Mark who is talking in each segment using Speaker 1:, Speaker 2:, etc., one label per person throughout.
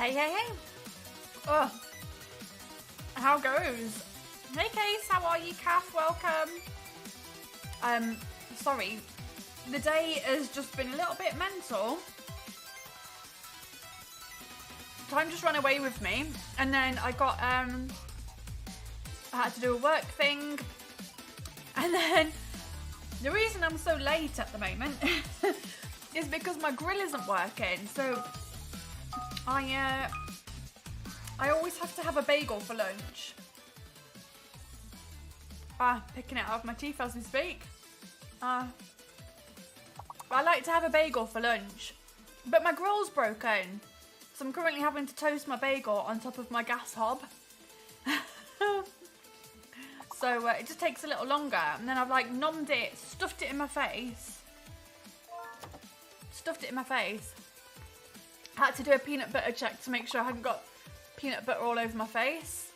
Speaker 1: Hey, hey, hey. Oh, how goes? Hey, Case, how are you, Kath? Welcome. Sorry, the day has just been a little bit mental. Time just ran away with me, and then I got, I had to do a work thing, and then the reason I'm so late at the moment is because my grill isn't working, so I always have to have a bagel for lunch. Picking it out of my teeth as we speak. I like to have a bagel for lunch, but my grill's broken, so I'm currently having to toast my bagel on top of my gas hob. So it just takes a little longer, and then I've like nommed it, stuffed it in my face. I had to do a peanut butter check to make sure I hadn't got peanut butter all over my face.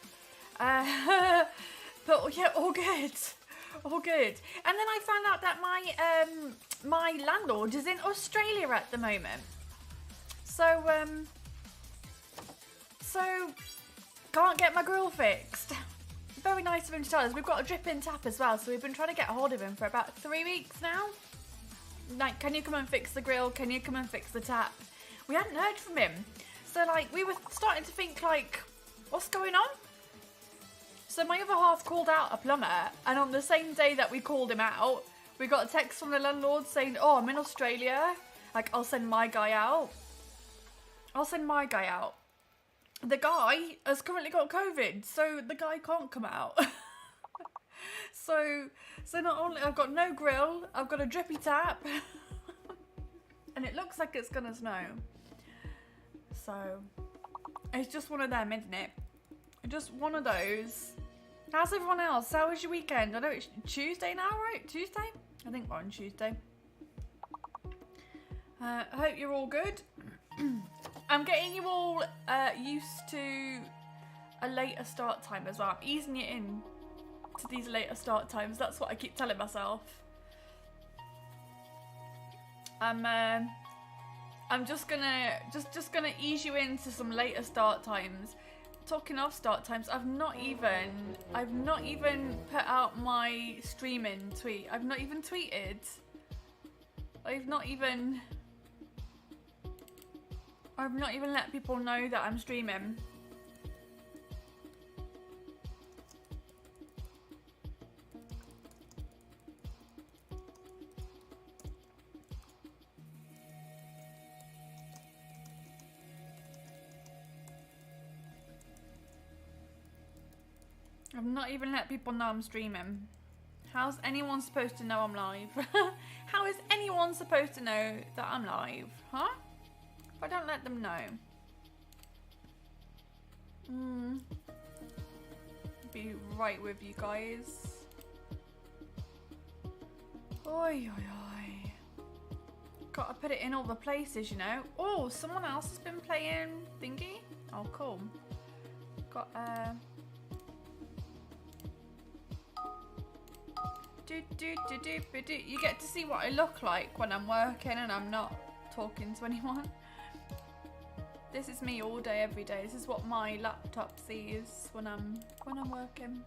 Speaker 1: But yeah, all good. All good. And then I found out that my landlord is in Australia at the moment. So can't get my grill fixed. Very nice of him to tell us. We've got a drip-in tap as well, so we've been trying to get a hold of him for about 3 weeks now. Like, can you come and fix the grill? Can you come and fix the tap? We hadn't heard from him. So, like, we were starting to think, like, what's going on? So my other half called out a plumber, and on the same day that we called him out, we got a text from the landlord saying, oh, I'm in Australia. Like, I'll send my guy out. The guy has currently got COVID, so the guy can't come out. So not only I've got no grill, I've got a drippy tap, and it looks like it's gonna snow. So it's just one of them, isn't it? Just one of those. How's everyone else? How was your weekend? I know it's Tuesday now, right? Tuesday? I think we're on Tuesday. I hope you're all good. I'm getting you all used to a later start time as well. I'm easing you in to these later start times. That's what I keep telling myself. I'm just gonna ease you into some later start times. Talking of start times, I've not even put out my streaming tweet. I've not even tweeted. I've not even let people know that I'm streaming. I've not even let people know I'm streaming. How's anyone supposed to know I'm live? How is anyone supposed to know that I'm live? Huh? If I don't let them know. Be right with you guys. Oi, oi, oi. Gotta put it in all the places, you know. Oh, someone else has been playing thingy. Oh, cool. Got You get to see what I look like when I'm working and I'm not talking to anyone. This is me all day, every day. This is what my laptop sees when I'm working.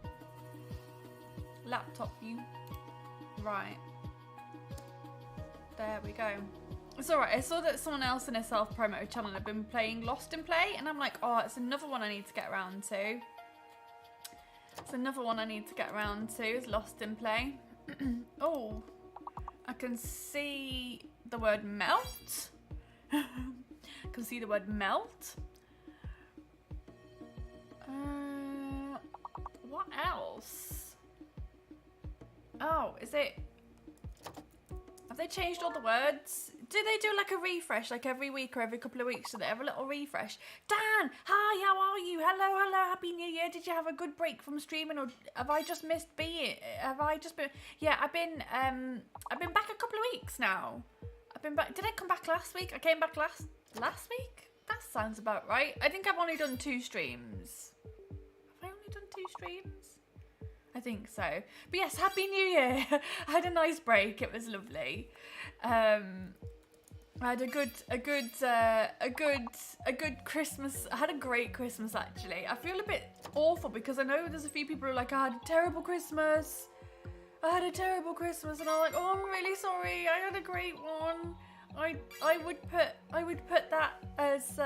Speaker 1: Laptop view. Right. There we go. It's alright. I saw that someone else in a self-promo channel had been playing Lost in Play, and I'm like, oh, it's another one I need to get around to. It's another one I need to get around to, is Lost in Play. Oh, I can see the word melt. I can see the word melt. What else? Oh, is it... Have they changed all the words? Do they do like a refresh, like every week or every couple of weeks? Do they have a little refresh? Dan, hi, how are you? Hello, hello, happy new year. Did you have a good break from streaming, or have I just missed being? Have I just been? Yeah, I've been back a couple of weeks now. I've been back. Did I come back last week? I came back last week. That sounds about right. I think I've only done 2 streams. Have I only done 2 streams? I think so. But yes, happy new year. I had a nice break. It was lovely. I had a good Christmas. I had a great Christmas actually. I feel a bit awful because I know there's a few people who are like, I had a terrible Christmas. I had a terrible Christmas, and I'm like, oh, I'm really sorry. I had a great one. I would put that as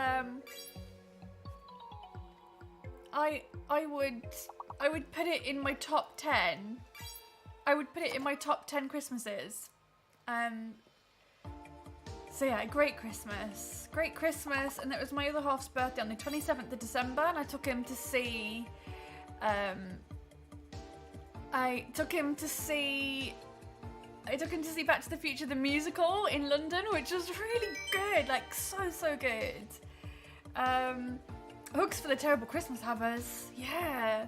Speaker 1: I would put it in my top 10. I would put it in my top 10 Christmases. So yeah, great Christmas, and it was my other half's birthday on the 27th of December, and I took him to see, Back to the Future the musical in London, which was really good, like so good. Hooks for the Terrible Christmas Havers, yeah.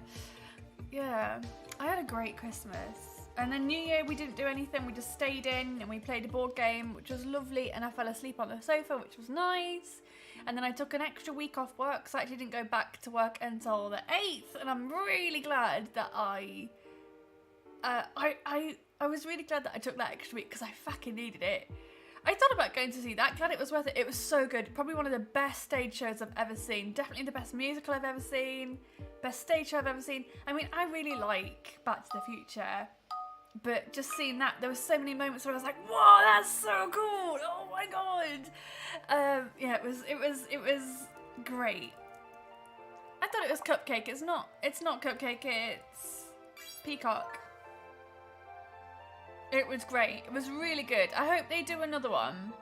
Speaker 1: I had a great Christmas. And then New Year, we didn't do anything. We just stayed in and we played a board game, which was lovely. And I fell asleep on the sofa, which was nice. And then I took an extra week off work, so I actually didn't go back to work until the 8th. And I'm really glad that I was really glad that I took that extra week because I fucking needed it. I thought about going to see that. Glad it was worth it. It was so good. Probably one of the best stage shows I've ever seen. Definitely the best musical I've ever seen. Best stage show I've ever seen. I mean, I really like Back to the Future. But just seeing that, there were so many moments where I was like, "Whoa, that's so cool! Oh my god!" Yeah, it was great. I thought it was Cupcake. It's not Cupcake. It's Peacock. It was great. It was really good. I hope they do another one.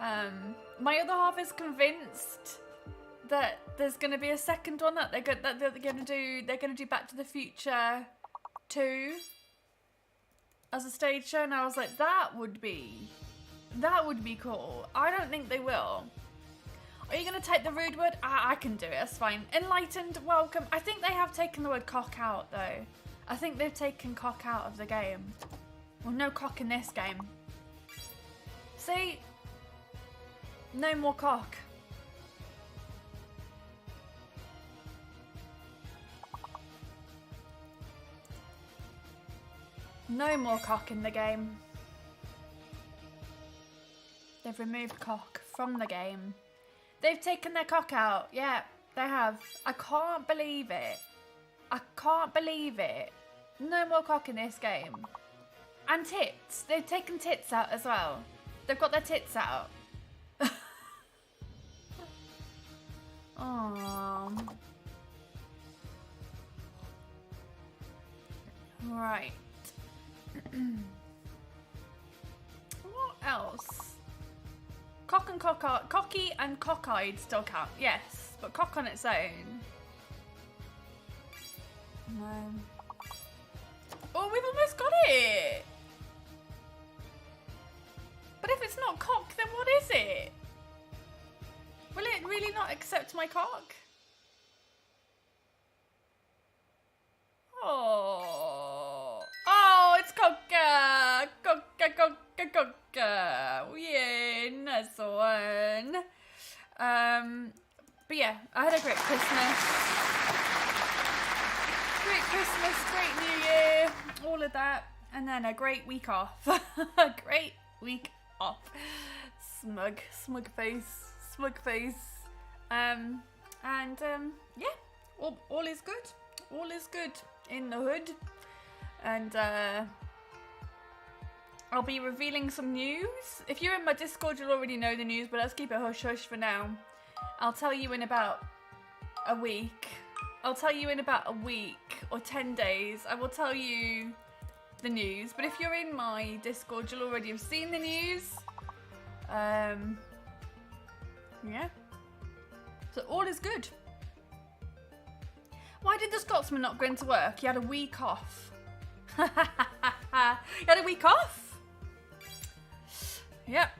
Speaker 1: My other half is convinced that there's going to be a second one that they're going to do. They're going to do Back to the Future 2. As a stage show, and I was like, that would be cool. I don't think they will. Are you going to take the rude word? I can do it, that's fine. Enlightened, welcome. I think they have taken the word cock out, though. I think they've taken cock out of the game. Well, no cock in this game. See? No more cock. No more cock in the game. They've removed cock from the game. They've taken their cock out. Yeah, they have. I can't believe it. I can't believe it. No more cock in this game. And tits. They've taken tits out as well. They've got their tits out. Aww. Right. What else? Cocky and cockeyed still count, yes, but cock on its own. No. Oh, we've almost got it. But if it's not cock, then what is it? Will it really not accept my cock? Oh, it's coca, coca. Yeah, nice one. But yeah, I had a great Christmas. Great New Year, all of that, and then a great week off. A great week off. Smug face. Yeah, all is good. All is good in the hood, and I'll be revealing some news. If you're in my Discord, you'll already know the news, but let's keep it hush hush for now. I'll tell you in about a week. I'll tell you in about a week or 10 days. I will tell you the news. But if you're in my Discord, you'll already have seen the news. Yeah. So all is good. Why did the Scotsman not go into work? He had a week off. He had a week off? Yep.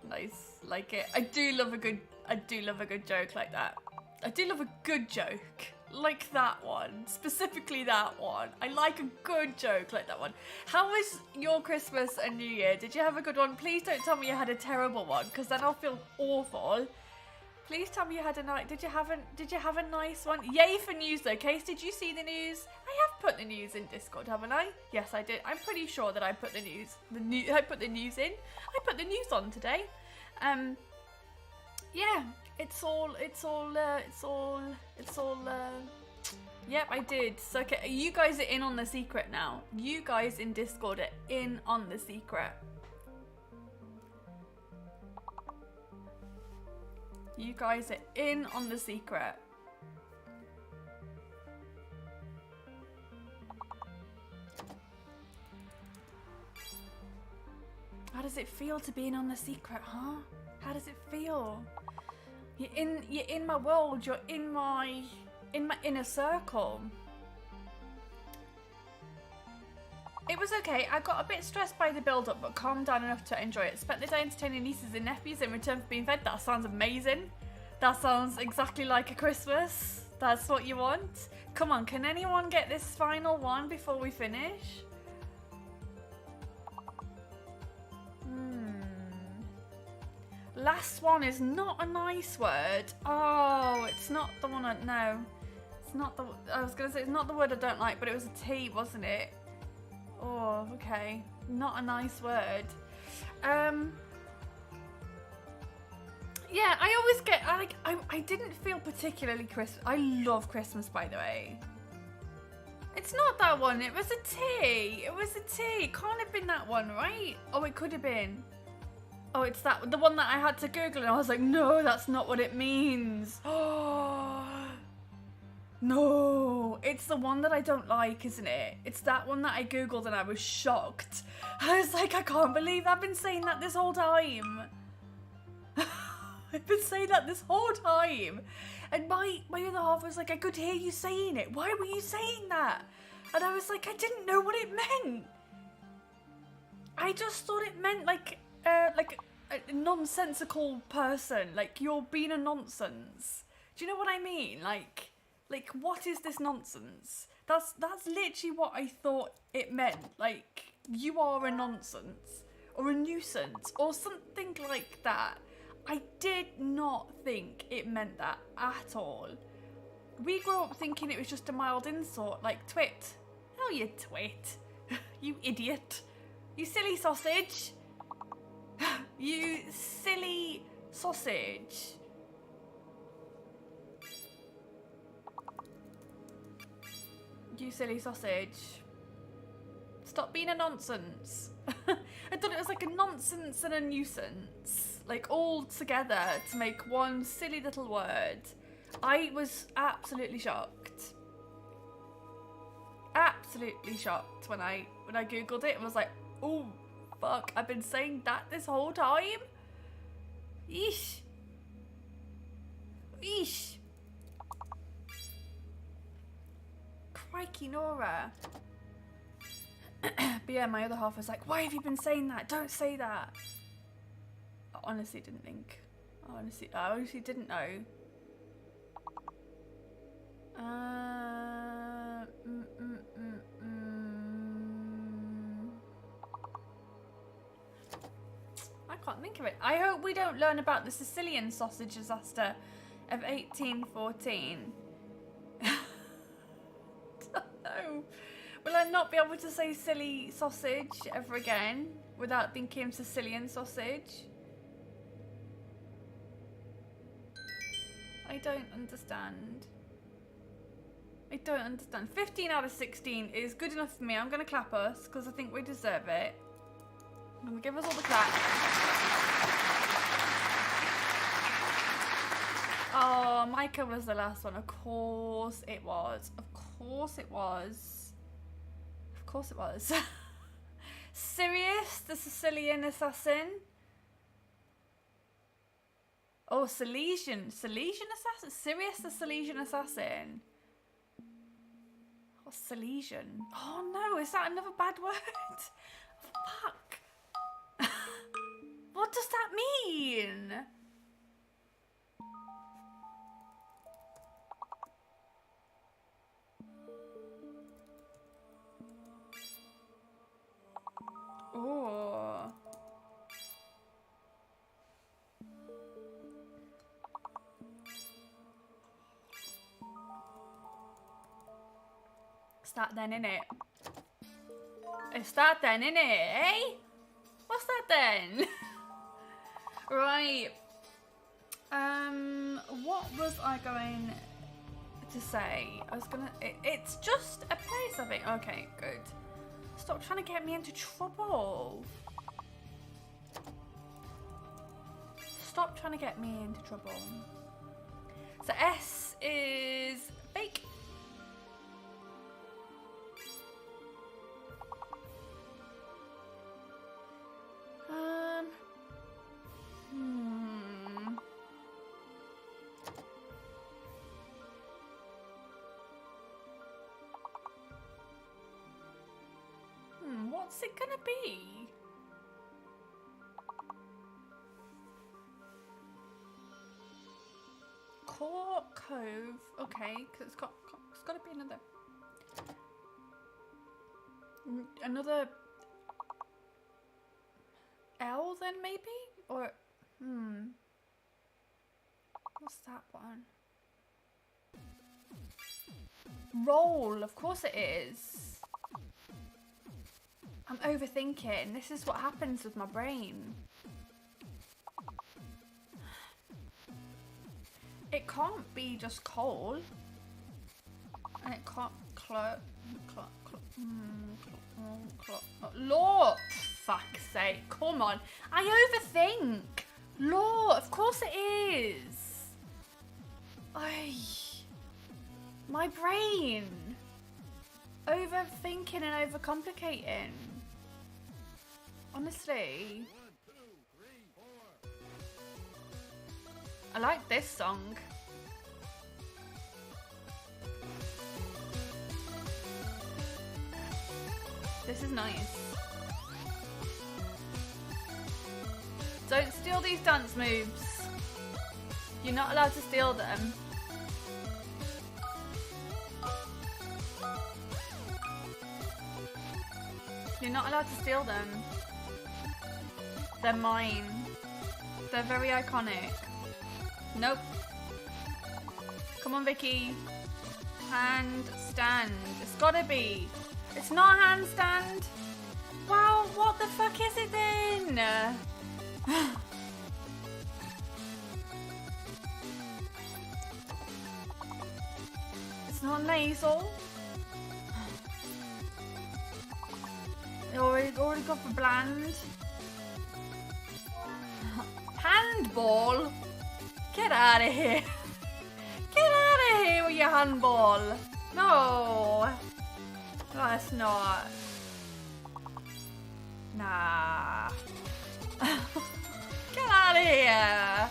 Speaker 1: Nice, like it. I do love a good joke like that. I do love a good joke like that one, specifically that one. I like a good joke like that one. How was your Christmas and New Year? Did you have a good one? Please don't tell me you had a terrible one, because then I'll feel awful. Please tell me you had a nice. Did you have a nice one? Yay for news though. Case, did you see the news? I have put the news in Discord, haven't I? Yes, I did. I'm pretty sure that I put the news. I put the news in. I put the news on today. Yeah, it's all. Yep, I did. So, okay, you guys are in on the secret now. You guys in Discord are in on the secret. You guys are in on the secret. How does it feel to be in on the secret, huh? How does it feel? You're in my world. You're in my inner circle. It was okay. I got a bit stressed by the build-up, but calmed down enough to enjoy it. Spent the day entertaining nieces and nephews in return for being fed. That sounds amazing. That sounds exactly like a Christmas. That's what you want. Come on, can anyone get this final one before we finish? Last one is not a nice word. Oh, it's not the one I... No. It's not the... I was going to say, it's not the word I don't like, but it was a T, wasn't it? Oh, okay. Not a nice word. Yeah, I always get... I didn't feel particularly Christmas. I love Christmas, by the way. It's not that one. It was a T. It was a T. It can't have been that one, right? Oh, it could have been. Oh, it's that, the one that I had to Google, and I was like, no, that's not what it means. Oh, no, it's the one that I don't like, isn't it? It's that one that I Googled and I was shocked. I was like, I can't believe I've been saying that this whole time. I've been saying that this whole time. And my other half was like, I could hear you saying it. Why were you saying that? And I was like, I didn't know what it meant. I just thought it meant like a nonsensical person, like you're being a nonsense. Do you know what I mean? Like what is this nonsense? That's literally what I thought it meant. Like you are a nonsense or a nuisance or something like that. I did not think it meant that at all. We grew up thinking it was just a mild insult, like twit. Oh, you twit. You idiot. You silly sausage. You silly sausage. You silly sausage. Stop being a nonsense. I thought it was like a nonsense and a nuisance. Like all together to make one silly little word. I was absolutely shocked. Absolutely shocked when I Googled it and was like, oh, fuck, I've been saying that this whole time? Eesh. Eesh. Crikey, Nora. But yeah, my other half was like, why have you been saying that? Don't say that. I honestly didn't think. I honestly didn't know. I can't think of it. I hope we don't learn about the Sicilian sausage disaster of 1814. No. Will I not be able to say silly sausage ever again without thinking of Sicilian sausage? I don't understand. I don't understand. 15 out of 16 is good enough for me. I'm going to clap us because I think we deserve it. I'm going to give us all the clap. Oh, Micah was the last one. Of course it was. Of course it was. Of course it was. Sirius, the Sicilian assassin. Oh, Silesian assassin. Sirius, the Silesian assassin. What's Silesian? Oh no, is that another bad word? Fuck. What does that mean? Oh. that then, innit? It's that then, innit? Eh? What's that then? Right. What was I going to say? I was gonna... it's just a place, I think. Okay, good. Stop trying to get me into trouble. Stop trying to get me into trouble. So S is bake. What's it gonna be? Court Cove. Okay, because it's got to be another L then maybe, or what's that one? Roll. Of course it is. I'm overthinking. This is what happens with my brain. It can't be just coal. And it can't Law! Fuck's sake. Come on. I overthink. Law. Of course it is. My brain. Overthinking and overcomplicating. Honestly. I like this song. This is nice. Don't steal these dance moves. You're not allowed to steal them. You're not allowed to steal them. They're mine. They're very iconic. Nope. Come on, Vicky. Handstand. It's gotta be. It's not a handstand. Wow, what the fuck is it then? It's not nasal. Already got for bland. Handball? Get out of here. Get out of here with your handball. No. That's not. Nah. Get out of here.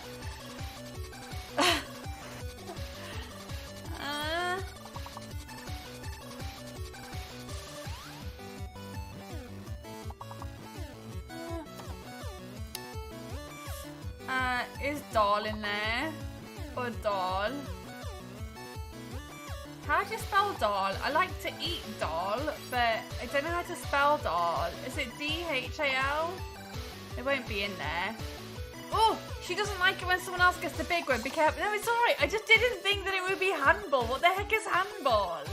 Speaker 1: Is doll in there? Or doll? How do you spell doll? I like to eat doll, but I don't know how to spell doll. Is it D-H-A-L? It won't be in there. Oh, she doesn't like it when someone else gets the big one. Be careful. No, it's alright. I just didn't think that it would be handball. What the heck is handball?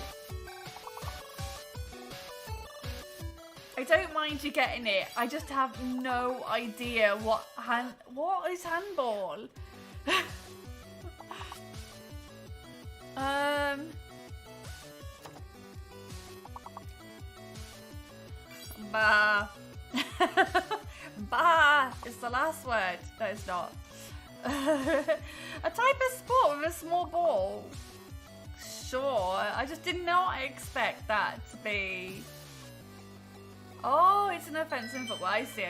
Speaker 1: I don't mind you getting it. I just have no idea what is handball. Bah. Bah is the last word. No, it's not. A type of sport with a small ball. Sure. I just did not expect that to be. Oh, it's an offence in football. I see.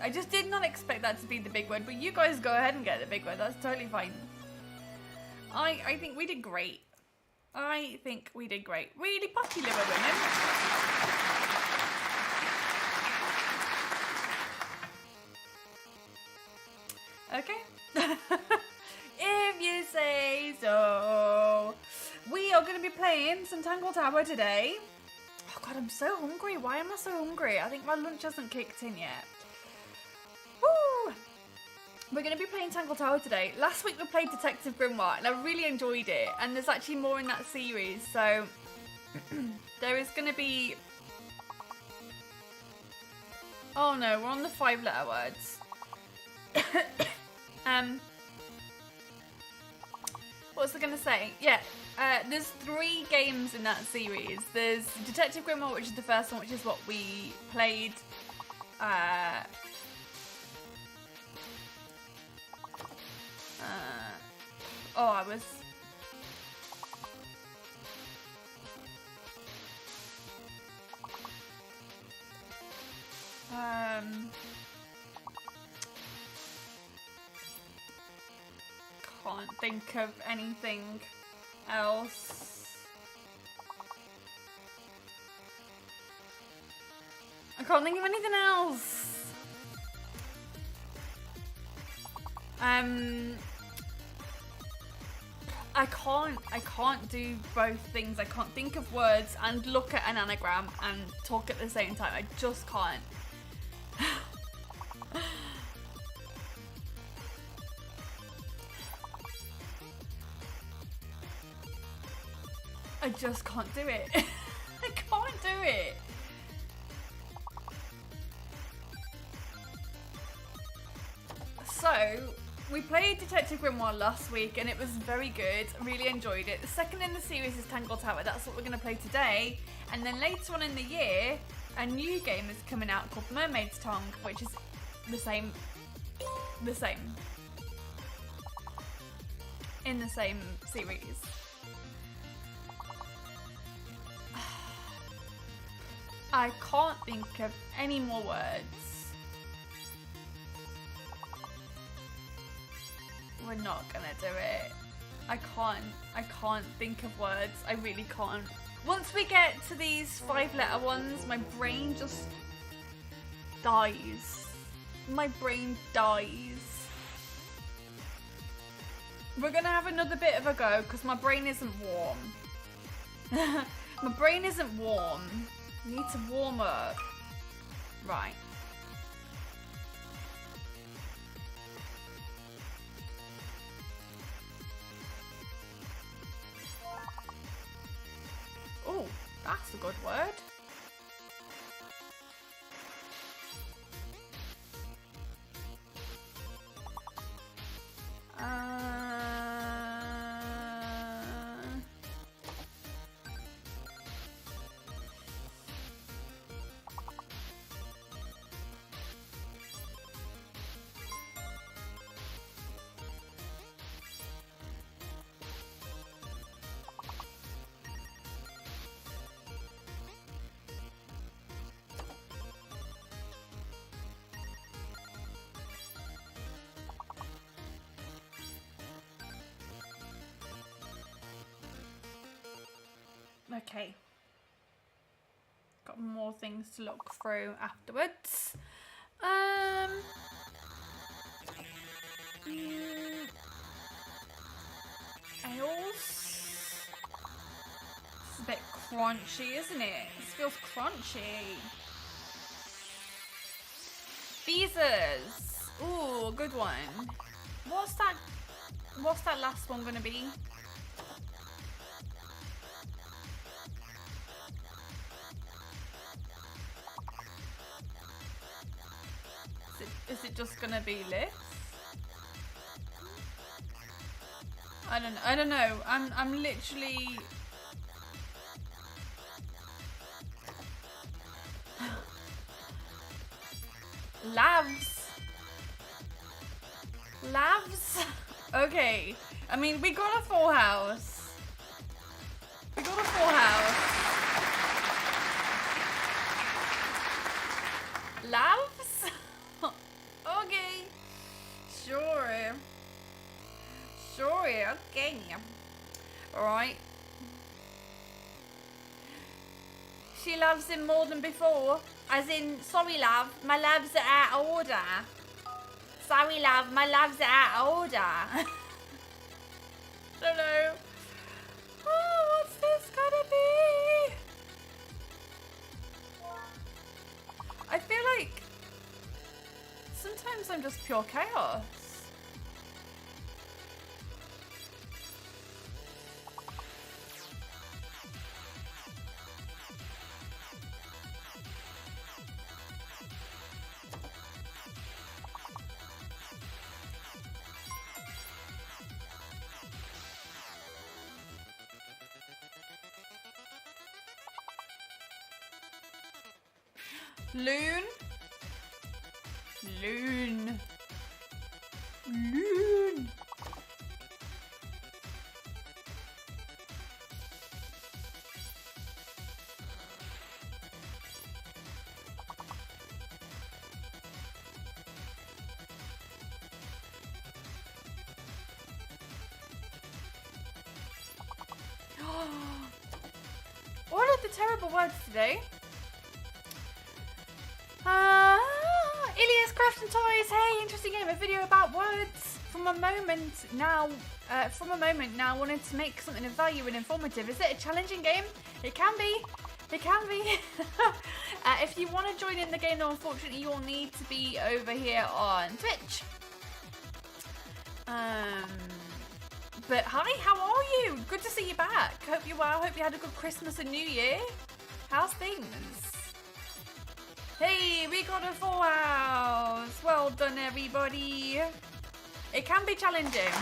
Speaker 1: I just did not expect that to be the big word, but you guys go ahead and get the big word. That's totally fine. I think we did great. I think we did great. Really popular women. Okay. If you say so. We are going to be playing some Tangle Tower today. Oh god, I'm so hungry. Why am I so hungry? I think my lunch hasn't kicked in yet. Woo! We're going to be playing Tangle Tower today. Last week we played Detective Grimoire and I really enjoyed it. And there's actually more in that series. So there is going to be... Oh no, we're on the 5-letter words. What was I going to say? Yeah, there's 3 games in that series. There's Detective Grimoire, which is the first one, which is what we played. Oh, I was... Can't think of anything else. I can't think of anything else. I can't do both things. I can't think of words and look at an anagram and talk at the same time. I just can't. I just can't do it. I can't do it. So, we played Detective Grimoire last week and it was very good. I really enjoyed it. The second in the series is Tangle Tower. That's what we're going to play today. And then later on in the year, a new game is coming out called Mermaid's Tongue, which is the same. In the same series. I can't think of any more words. We're not gonna do it. I can't think of words. I really can't. Once we get to these 5-letter ones, my brain just dies. My brain dies. We're gonna have another bit of a go because my brain isn't warm. My brain isn't warm. Need to warm up. Right. Oh, that's a good word. Okay. Got more things to look through afterwards. Ales. It's a bit crunchy, isn't it? This feels crunchy. Visas. Ooh, good one. What's that last one gonna be? Is it just gonna be lists? I don't know. I'm literally Lavs. Okay. I mean, we got a full house. Lavs? Okay. Sure, okay. Alright. She loves him more than before. As in, sorry love, my loves are out of order. Sorry love, my loves are out of order. Don't know. Oh, what's this gonna be? I feel like sometimes I'm just pure chaos. Loon. Loon. Loon. What are the terrible words today? Ilias Craft and Toys. Hey, interesting game. A video about words. From a moment now, wanted to make something of value and informative. Is it a challenging game? It can be. It can be. If you want to join in the game, though, unfortunately, you'll need to be over here on Twitch. But hi, how are you? Good to see you back. Hope you're well. Hope you had a good Christmas and New Year. How's things? Hey, we got a full house. Well done, everybody. It can be challenging.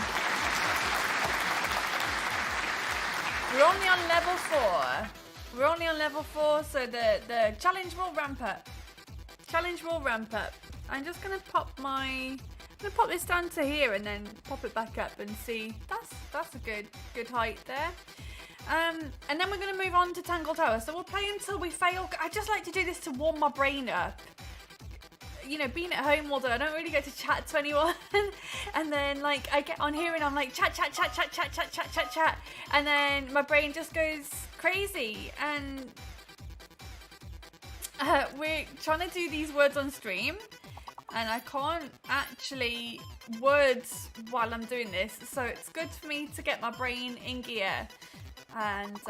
Speaker 1: We're only on level 4. We're only on level 4, so the challenge will ramp up. Challenge will ramp up. I'm just gonna pop this down to here and then pop it back up and see. That's a good height there. And then we're going to move on to Tangle Tower. So we'll play until we fail. I just like to do this to warm my brain up. You know, being at home all day, I don't really get to chat to anyone. And then, like, I get on here and I'm like, chat. And then my brain just goes crazy. And we're trying to do these words on stream. And I can't actually words while I'm doing this. So it's good for me to get my brain in gear. And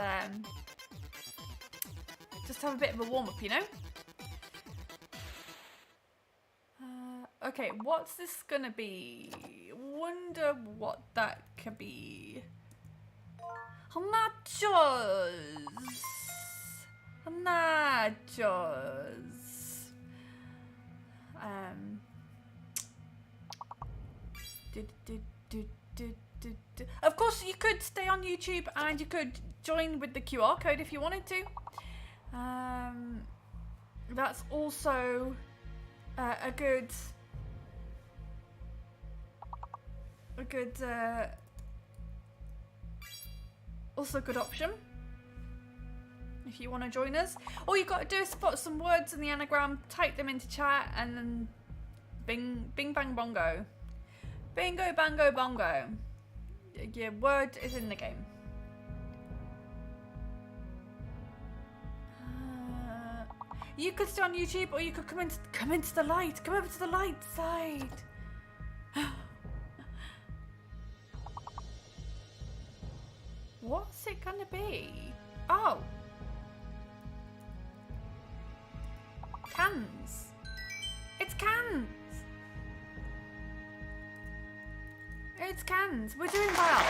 Speaker 1: just have a bit of a warm-up, you know? Okay, what's this gonna be? Wonder what that could be. Nachos! Of course, you could stay on YouTube and you could join with the QR code if you wanted to. That's also a good option if you want to join us. All you got to do is put some words in the anagram, type them into chat, and then bing bang bongo. Bingo bango bongo. Your word is in the game. You could stay on YouTube, or you could come into the light. Come over to the light side. What's it gonna be? Oh, cans. It's cans. It's cans. We're doing well.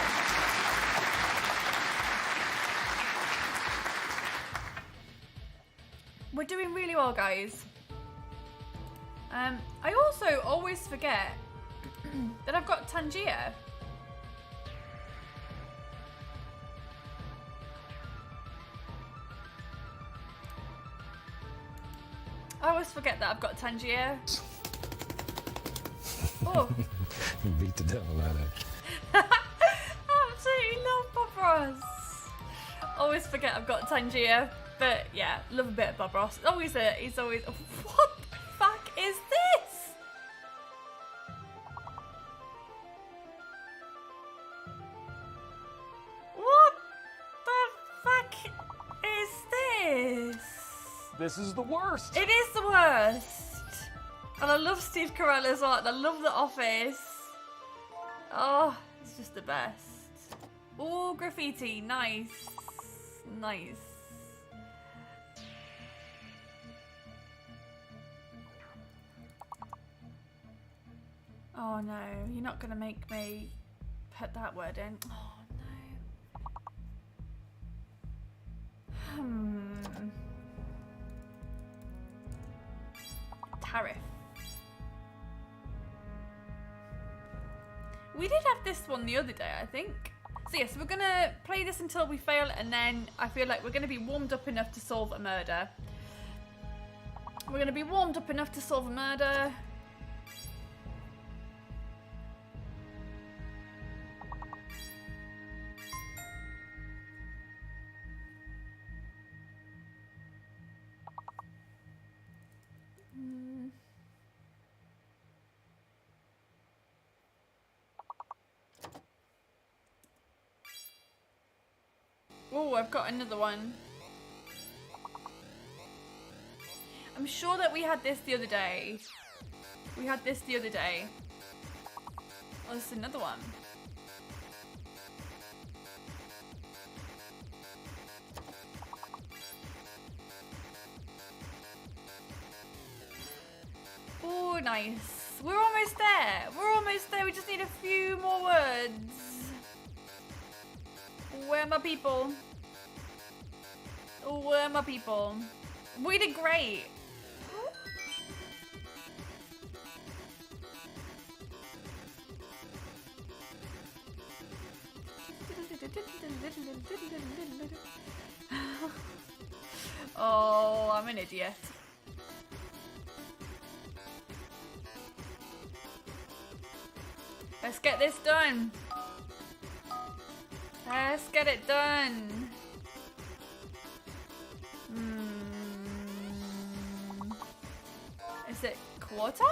Speaker 1: We're doing really well, guys. I also always forget that I've got Tangier. I always forget that I've got Tangier. Oh.
Speaker 2: Beat the devil out of it.
Speaker 1: Absolutely love Bob Ross. Always forget I've got Tangier, but yeah, love a bit of Bob Ross. He's always. What the fuck is this? What the fuck is this?
Speaker 2: This is the worst.
Speaker 1: It is the worst. And I love Steve Carell as well. And I love The Office. Oh, it's just the best. Oh, graffiti. Nice. Nice. Oh no, you're not going to make me put that word in. Oh no. Tariff. We did have this one the other day, I think. So yes, we're gonna play this until we fail, and then I feel like we're gonna be warmed up enough to solve a murder. We're gonna be warmed up enough to solve a murder. Oh, I've got another one. I'm sure that we had this the other day. We had this the other day. Oh, this is another one. Oh, nice. We're almost there. We're almost there. We just need a few more words. Where are my people? Where are my people? We did great. Oh, I'm an idiot. Let's get this done. Let's get it done. Is it quarter?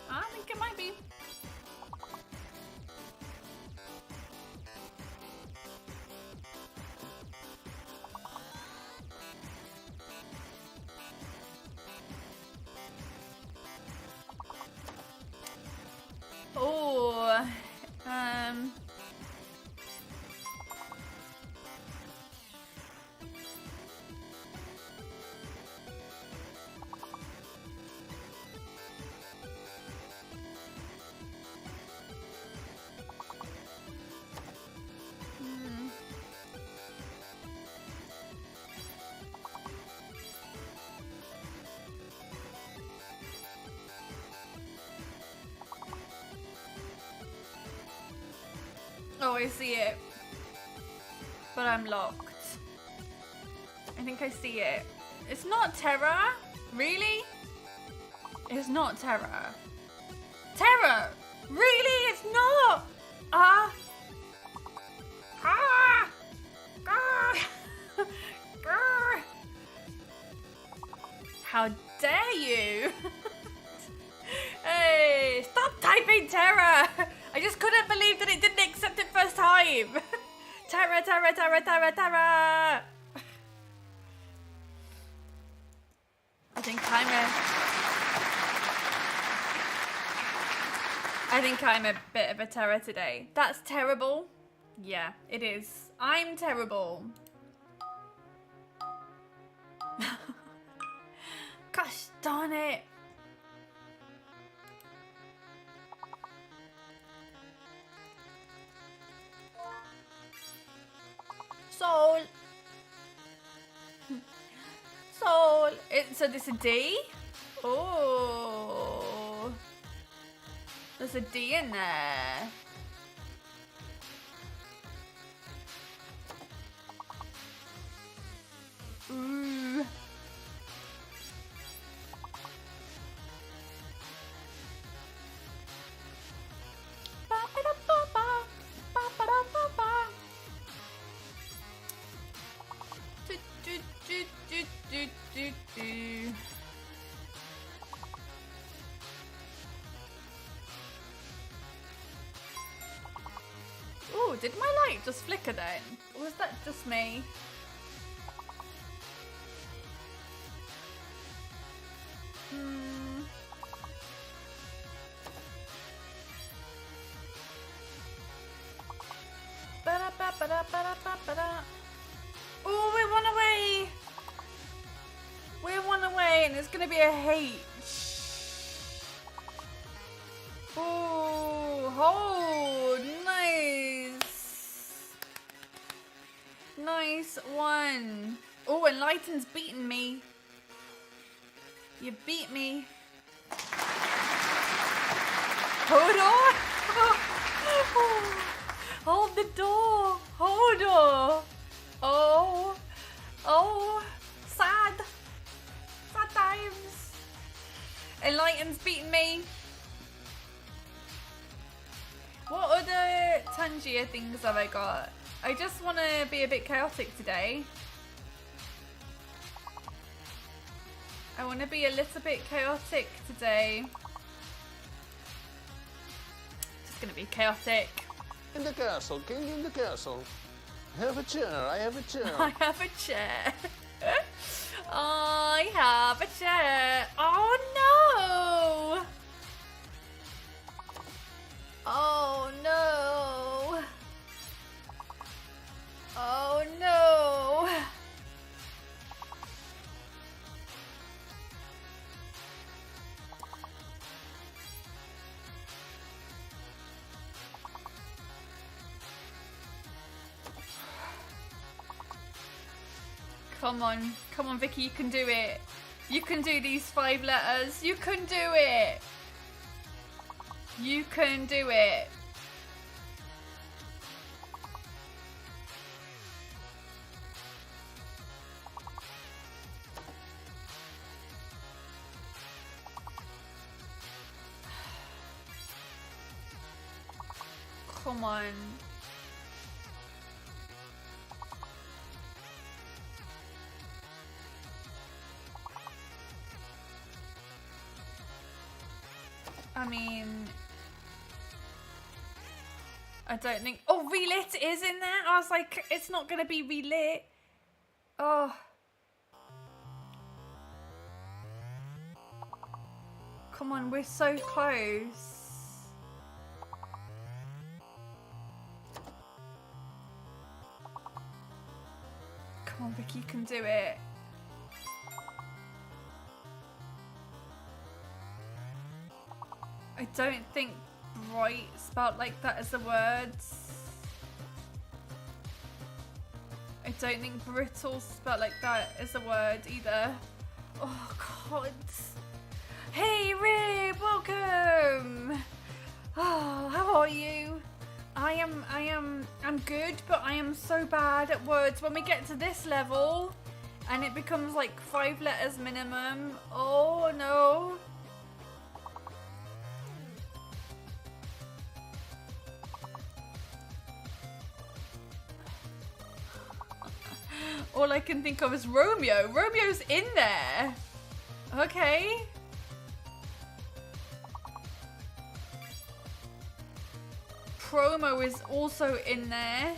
Speaker 1: I think it might be. Oh, Oh, I see it. But I'm locked. I think I see it. It's not terror? Really? It's not terror. Terror! Really? It's not! Ah! Ah! Ah! Ah! How dare you! Hey, stop typing terror! I just couldn't believe that it didn't accept it first time. Terror, terror, terror, terror, terror. I think I'm a bit of a terror today. That's terrible. Yeah, it is. I'm terrible. Gosh darn it. Soul. Soul. So this is a D? Oh. There's a D in there. Ooh. Ooh, did my light just flicker then? Or was that just me? Oh, we're one away! We're one away and it's gonna be a H. Oh, hold! Nice! Nice one. Oh, Enlighten's beaten me. You beat me. Hold on! Hold the door! Hold on! Oh! Oh! Sad! Enlightened's beating me. What other Tangier things have I got? I just want to be a bit chaotic today. I want to be a little bit chaotic today. Just going to be chaotic.
Speaker 3: In the castle, king in the castle. Have a chair, I have a chair.
Speaker 1: I have a chair. I have a chair. Oh no! Oh no! Oh no! Come on, Vicky, you can do it. You can do these 5 letters. You can do it. You can do it. Come on. I mean, I don't think. Oh, relit is in there. I was like, it's not gonna be relit. Oh. Come on, we're so close. Come on, Vicky, you can do it. I don't think bright spelled like that is a word. I don't think brittle spelled like that is a word either. Oh God. Hey Rib, welcome. Oh, how are you? I'm good, but I am so bad at words. When we get to this level and it becomes like 5 letters minimum. Oh no. All I can think of is Romeo. Romeo's in there. Okay. Promo is also in there.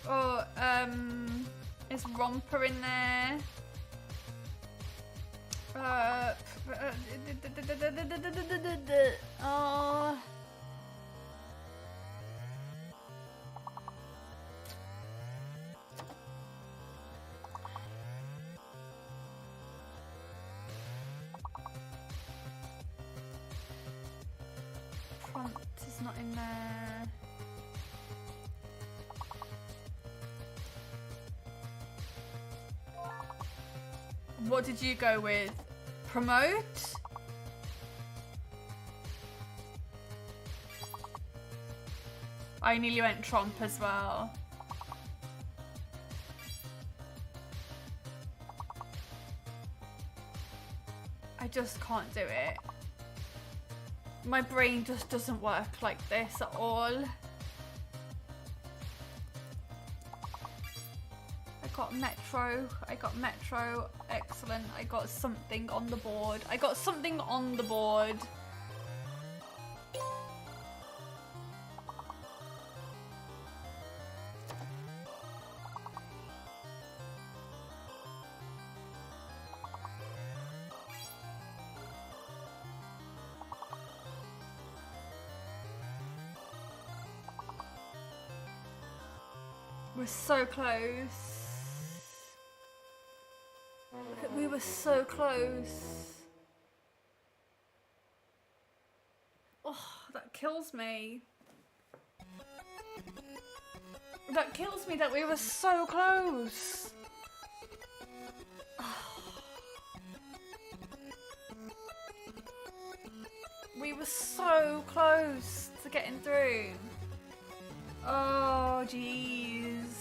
Speaker 1: Oh, is Romper in there? Oh. Prompt is not in there. What did you go with? Promote? I nearly went Trump as well. I just can't do it. My brain just doesn't work like this at all. I got Metro, excellent. I got something on the board. We're so close. We were so close. Oh, that kills me. That kills me that we were so close. We were so close to getting through. Oh, jeez.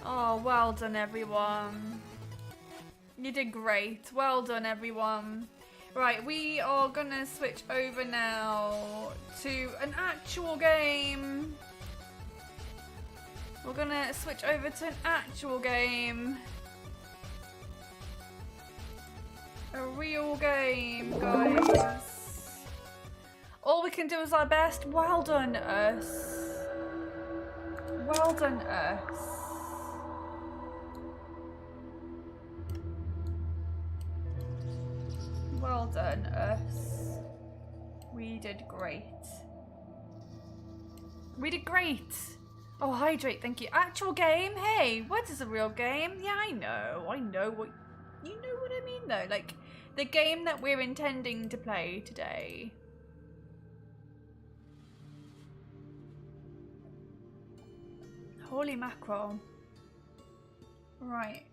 Speaker 1: Oh, well done, everyone. You did great. Well done, everyone. Right, we are gonna switch over now to an actual game. We're gonna switch over to an actual game. A real game, guys. All we can do is our best. Well done, us. Well done, us. Well done, us. We did great. We did great. Oh, hydrate, thank you. Actual game? Hey, what is a real game? Yeah, I know what... You know what I mean, though? Like, the game that we're intending to play today. Holy mackerel. Right.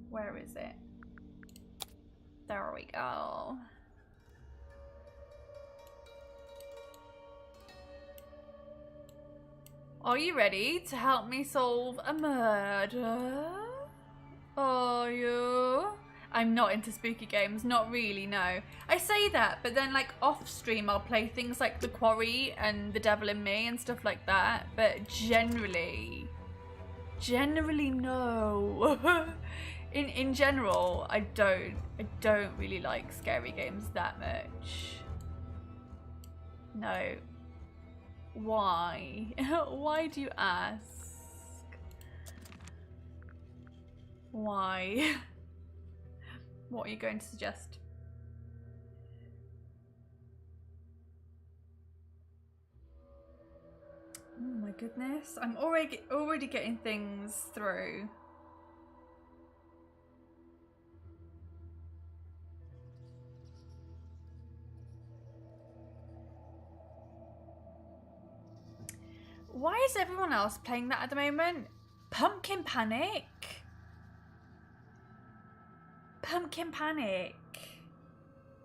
Speaker 1: Where is it? There we go. Are you ready to help me solve a murder? Are you? I'm not into spooky games, not really, no. I say that, but then like off stream I'll play things like The Quarry and The Devil in Me and stuff like that, but generally no. In general, I don't really like scary games that much. No. Why? Why do you ask? Why? What are you going to suggest? Oh my goodness. I'm already getting things through. Why is everyone else playing that at the moment? Pumpkin Panic? Pumpkin Panic.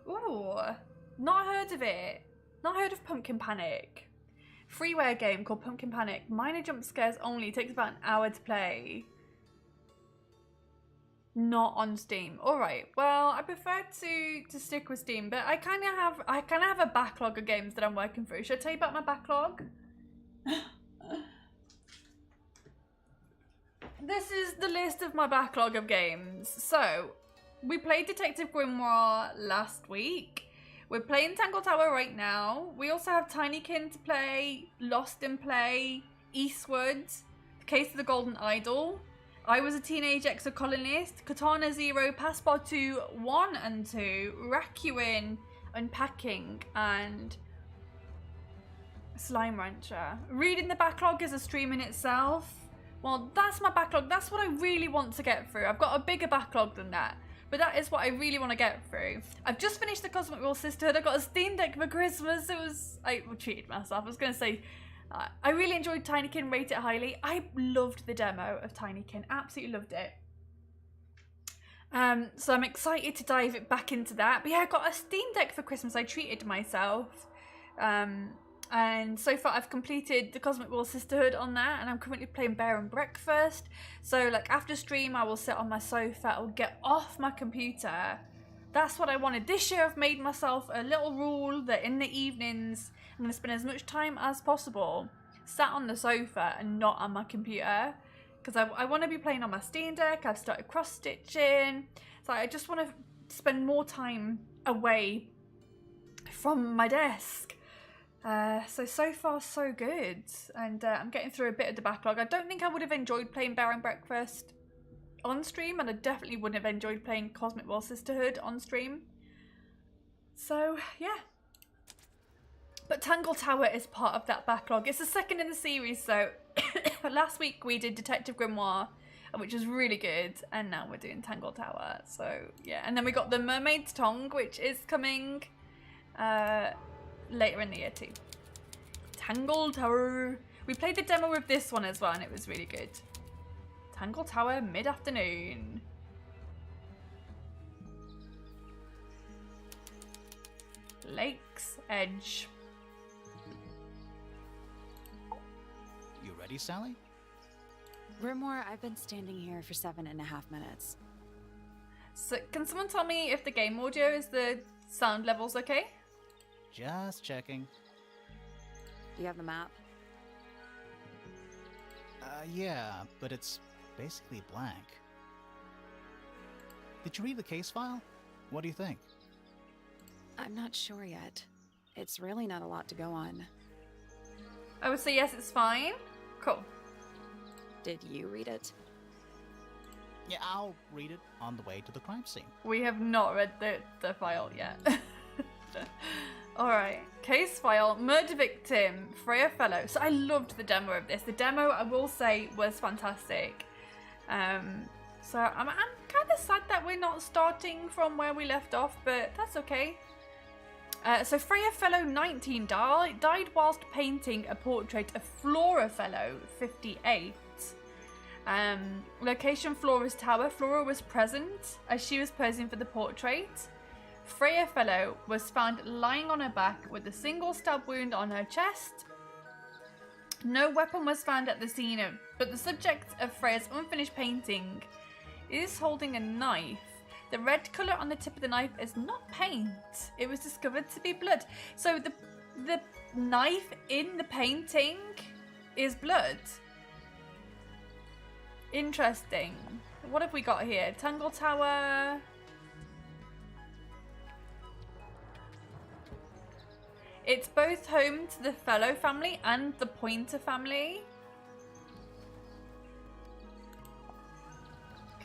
Speaker 1: Ooh, not heard of it. Not heard of Pumpkin Panic. Freeware game called Pumpkin Panic. Minor jump scares only. Takes about an hour to play. Not on Steam. Alright, well, I prefer to stick with Steam, but I kinda have a backlog of games that I'm working through. Should I tell you about my backlog? This is the list of my backlog of games. So, we played Detective Grimoire last week. We're playing Tangle Tower right now. We also have Tinykin to play, Lost in Play, Eastward, The Case of the Golden Idol, I Was a Teenage Exocolonist, Katana Zero, Passepartout 1 and 2, Rakuin, Unpacking, and Slime Rancher. Reading the backlog is a stream in itself. Well, that's my backlog. That's what I really want to get through. I've got a bigger backlog than that, but that is what I really want to get through. I've just finished the Cosmic Rule Sisterhood. I got a Steam Deck for Christmas. I treated myself. I was going to say, I really enjoyed Tinykin, rate it highly. I loved the demo of Tinykin. Absolutely loved it. So I'm excited to dive it back into that. But yeah, I got a Steam Deck for Christmas. I treated myself. And so far I've completed the Cosmic War Sisterhood on that, and I'm currently playing Bear and Breakfast. So like after stream I will sit on my sofa, I'll get off my computer. That's what I wanted. This year I've made myself a little rule that in the evenings I'm going to spend as much time as possible sat on the sofa and not on my computer. Because I want to be playing on my Steam Deck. I've started cross-stitching. So I just want to spend more time away from my desk. So far so good, and I'm getting through a bit of the backlog. I don't think I would have enjoyed playing Bear and Breakfast on stream, and I definitely wouldn't have enjoyed playing Cosmic War Sisterhood on stream. So yeah, but Tangle Tower is part of that backlog. It's the second in the series, so last week we did Detective Grimoire, which was really good, and now we're doing Tangle Tower. So yeah, and then we got the Mermaid's Tongue, which is coming later in the year too. Tangle Tower. We played the demo with this one as well, and it was really good. Tangle Tower mid-afternoon. Lake's Edge.
Speaker 4: You ready, Sally?
Speaker 5: Rumor, I've been standing here for 7.5 minutes.
Speaker 1: So, can someone tell me if the game audio is the sound levels okay?
Speaker 4: Just checking.
Speaker 5: Do you have the map?
Speaker 4: Yeah, but it's basically blank. Did you read the case file? What do you think?
Speaker 5: I'm not sure yet. It's really not a lot to go on.
Speaker 1: I would say yes, it's fine. Cool.
Speaker 5: Did you read it?
Speaker 4: Yeah, I'll read it on the way to the crime scene.
Speaker 1: We have not read the file yet. Alright, case file, murder victim, Freya Fellow. So I loved the demo of this. The demo, I will say, was fantastic. So I'm kind of sad that we're not starting from where we left off, but that's okay. So Freya Fellow, 19, died whilst painting a portrait of Flora Fellow, 58. Location, Flora's tower. Flora was present as she was posing for the portrait. Freya Fellow was found lying on her back with a single stab wound on her chest. No weapon was found at the scene, but the subject of Freya's unfinished painting is holding a knife. The red colour on the tip of the knife is not paint. It was discovered to be blood. So the knife in the painting is blood. Interesting. What have we got here? Tangle Tower. It's both home to the Fellow family and the Pointer family.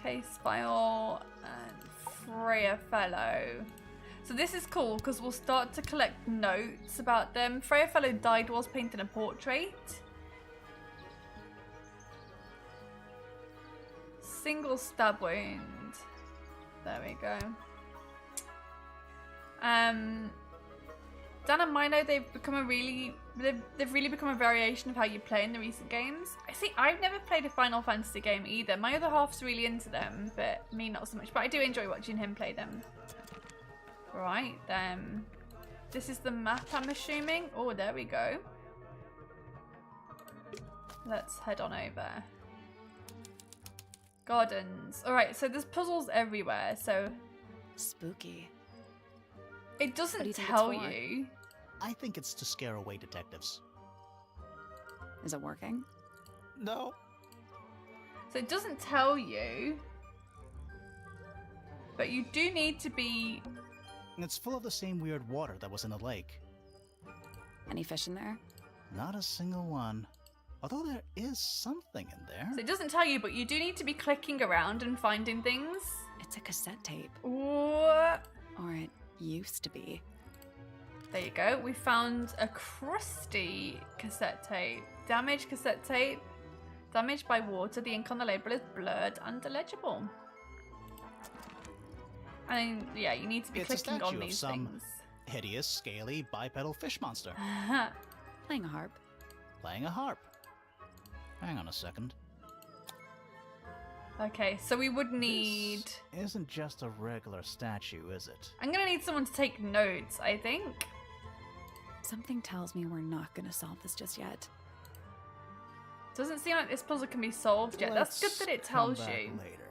Speaker 1: Case file and Freya Fellow. So this is cool because we'll start to collect notes about them. Freya Fellow died whilst painting a portrait. Single stab wound. There we go. Dan and Mino, they've really become a variation of how you play in the recent games. I see, I've never played a Final Fantasy game either. My other half's really into them, but me not so much. But I do enjoy watching him play them. Right, then. This is the map, I'm assuming. Oh, there we go. Let's head on over. Gardens. Alright, so there's puzzles everywhere, so...
Speaker 5: Spooky.
Speaker 1: It doesn't
Speaker 5: What do you think
Speaker 1: tell
Speaker 5: it's for?
Speaker 1: you.
Speaker 4: I think it's to scare away detectives.
Speaker 5: Is it working?
Speaker 4: No.
Speaker 1: So it doesn't tell you. But you do need to be...
Speaker 4: It's full of the same weird water that was in the lake.
Speaker 5: Any fish in there?
Speaker 4: Not a single one. Although there is something in there.
Speaker 1: So it doesn't tell you, but you do need to be clicking around and finding things.
Speaker 5: It's a cassette tape.
Speaker 1: What?
Speaker 5: Or it used to be.
Speaker 1: There you go. We found a crusty cassette tape. Damaged cassette tape. Damaged by water. The ink on the label is blurred and illegible. And yeah, you need to be
Speaker 4: It's a
Speaker 1: clicking
Speaker 4: statue
Speaker 1: on
Speaker 4: of
Speaker 1: these
Speaker 4: some
Speaker 1: things.
Speaker 4: hideous, scaly, bipedal fish monster.
Speaker 5: Playing a harp.
Speaker 4: Playing a harp. Hang on a second.
Speaker 1: Okay, so we would need...
Speaker 4: This isn't just a regular statue, is it?
Speaker 1: I'm gonna need someone to take notes, I think.
Speaker 5: Something tells me we're not gonna solve this just yet.
Speaker 1: Doesn't seem like this puzzle can be solved yet. That's good that it
Speaker 4: Let's come
Speaker 1: tells
Speaker 4: back
Speaker 1: you.
Speaker 4: later.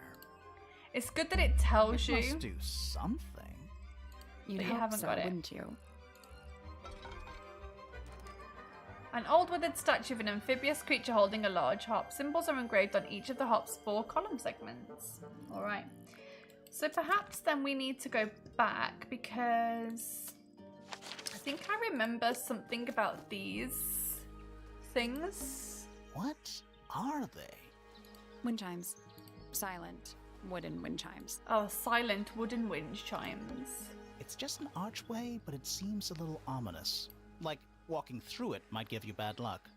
Speaker 1: It's good that it tells
Speaker 4: It
Speaker 1: you.
Speaker 4: must do something.
Speaker 5: You'd
Speaker 1: But you
Speaker 5: hope
Speaker 1: haven't
Speaker 5: so,
Speaker 1: got it.
Speaker 5: wouldn't you?
Speaker 1: An old withered statue of an amphibious creature holding a large harp. Symbols are engraved on each of the harp's 4 column segments. Alright. So perhaps then we need to go back because I think I remember something about these things.
Speaker 4: What are they?
Speaker 5: Wind chimes. Silent, wooden wind chimes.
Speaker 1: Oh, silent wooden wind chimes.
Speaker 4: It's just an archway, but it seems a little ominous. Like walking through it might give you bad luck.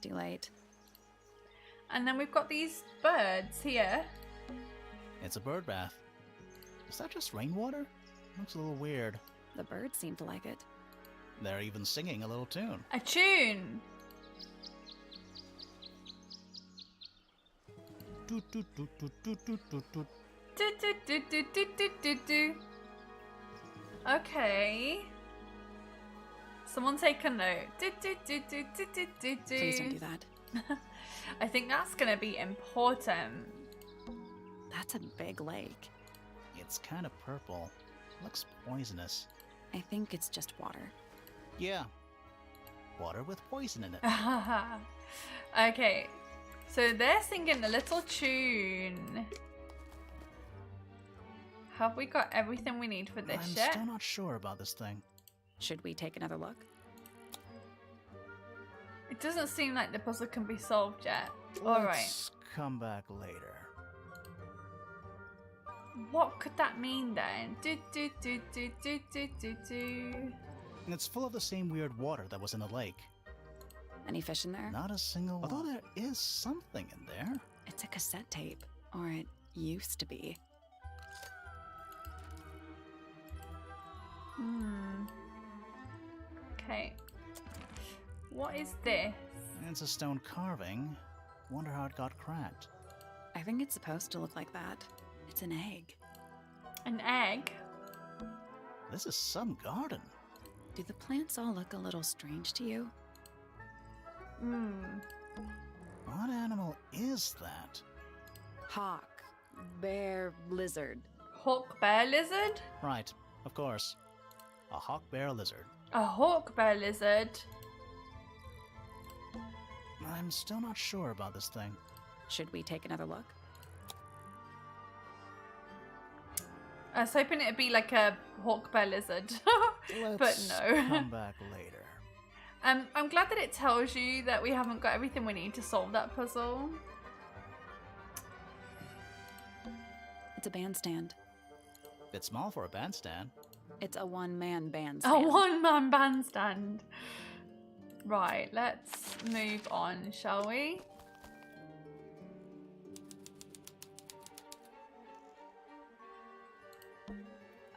Speaker 5: Too late.
Speaker 1: And then we've got these birds here.
Speaker 4: It's a bird bath. Is that just rainwater? Looks a little weird.
Speaker 5: The birds seem to like it.
Speaker 4: They're even singing a little tune.
Speaker 1: A tune.
Speaker 4: Doot, doot, doot, doot, doot, doot, doot, doot.
Speaker 1: Do, do, do, do, do, do, do, do. Okay. Someone take a note. Do, do, do, do, do, do, do, do.
Speaker 5: Please don't do that.
Speaker 1: I think that's gonna be important.
Speaker 5: That's a big lake.
Speaker 4: It's kind of purple. Looks poisonous.
Speaker 5: I think it's just water.
Speaker 4: Yeah. Water with poison in it.
Speaker 1: Okay, so they're singing a little tune. Have we got everything we need for this
Speaker 4: I'm
Speaker 1: shit?
Speaker 4: still not sure about this thing.
Speaker 5: Should we take another look?
Speaker 1: It doesn't seem like the puzzle can be solved yet. Alright.
Speaker 4: Let's come back later.
Speaker 1: What could that mean then? Do, do, do, do, do, do, do, do.
Speaker 4: It's full of the same weird water that was in the lake.
Speaker 5: Any fish in there?
Speaker 4: Not a single. Although there is something in there.
Speaker 5: It's a cassette tape. Or it used to be.
Speaker 1: Okay. What is this?
Speaker 4: It's a stone carving. Wonder how it got cracked.
Speaker 5: I think it's supposed to look like that. It's an egg.
Speaker 1: An egg?
Speaker 4: This is some garden.
Speaker 5: Do the plants all look a little strange to you?
Speaker 4: What animal is that?
Speaker 5: Hawk. Bear. Lizard.
Speaker 1: Hawk bear lizard?
Speaker 4: Right, of course. A hawk bear lizard.
Speaker 1: A hawk bear lizard?
Speaker 4: I'm still not sure about this thing.
Speaker 5: Should we take another look?
Speaker 1: I was hoping it'd be like a hawk bear lizard. But
Speaker 4: Let's
Speaker 1: no.
Speaker 4: come back later.
Speaker 1: I'm glad that it tells you that we haven't got everything we need to solve that puzzle.
Speaker 5: It's a bandstand.
Speaker 4: Bit small for a bandstand.
Speaker 5: It's a one-man
Speaker 1: A
Speaker 5: bandstand.
Speaker 1: one-man bandstand. Right, let's move on, shall we?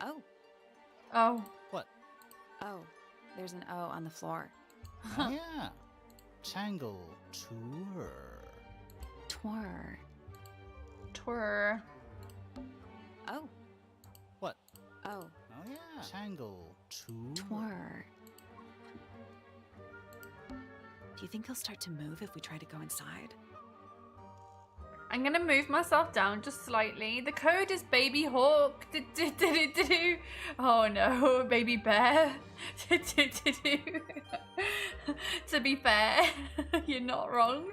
Speaker 5: Oh.
Speaker 1: Oh.
Speaker 4: What?
Speaker 5: Oh. There's an O on the floor.
Speaker 4: Oh, yeah. Tangle Tower.
Speaker 5: Twir.
Speaker 1: Twir.
Speaker 5: Oh.
Speaker 4: What?
Speaker 5: Oh.
Speaker 4: Oh, yeah. Tangle Tower.
Speaker 5: Twir. Do you think he'll start to move if we try to go inside?
Speaker 1: I'm gonna move myself down just slightly. The code is baby hawk. Oh no, baby bear. To be fair, you're not wrong.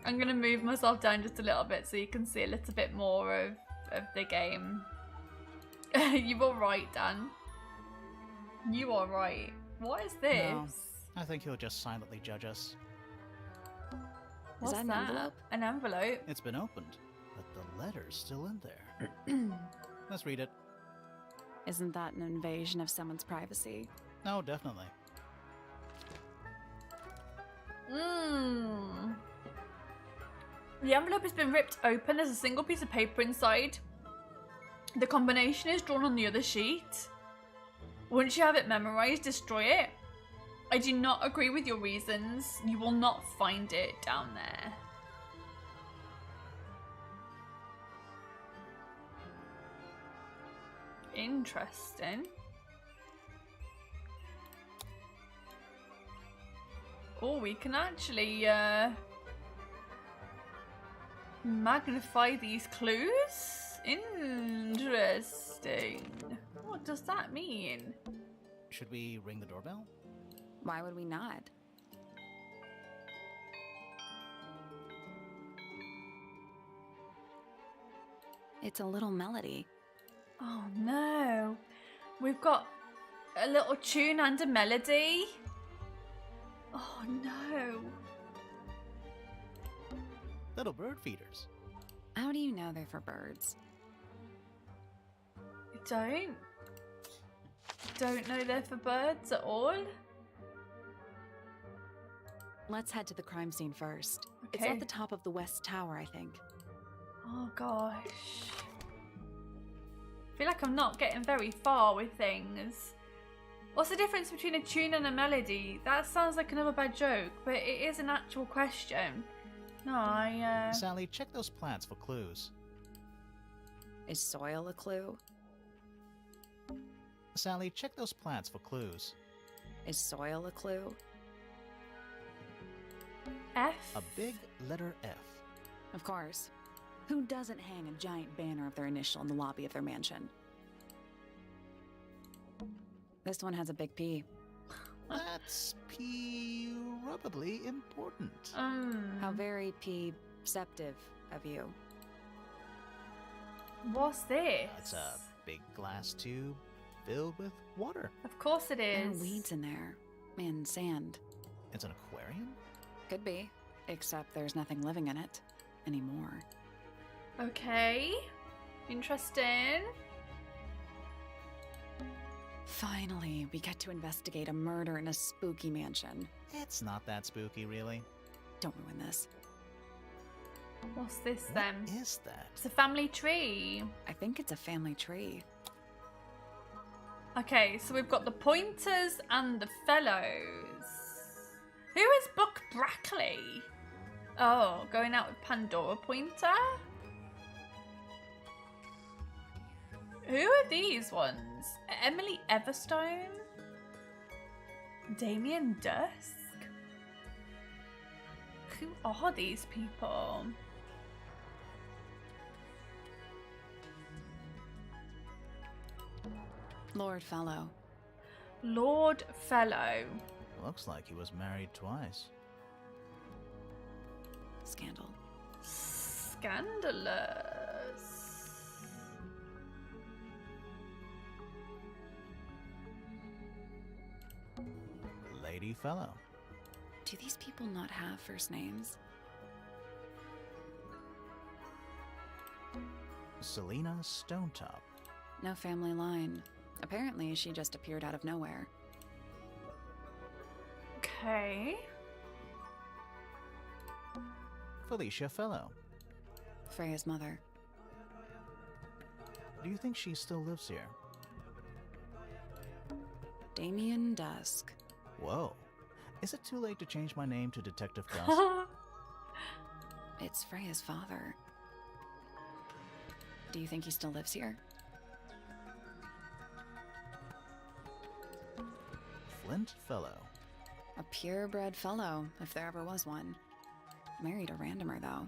Speaker 1: I'm gonna move myself down just a little bit so you can see a little bit more of the game. You were right, Dan. You are right. What is this?
Speaker 4: No, I think he'll just silently judge us.
Speaker 1: What's
Speaker 5: that an envelope?
Speaker 1: An envelope?
Speaker 4: It's been opened, but the letter's still in there. Let's read it.
Speaker 5: Isn't that an invasion of someone's privacy?
Speaker 4: No, definitely.
Speaker 1: The envelope has been ripped open. There's a single piece of paper inside. The combination is drawn on the other sheet. Once you have it memorized, destroy it. I do not agree with your reasons. You will not find it down there. Interesting. Oh, we can actually magnify these clues? Interesting. What does that mean?
Speaker 4: Should we ring the doorbell?
Speaker 5: Why would we not? It's a little melody.
Speaker 1: Oh no. We've got a little tune and a melody. Oh no.
Speaker 4: Little bird feeders.
Speaker 5: How do you know they're for birds?
Speaker 1: You don't know they're for birds at all?
Speaker 5: Let's head to the crime scene first. It's
Speaker 1: Okay.
Speaker 5: at the top of the West Tower, I think.
Speaker 1: Oh gosh. I feel like I'm not getting very far with things. What's the difference between a tune and a melody? That sounds like another bad joke, but it is an actual question. No,
Speaker 4: Sally, check those plants for clues.
Speaker 5: Is soil a clue?
Speaker 4: Sally, check those plants for clues.
Speaker 5: Is soil a clue?
Speaker 1: F.
Speaker 4: A big letter F.
Speaker 5: Of course. Who doesn't hang a giant banner of their initial in the lobby of their mansion? This one has a big P.
Speaker 4: That's probably important.
Speaker 5: How very P-ceptive of you.
Speaker 1: What's this?
Speaker 4: It's a big glass tube filled with water.
Speaker 1: Of course it
Speaker 5: There are
Speaker 1: is.
Speaker 5: weeds in there. And sand.
Speaker 4: It's an aquarium?
Speaker 5: Could be. Except there's nothing living in it. Anymore.
Speaker 1: Okay. Interesting.
Speaker 5: Finally, we get to investigate a murder in a spooky mansion.
Speaker 4: It's not that spooky, really.
Speaker 5: Don't ruin this.
Speaker 1: What's this
Speaker 4: What
Speaker 1: then?
Speaker 4: is that?
Speaker 1: It's a family tree.
Speaker 5: I think it's a family tree.
Speaker 1: Okay, so we've got the Pointers and the Fellows. Who is Buck Brackley? Oh, going out with Pandora Pointer? Who are these ones? Emily Everstone? Damien Dusk? Who are these people?
Speaker 5: Lord Fellow.
Speaker 1: Lord Fellow.
Speaker 4: Looks like he was married twice.
Speaker 5: Scandal.
Speaker 1: Scandalous.
Speaker 4: Lady Fellow.
Speaker 5: Do these people not have first names?
Speaker 4: Selena Stonetop.
Speaker 5: No family line. Apparently, she just appeared out of nowhere.
Speaker 1: Okay.
Speaker 4: Felicia Fellow.
Speaker 5: Freya's mother.
Speaker 4: Do you think she still lives here?
Speaker 5: Damien Dusk.
Speaker 4: Whoa. Is it too late to change my name to Detective Dusk?
Speaker 5: It's Freya's father. Do you think he still lives here?
Speaker 4: Flint Fellow.
Speaker 5: A purebred fellow, if there ever was one. Married a randomer, though.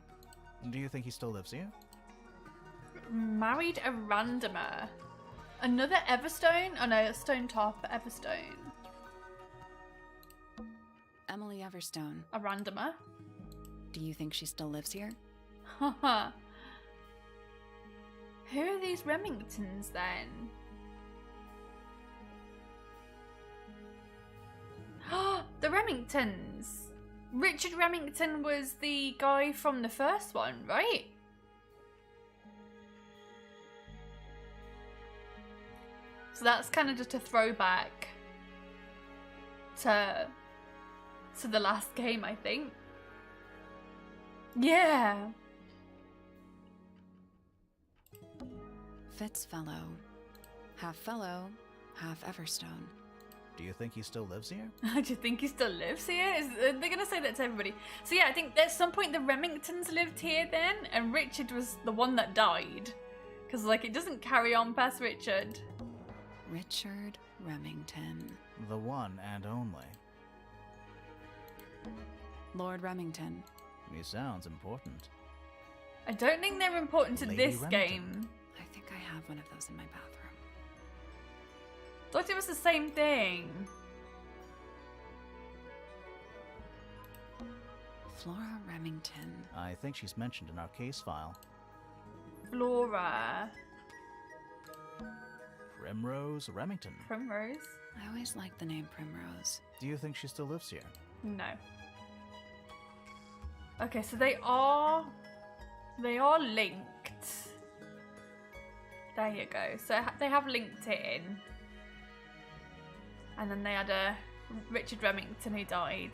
Speaker 4: Do you think he still lives here?
Speaker 1: Married a randomer. Another Everstone? Oh no, Stone Top Everstone.
Speaker 5: Emily Everstone.
Speaker 1: A randomer.
Speaker 5: Do you think she still lives here?
Speaker 1: Haha. Who are these Remingtons then? The Remingtons! Richard Remington was the guy from the first one, right? So that's kind of just a throwback to the last game, I think. Yeah.
Speaker 5: Fitzfellow. Half fellow, half Everstone.
Speaker 4: Do you think he still lives here?
Speaker 1: Do you think he still lives here? They're going to say that to everybody. So yeah, I think at some point the Remingtons lived here then, and Richard was the one that died. Because, like, it doesn't carry on past Richard.
Speaker 5: Richard Remington.
Speaker 4: The one and only.
Speaker 5: Lord Remington.
Speaker 4: He sounds important.
Speaker 1: I don't think they're important to
Speaker 4: Lady
Speaker 1: this
Speaker 4: Remington.
Speaker 1: game.
Speaker 5: I think I have one of those in my bathroom.
Speaker 1: Thought it was the same thing.
Speaker 5: Flora Remington.
Speaker 4: I think she's mentioned in our case file.
Speaker 1: Flora.
Speaker 4: Primrose Remington.
Speaker 1: Primrose?
Speaker 5: I always liked the name Primrose.
Speaker 4: Do you think she still lives here?
Speaker 1: No. Okay, so they are linked. There you go. So they have linked it in. And then they had a Richard Remington who died.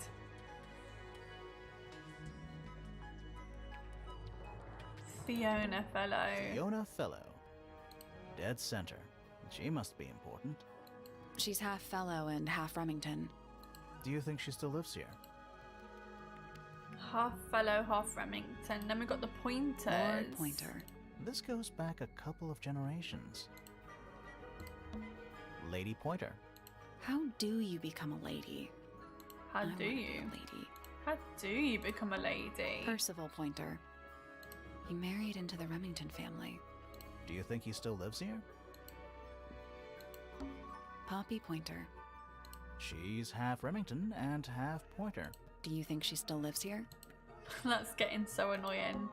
Speaker 1: Fiona Fellow.
Speaker 4: Fiona Fellow. Dead center. She must be important.
Speaker 5: She's half fellow and half Remington.
Speaker 4: Do you think she still lives here?
Speaker 1: Half Fellow, half Remington. Then we got the Pointers.
Speaker 5: Lord Pointer.
Speaker 4: This goes back a couple of generations. Lady Pointer.
Speaker 5: How do you become a lady?
Speaker 1: How
Speaker 5: I
Speaker 1: do
Speaker 5: wanna be
Speaker 1: you?
Speaker 5: a lady.
Speaker 1: How do you become a lady?
Speaker 5: Percival Pointer. He married into the Remington family.
Speaker 4: Do you think he still lives here?
Speaker 5: Poppy Pointer.
Speaker 4: She's half Remington and half Pointer.
Speaker 5: Do you think she still lives here?
Speaker 1: That's getting so annoying.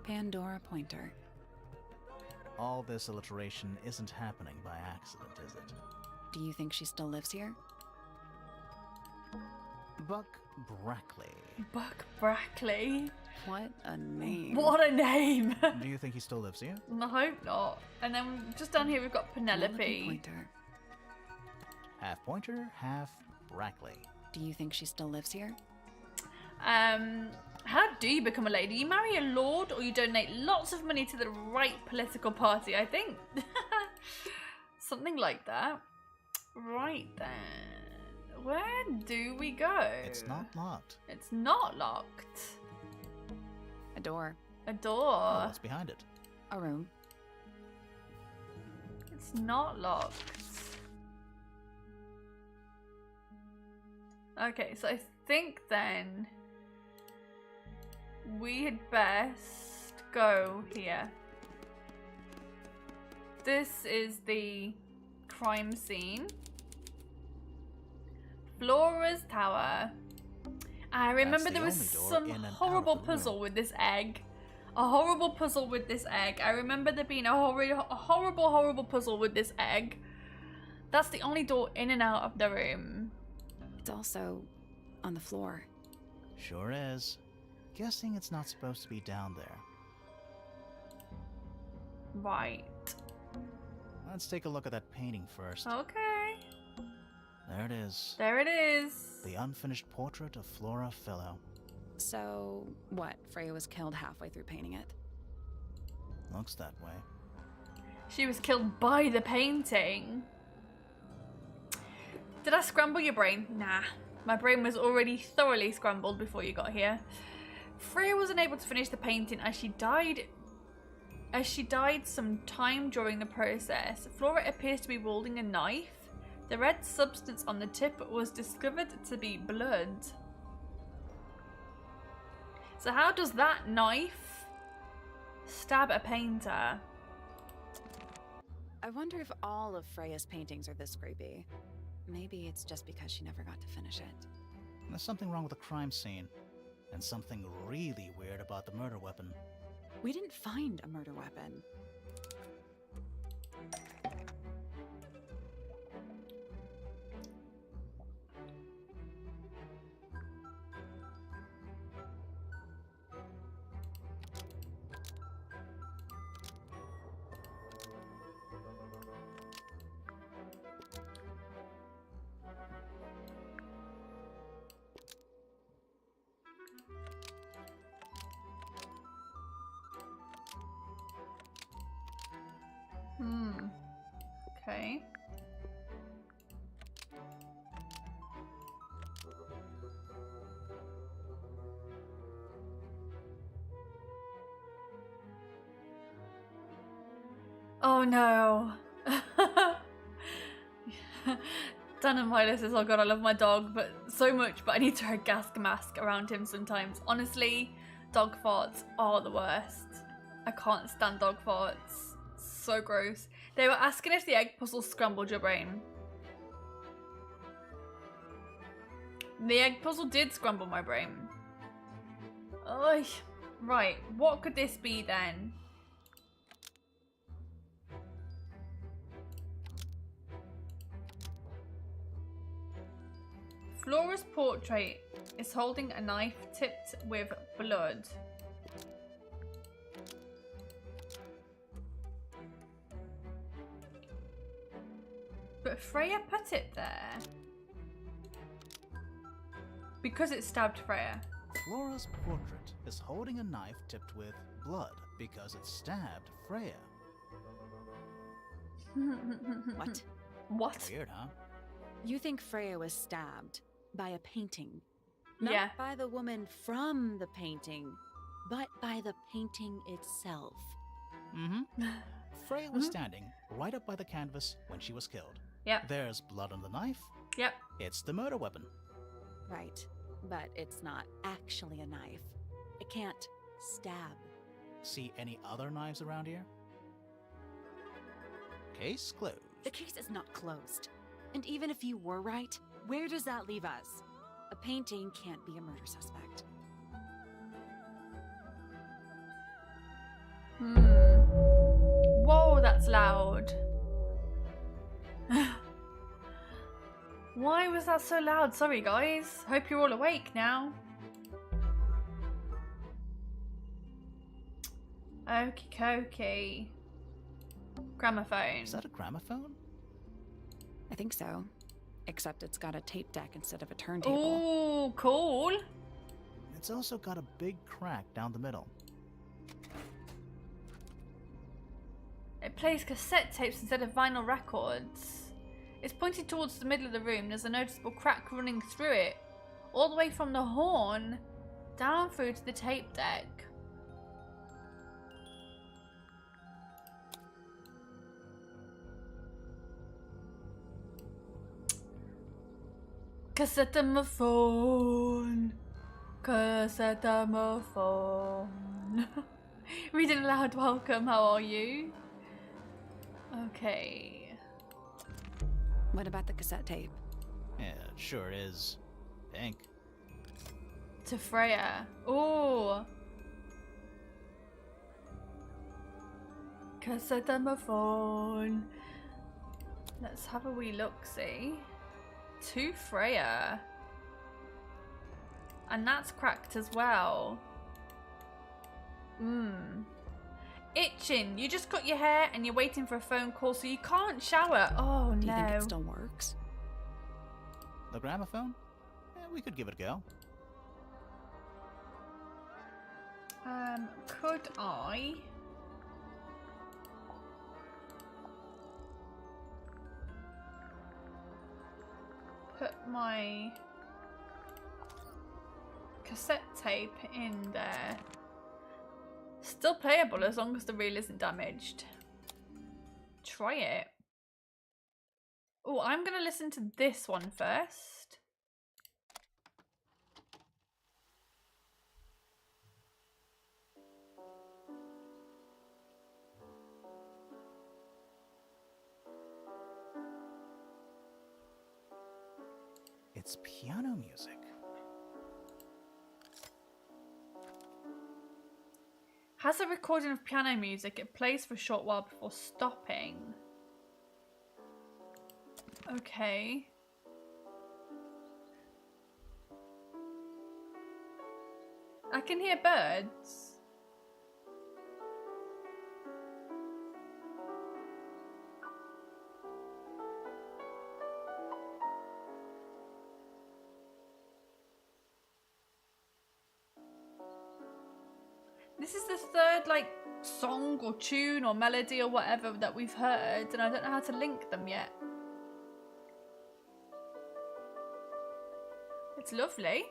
Speaker 5: Pandora Pointer.
Speaker 4: All this alliteration isn't happening by accident, is it?
Speaker 5: Do you think she still lives here?
Speaker 4: Buck Brackley.
Speaker 1: Buck Brackley.
Speaker 5: What a name.
Speaker 1: What a name.
Speaker 4: Do you think he still lives here?
Speaker 1: I hope not. And then just down here we've got Penelope.
Speaker 5: Pointer.
Speaker 4: Half Pointer, half Brackley.
Speaker 5: Do you think she still lives here?
Speaker 1: How do you become a lady? You marry a lord or you donate lots of money to the right political party, I think. Something like that. Right then. Where do we go?
Speaker 4: It's not locked.
Speaker 1: It's not locked.
Speaker 5: A door.
Speaker 1: A
Speaker 4: Oh,
Speaker 1: door.
Speaker 4: what's behind it?
Speaker 5: A room.
Speaker 1: It's not locked. Okay, so I think then we had best go here. This is the crime scene. Flora's Tower. I remember
Speaker 4: the
Speaker 1: there was
Speaker 4: only door
Speaker 1: some
Speaker 4: in and out of
Speaker 1: horrible
Speaker 4: the room.
Speaker 1: puzzle with this egg. A horrible puzzle with this egg. I remember there being a horrible puzzle with this egg. That's the only door in and out of the room.
Speaker 5: It's also on the floor.
Speaker 4: Sure is. Guessing it's not supposed to be down there.
Speaker 1: Right.
Speaker 4: Let's take a look at that painting first.
Speaker 1: Okay.
Speaker 4: There it is.
Speaker 1: There it is.
Speaker 4: The unfinished portrait of Flora Philo.
Speaker 5: So, what? Freya was killed halfway through painting it.
Speaker 4: Looks that way.
Speaker 1: She was killed by the painting. Did I scramble your brain? Nah. My brain was already thoroughly scrambled before you got here. Freya was unable to finish the painting as she died some time during the process. Flora appears to be wielding a knife. The red substance on the tip was discovered to be blood. So how does that knife stab a painter?
Speaker 5: I wonder if all of Freya's paintings are this creepy. Maybe it's just because she never got to finish it.
Speaker 4: There's something wrong with the crime scene. And something really weird about the murder weapon.
Speaker 5: We didn't find a murder weapon.
Speaker 1: Okay. Oh no. Dan and Milo says, oh god, I love my dog, but so much, but I need to wear a gas mask around him sometimes. Honestly, dog farts are the worst. I can't stand dog farts. So gross. They were asking if the egg puzzle scrambled your brain. The egg puzzle did scramble my brain. Oy. Right, what could this be then? Flora's portrait is holding a knife tipped with blood. But Freya put it there. Because it stabbed Freya.
Speaker 4: Flora's portrait is holding a knife tipped with blood because it stabbed Freya.
Speaker 5: What?
Speaker 1: What?
Speaker 4: Weird, huh?
Speaker 5: You think Freya was stabbed by a painting? Not
Speaker 1: Yeah.
Speaker 5: by the woman from the painting, but by the painting itself.
Speaker 4: Mm-hmm. Freya was standing right up by the canvas when she was killed.
Speaker 1: Yep.
Speaker 4: There's blood on the knife,
Speaker 1: Yep.
Speaker 4: It's the murder weapon.
Speaker 5: Right, but it's not actually a knife. It can't stab.
Speaker 4: See any other knives around here? Case closed.
Speaker 5: The case is not closed. And even if you were right, where does that leave us? A painting can't be a murder suspect.
Speaker 1: Whoa, that's loud. Why was that so loud? Sorry, guys. Hope you're all awake now. Okie dokie. Gramophone.
Speaker 4: Is that a gramophone?
Speaker 5: I think so. Except it's got a tape deck instead of a turntable.
Speaker 1: Ooh, cool.
Speaker 4: It's also got a big crack down the middle.
Speaker 1: It plays cassette tapes instead of vinyl records. It's pointed towards the middle of the room. There's a noticeable crack running through it, all the way from the horn down through to the tape deck. Cassettophone. Cassettophone. Reading aloud, welcome, how are you? Okay.
Speaker 5: What about the cassette tape?
Speaker 4: Yeah, it sure is. Pink.
Speaker 1: To Freya. Ooh. Cassettophone. Let's have a wee look-see. To Freya. And that's cracked as well. Itching. You just cut your hair and you're waiting for a phone call, so you can't shower. Oh,
Speaker 5: Do you think
Speaker 1: no.
Speaker 5: it still works?
Speaker 4: The gramophone? Yeah, we could give it a go.
Speaker 1: Could I... put my cassette tape in there? Still playable as long as the reel isn't damaged. Try it. Oh, I'm gonna listen to this one first.
Speaker 4: It's piano music.
Speaker 1: Has a recording of piano music. It plays for a short while before stopping. Okay. I can hear birds. This is the third, like, song or tune or melody or whatever that we've heard, and I don't know how to link them yet. It's lovely.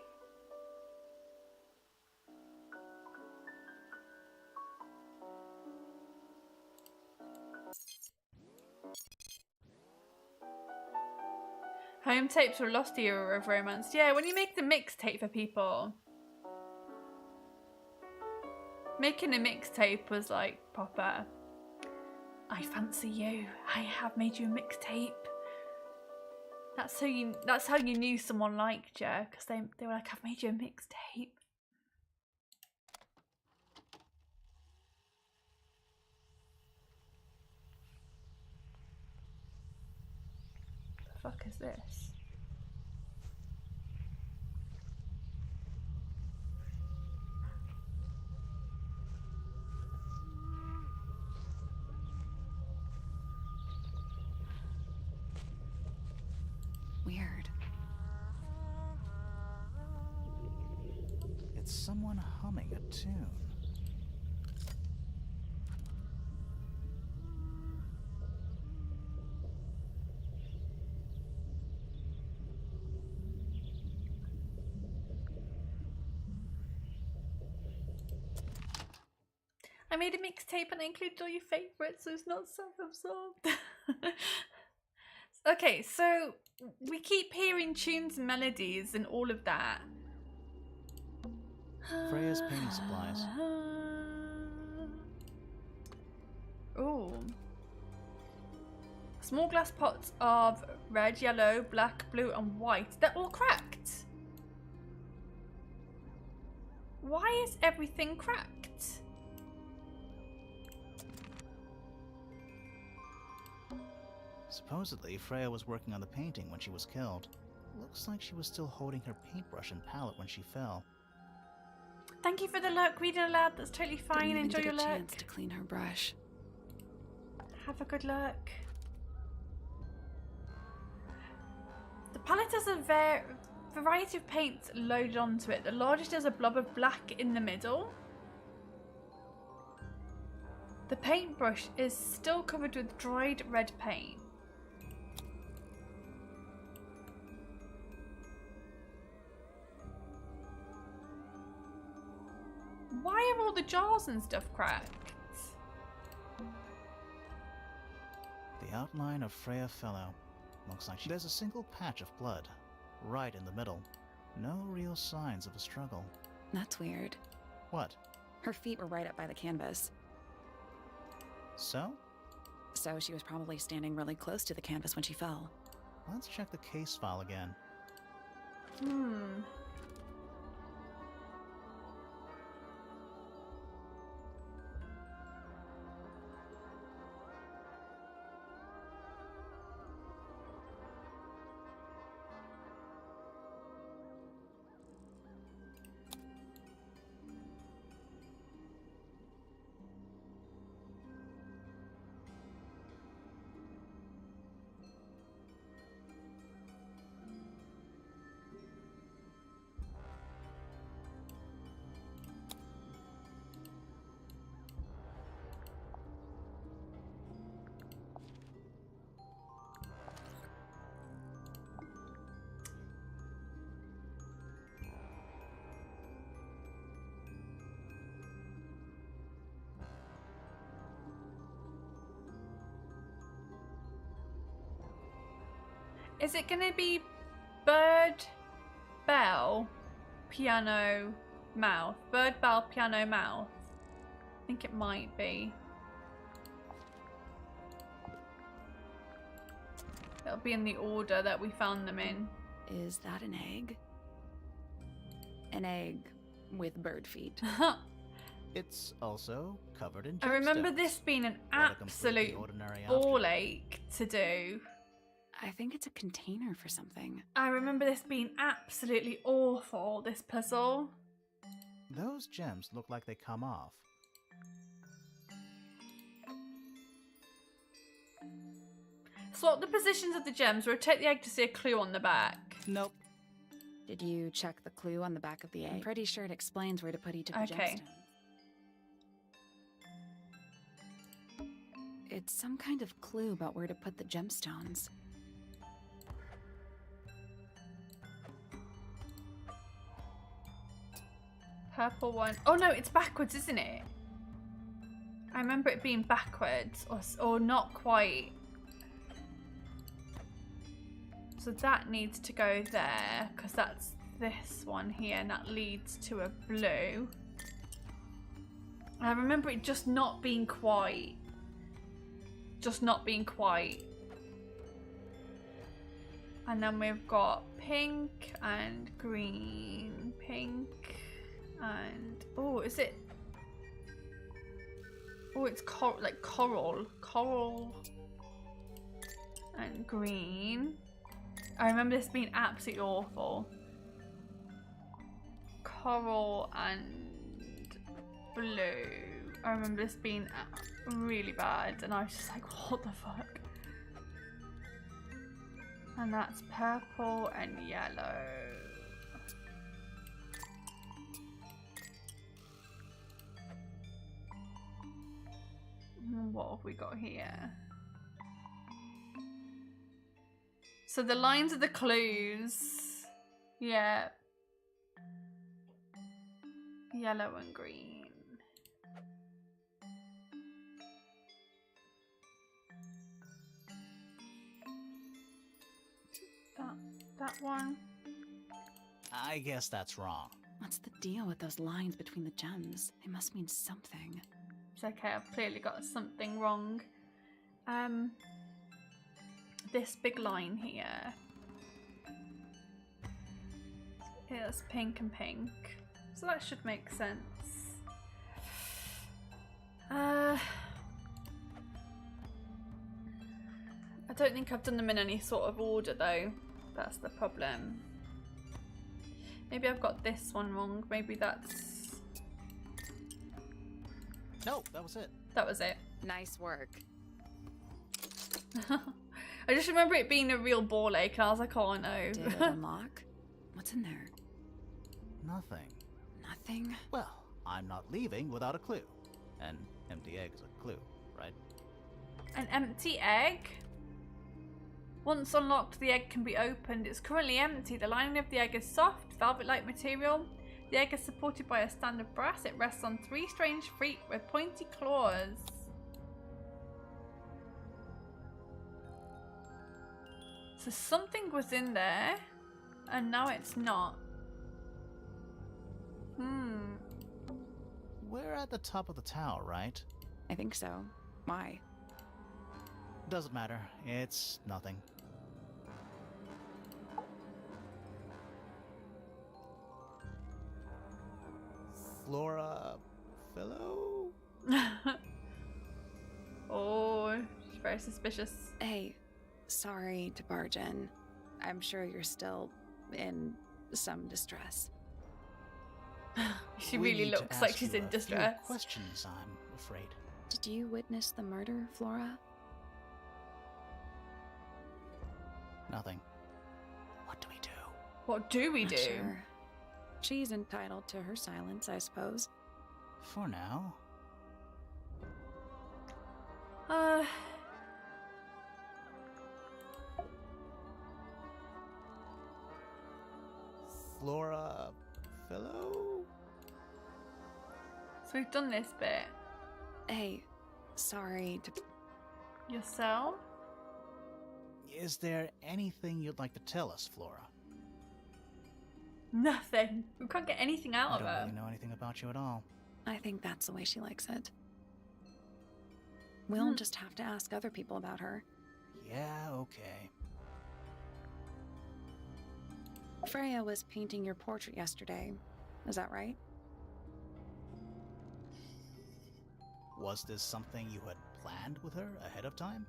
Speaker 1: Home tapes were a lost era of romance. Yeah, when you make the mixtape for people. Making a mixtape was like proper. I fancy you. I have made you a mixtape. That's how you knew someone liked you, because they were like, I've made you a mixtape. The fuck is this?
Speaker 5: Weird.
Speaker 4: It's someone humming a tune.
Speaker 1: I made a mixtape and I included all your favourites, so it's not self-absorbed. Okay, so we keep hearing tunes and melodies and all of that.
Speaker 4: Freya's painting supplies.
Speaker 1: Ooh. Small glass pots of red, yellow, black, blue, and white. They're all cracked. Why is everything cracked?
Speaker 4: Supposedly, Freya was working on the painting when she was killed. Looks like she was still holding her paintbrush and palette when she fell.
Speaker 1: Thank you for the lurk. Read it aloud. That's totally fine.
Speaker 5: Didn't even
Speaker 1: Enjoy
Speaker 5: get
Speaker 1: your
Speaker 5: a
Speaker 1: lurk.
Speaker 5: chance to clean her brush.
Speaker 1: Have a good lurk. The palette has a variety of paints loaded onto it. The largest has a blob of black in the middle. The paintbrush is still covered with dried red paint. Why are all the jars and stuff cracked?
Speaker 4: The outline of Freya Fellow. Looks like there's a single patch of blood, right in the middle. No real signs of a struggle.
Speaker 5: That's weird.
Speaker 4: What?
Speaker 5: Her feet were right up by the canvas.
Speaker 4: So?
Speaker 5: So she was probably standing really close to the canvas when she fell.
Speaker 4: Let's check the case file again.
Speaker 1: Is it going to be bird, bell, piano, mouth? Bird, bell, piano, mouth. I think it might be. It'll be in the order that we found them in.
Speaker 5: Is that an egg? An egg with bird feet.
Speaker 4: It's also covered in gemstones.
Speaker 1: I remember this being an
Speaker 4: What a completely
Speaker 1: absolute
Speaker 4: ordinary
Speaker 1: ball
Speaker 4: object.
Speaker 1: ache to do.
Speaker 5: I think it's a container for something.
Speaker 1: I remember this being absolutely awful, this puzzle.
Speaker 4: Those gems look like they come off.
Speaker 1: Swap the positions of the gems, rotate the egg to see a clue on the back.
Speaker 4: Nope.
Speaker 5: Did you check the clue on the back of the egg? I'm pretty sure it explains where to put each of the
Speaker 1: Okay.
Speaker 5: gemstones. It's some kind of clue about where to put the gemstones.
Speaker 1: Purple one. Oh no, it's backwards, isn't it? I remember it being backwards, or not quite. So that needs to go there, because that's this one here, and that leads to a blue. I remember it just not being quite. Just not being quite. And then we've got pink and green. Pink and... Oh, is it... Oh, it's like coral. Coral and green. I remember this being absolutely awful. Coral and blue. I remember this being really bad, and I was just like, what the fuck? And that's purple and yellow. What have we got here? So the lines are the clues. Yeah. Yellow and green. that one.
Speaker 4: I guess that's wrong.
Speaker 5: What's the deal with those lines between the gems? They must mean something.
Speaker 1: It's okay, I've clearly got something wrong. This big line here. It's pink and pink. So that should make sense. I don't think I've done them in any sort of order though. That's the problem. Maybe I've got this one wrong. Maybe that's...
Speaker 4: No, that was it.
Speaker 1: That was it.
Speaker 5: Nice work.
Speaker 1: I just remember it being a real ball ache and I was like, oh no.
Speaker 5: Did it unlock? What's in there?
Speaker 4: Nothing.
Speaker 5: Nothing?
Speaker 4: Well, I'm not leaving without a clue. An empty egg is a clue, right?
Speaker 1: An empty egg? Once unlocked, the egg can be opened. It's currently empty. The lining of the egg is soft, velvet-like material. The egg is supported by a stand of brass. It rests on 3 strange feet with pointy claws. So something was in there, and now it's not.
Speaker 4: We're at the top of the tower, right?
Speaker 5: I think so. Why?
Speaker 4: Doesn't matter. It's nothing. Flora... Fellow?
Speaker 1: Oh, she's very suspicious.
Speaker 5: Hey, sorry to barge in. I'm sure you're still in some distress.
Speaker 1: She
Speaker 4: We
Speaker 1: really
Speaker 4: need to
Speaker 1: looks like
Speaker 4: ask
Speaker 1: she's
Speaker 4: you
Speaker 1: in
Speaker 4: a few
Speaker 1: distress.
Speaker 4: questions, I'm afraid.
Speaker 5: Did you witness the murder, Flora?
Speaker 4: Nothing. What do we do?
Speaker 1: What do we
Speaker 5: Not
Speaker 1: do?
Speaker 5: sure. She's entitled to her silence, I suppose.
Speaker 4: For now. Flora... Fellow?
Speaker 1: So we've done this bit.
Speaker 5: Hey, sorry to...
Speaker 1: Yourself?
Speaker 4: Is there anything you'd like to tell us, Flora?
Speaker 1: Nothing. We can't get anything out
Speaker 4: I
Speaker 1: of
Speaker 4: don't
Speaker 1: her.
Speaker 4: really know anything about you at all.
Speaker 5: I think that's the way she likes it. We'll just have to ask other people about her.
Speaker 4: Yeah, okay.
Speaker 5: Freya was painting your portrait yesterday. Is that right?
Speaker 4: Was this something you had planned with her ahead of time?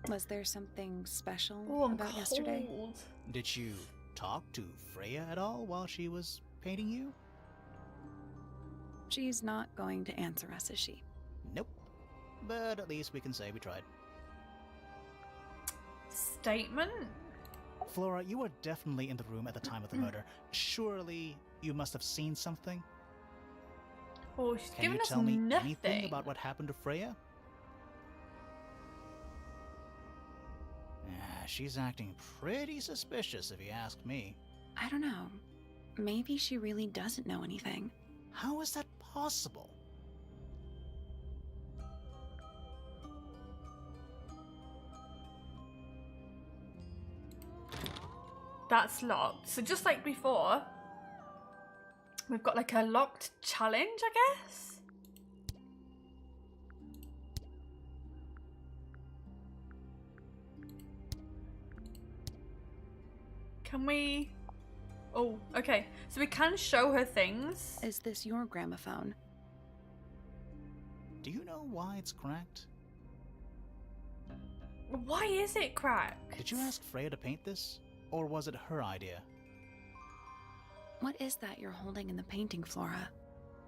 Speaker 5: Was there something special
Speaker 1: Oh, I'm
Speaker 5: about yesterday?
Speaker 1: cold.
Speaker 4: Did you talk to Freya at all while she was painting you?
Speaker 5: She's not going to answer us, is she?
Speaker 4: Nope. But at least we can say we tried.
Speaker 1: Statement?
Speaker 4: Flora, you were definitely in the room at the time of the murder. Surely you must have seen something?
Speaker 1: Oh, she's
Speaker 4: Can
Speaker 1: giving
Speaker 4: you
Speaker 1: us
Speaker 4: tell me
Speaker 1: nothing.
Speaker 4: anything about what happened to Freya? She's acting pretty suspicious if you ask me.
Speaker 5: I don't know. Maybe she really doesn't know anything.
Speaker 4: How is that possible?
Speaker 1: That's locked. So just like before, we've got like a locked challenge, I guess? Can we... Oh, okay. So we can show her things.
Speaker 5: Is this your gramophone?
Speaker 4: Do you know why it's cracked?
Speaker 1: Why is it cracked?
Speaker 4: Did you ask Freya to paint this? Or was it her idea?
Speaker 5: What is that you're holding in the painting, Flora?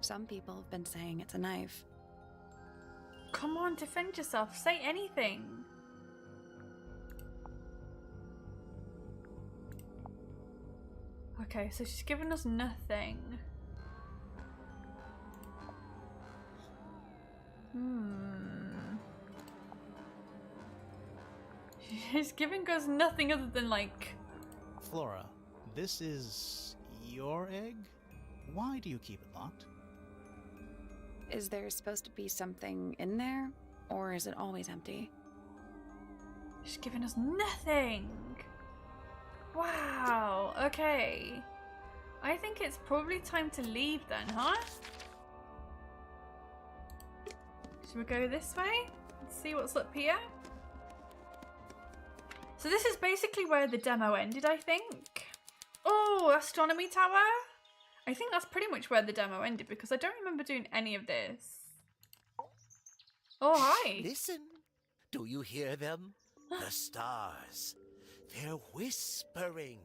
Speaker 5: Some people have been saying it's a knife.
Speaker 1: Come on, defend yourself. Say anything. Okay, so she's given us nothing. She's giving us nothing other than like...
Speaker 4: Flora, this is your egg? Why do you keep it locked?
Speaker 5: Is there supposed to be something in there? Or is it always empty?
Speaker 1: She's giving us nothing. Wow, okay. I think it's probably time to leave then, huh? Should we go this way? Let's see what's up here. So this is basically where the demo ended, I think. Oh, astronomy tower? I think that's pretty much where the demo ended because I don't remember doing any of this. Oh, hi.
Speaker 6: Listen. Do you hear them? The stars. They're whispering.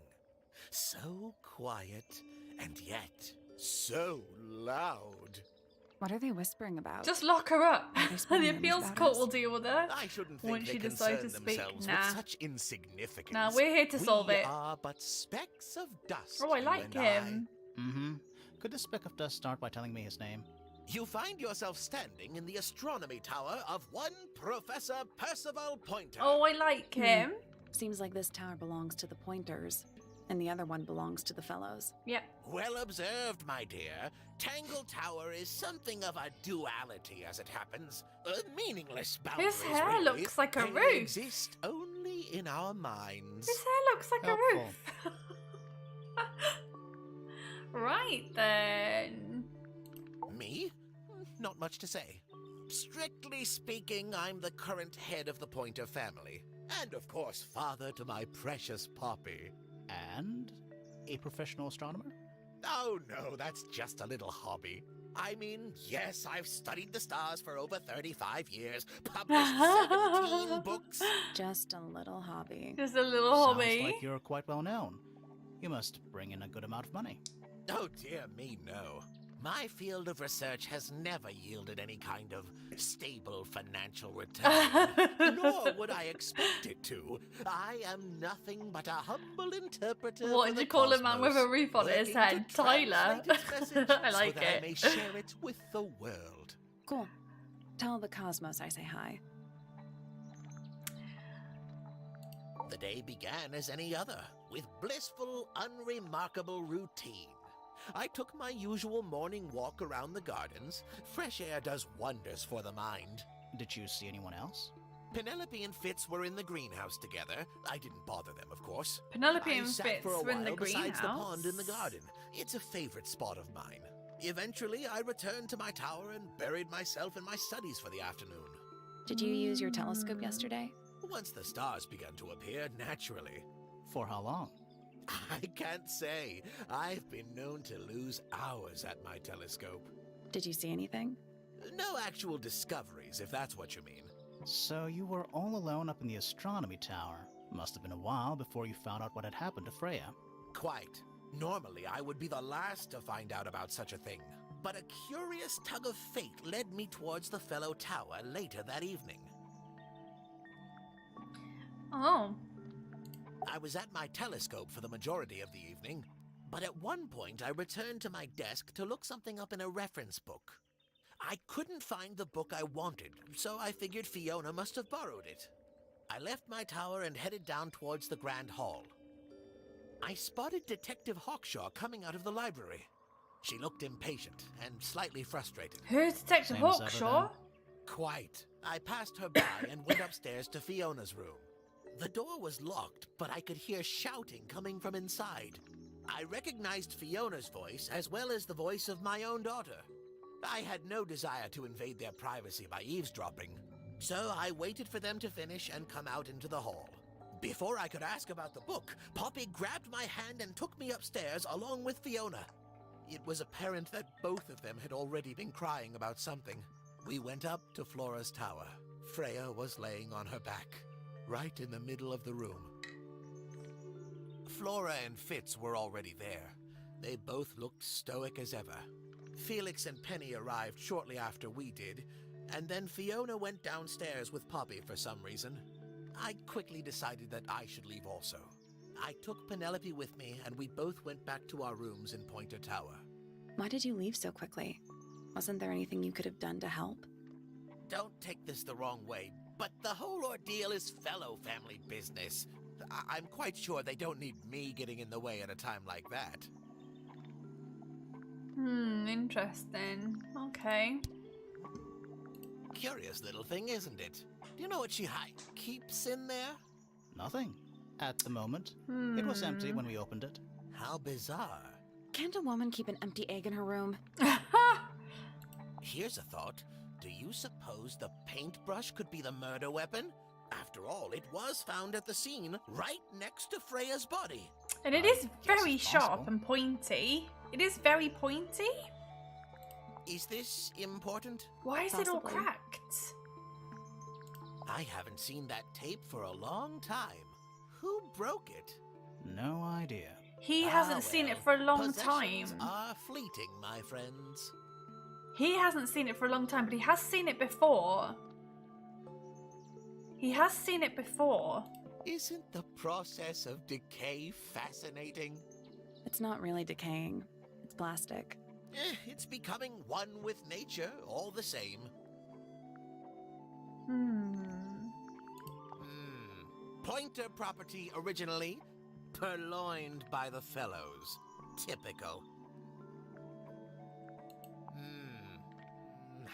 Speaker 6: So quiet and yet so loud.
Speaker 5: What are they whispering about?
Speaker 1: Just lock her up.
Speaker 5: Are they
Speaker 1: The
Speaker 5: spreading rumors
Speaker 1: appeals
Speaker 5: about
Speaker 1: court
Speaker 5: us?
Speaker 1: will deal with her.
Speaker 6: I shouldn't think
Speaker 1: Once
Speaker 6: they
Speaker 1: she decides
Speaker 6: concern
Speaker 1: to speak,
Speaker 6: themselves
Speaker 1: nah.
Speaker 6: with such insignificance.
Speaker 1: Nah, we're here to solve
Speaker 6: we
Speaker 1: it.
Speaker 6: are but specks of dust.
Speaker 1: Oh, I
Speaker 6: you
Speaker 1: like
Speaker 6: and
Speaker 1: him.
Speaker 4: Mm-hmm. Could this speck of dust start by telling me his name?
Speaker 6: You find yourself standing in the astronomy tower of one Professor Percival Pointer.
Speaker 1: Oh, I like him.
Speaker 5: Seems like this tower belongs to the Pointers, and the other one belongs to the Fellows.
Speaker 1: Yep.
Speaker 6: Well observed, my dear. Tangle Tower is something of a duality, as it happens. Meaningless boundaries,
Speaker 1: His hair
Speaker 6: really,
Speaker 1: looks like a
Speaker 6: and
Speaker 1: roof.
Speaker 6: exist only in our minds.
Speaker 1: His hair looks like
Speaker 4: Helpful.
Speaker 1: a roof. Right then.
Speaker 6: Me? Not much to say. Strictly speaking, I'm the current head of the Pointer family. And of course, father to my precious Poppy.
Speaker 4: And a professional astronomer?
Speaker 6: Oh no, that's just a little hobby. I mean, yes, I've studied the stars for over 35 years, published 17 books.
Speaker 5: Just a little hobby.
Speaker 1: Just a little
Speaker 4: Sounds
Speaker 1: hobby.
Speaker 4: like you're quite well known. You must bring in a good amount of money.
Speaker 6: Oh dear me, no. My field of research has never yielded any kind of stable financial return, nor would I expect it to. I am nothing but a humble interpreter.
Speaker 1: What
Speaker 6: for
Speaker 1: did
Speaker 6: the
Speaker 1: you call a man with a
Speaker 6: cosmos,
Speaker 1: roof on his
Speaker 6: working to
Speaker 1: head? Tyler.
Speaker 6: translate its message
Speaker 1: I like
Speaker 6: so that
Speaker 1: it.
Speaker 6: I may share it with the world.
Speaker 5: Cool. Tell the Cosmos I say hi.
Speaker 6: The day began as any other, with blissful, unremarkable routine. I took my usual morning walk around the gardens. Fresh air does wonders for the mind.
Speaker 4: Did you see anyone else?
Speaker 6: Penelope and Fitz were in the greenhouse together. I didn't bother them, of course.
Speaker 1: Penelope
Speaker 6: I
Speaker 1: and
Speaker 6: sat
Speaker 1: Fitz
Speaker 6: for a
Speaker 1: were in the
Speaker 6: while besides the
Speaker 1: greenhouse.
Speaker 6: pond in the garden. It's a favorite spot of mine. Eventually, I returned to my tower and buried myself in my studies for the afternoon.
Speaker 5: Did you use your telescope yesterday?
Speaker 6: Once the stars began to appear, naturally.
Speaker 4: For how long?
Speaker 6: I can't say. I've been known to lose hours at my telescope.
Speaker 5: Did you see anything?
Speaker 6: No actual discoveries, if that's what you mean.
Speaker 4: So you were all alone up in the astronomy tower. Must have been a while before you found out what had happened to Freya.
Speaker 6: Quite. Normally, I would be the last to find out about such a thing. But a curious tug of fate led me towards the fellow tower later that evening.
Speaker 1: Oh.
Speaker 6: I was at my telescope for the majority of the evening, but at one point I returned to my desk to look something up in a reference book. I couldn't find the book I wanted, so I figured Fiona must have borrowed it. I left my tower and headed down towards the Grand Hall. I spotted Detective Hawkshaw coming out of the library. She looked impatient and slightly frustrated.
Speaker 1: Who's Detective
Speaker 4: Same as ever,
Speaker 1: Hawkshaw?
Speaker 6: Quite. I passed her by and went upstairs to Fiona's room. The door was locked, but I could hear shouting coming from inside. I recognized Fiona's voice as well as the voice of my own daughter. I had no desire to invade their privacy by eavesdropping, so I waited for them to finish and come out into the hall. Before I could ask about the book, Poppy grabbed my hand and took me upstairs along with Fiona. It was apparent that both of them had already been crying about something. We went up to Flora's tower. Freya was laying on her back, right in the middle of the room. Flora and Fitz were already there. They both looked stoic as ever. Felix and Penny arrived shortly after we did, and then Fiona went downstairs with Poppy for some reason. I quickly decided that I should leave also. I took Penelope with me, and we both went back to our rooms in Pointer Tower.
Speaker 5: Why did you leave so quickly? Wasn't there anything you could have done to help?
Speaker 6: Don't take this the wrong way, but the whole ordeal is fellow family business. I'm quite sure they don't need me getting in the way at a time like that.
Speaker 1: Interesting. Okay.
Speaker 6: Curious little thing, isn't it? Do you know what she keeps in there?
Speaker 4: Nothing. At the moment. It was empty when we opened it.
Speaker 6: How bizarre.
Speaker 5: Can't a woman keep an empty egg in her room?
Speaker 6: Here's a thought. Do you suppose the paintbrush could be the murder weapon? After all, it was found at the scene, right next to Freya's body.
Speaker 1: And it
Speaker 4: I
Speaker 1: is
Speaker 4: guess
Speaker 1: very
Speaker 4: it's
Speaker 1: sharp
Speaker 4: possible.
Speaker 1: and pointy. It is very pointy.
Speaker 6: Is this important?
Speaker 1: Why is it all
Speaker 5: Possibly.
Speaker 1: cracked?
Speaker 6: I haven't seen that tape for a long time. Who broke it?
Speaker 4: No idea.
Speaker 1: He
Speaker 6: Ah,
Speaker 1: hasn't seen it
Speaker 6: well,
Speaker 1: for a long time.
Speaker 6: possessions are fleeting, my friends.
Speaker 1: He hasn't seen it for a long time, but he has seen it before. He has seen it before.
Speaker 6: Isn't the process of decay fascinating?
Speaker 5: It's not really decaying. It's plastic.
Speaker 6: It's becoming one with nature, all the same. Pointer property originally, purloined by the fellows. Typical.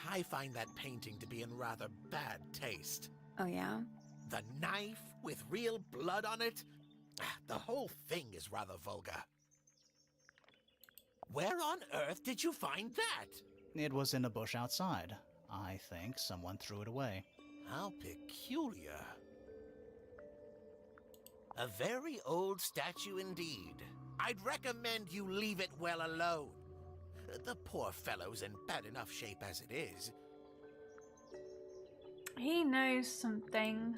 Speaker 6: I find that painting to be in rather bad taste.
Speaker 5: Oh, yeah?
Speaker 6: The knife with real blood on it? The whole thing is rather vulgar. Where on earth did you find that?
Speaker 4: It was in a bush outside. I think someone threw it away.
Speaker 6: How peculiar. A very old statue indeed. I'd recommend you leave it well alone. The poor fellow's in bad enough shape as it is.
Speaker 1: He knows something.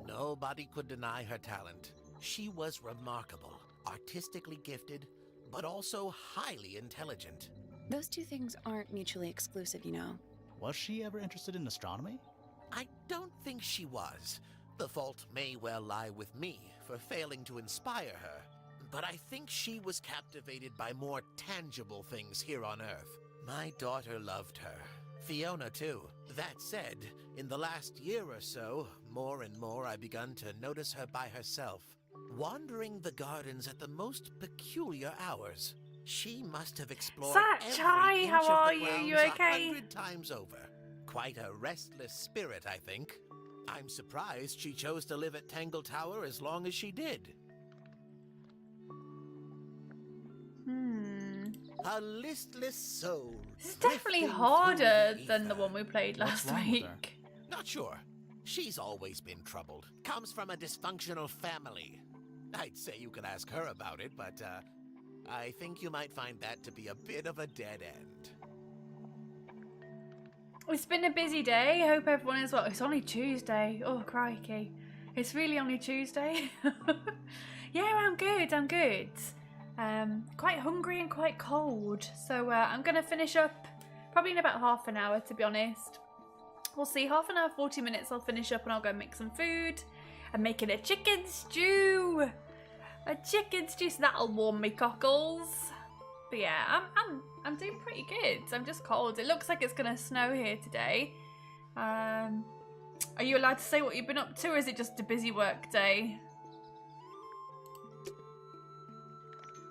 Speaker 6: Nobody could deny her talent. She was remarkable, artistically gifted, but also highly intelligent.
Speaker 5: Those two things aren't mutually exclusive, you know.
Speaker 4: Was she ever interested in astronomy?
Speaker 6: I don't think she was. The fault may well lie with me for failing to inspire her. But I think she was captivated by more tangible things here on Earth. My daughter loved her. Fiona, too. That said, in the last year or so, more and more I've begun to notice her by herself, wandering the gardens at the most peculiar hours. She must have explored
Speaker 1: Satch,
Speaker 6: every
Speaker 1: hi,
Speaker 6: inch
Speaker 1: how
Speaker 6: of the
Speaker 1: are you?
Speaker 6: grounds
Speaker 1: You okay?
Speaker 6: 100 times over. Quite a restless spirit, I think. I'm surprised she chose to live at Tangle Tower as long as she did. A listless soul.
Speaker 1: It's definitely
Speaker 6: drifting
Speaker 1: harder
Speaker 6: through the
Speaker 1: than the
Speaker 6: ether.
Speaker 1: one we played
Speaker 4: What's
Speaker 1: last
Speaker 4: wrong with her?
Speaker 1: week.
Speaker 6: Not sure. She's always been troubled. Comes from a dysfunctional family. I'd say you could ask her about it, but I think you might find that to be a bit of a dead end.
Speaker 1: It's been a busy day. Hope everyone is well. It's only Tuesday. Oh, crikey. It's really only Tuesday. Yeah, I'm good. I'm good. Quite hungry and quite cold. So I'm going to finish up probably in about half an hour, to be honest. We'll see. Half an hour, 40 minutes I'll finish up and I'll go make some food. I'm making a chicken stew. A chicken stew. So that'll warm me cockles. But yeah, I'm doing pretty good. I'm just cold. It looks like it's going to snow here today. Are you allowed to say what you've been up to, or is it just a busy work day?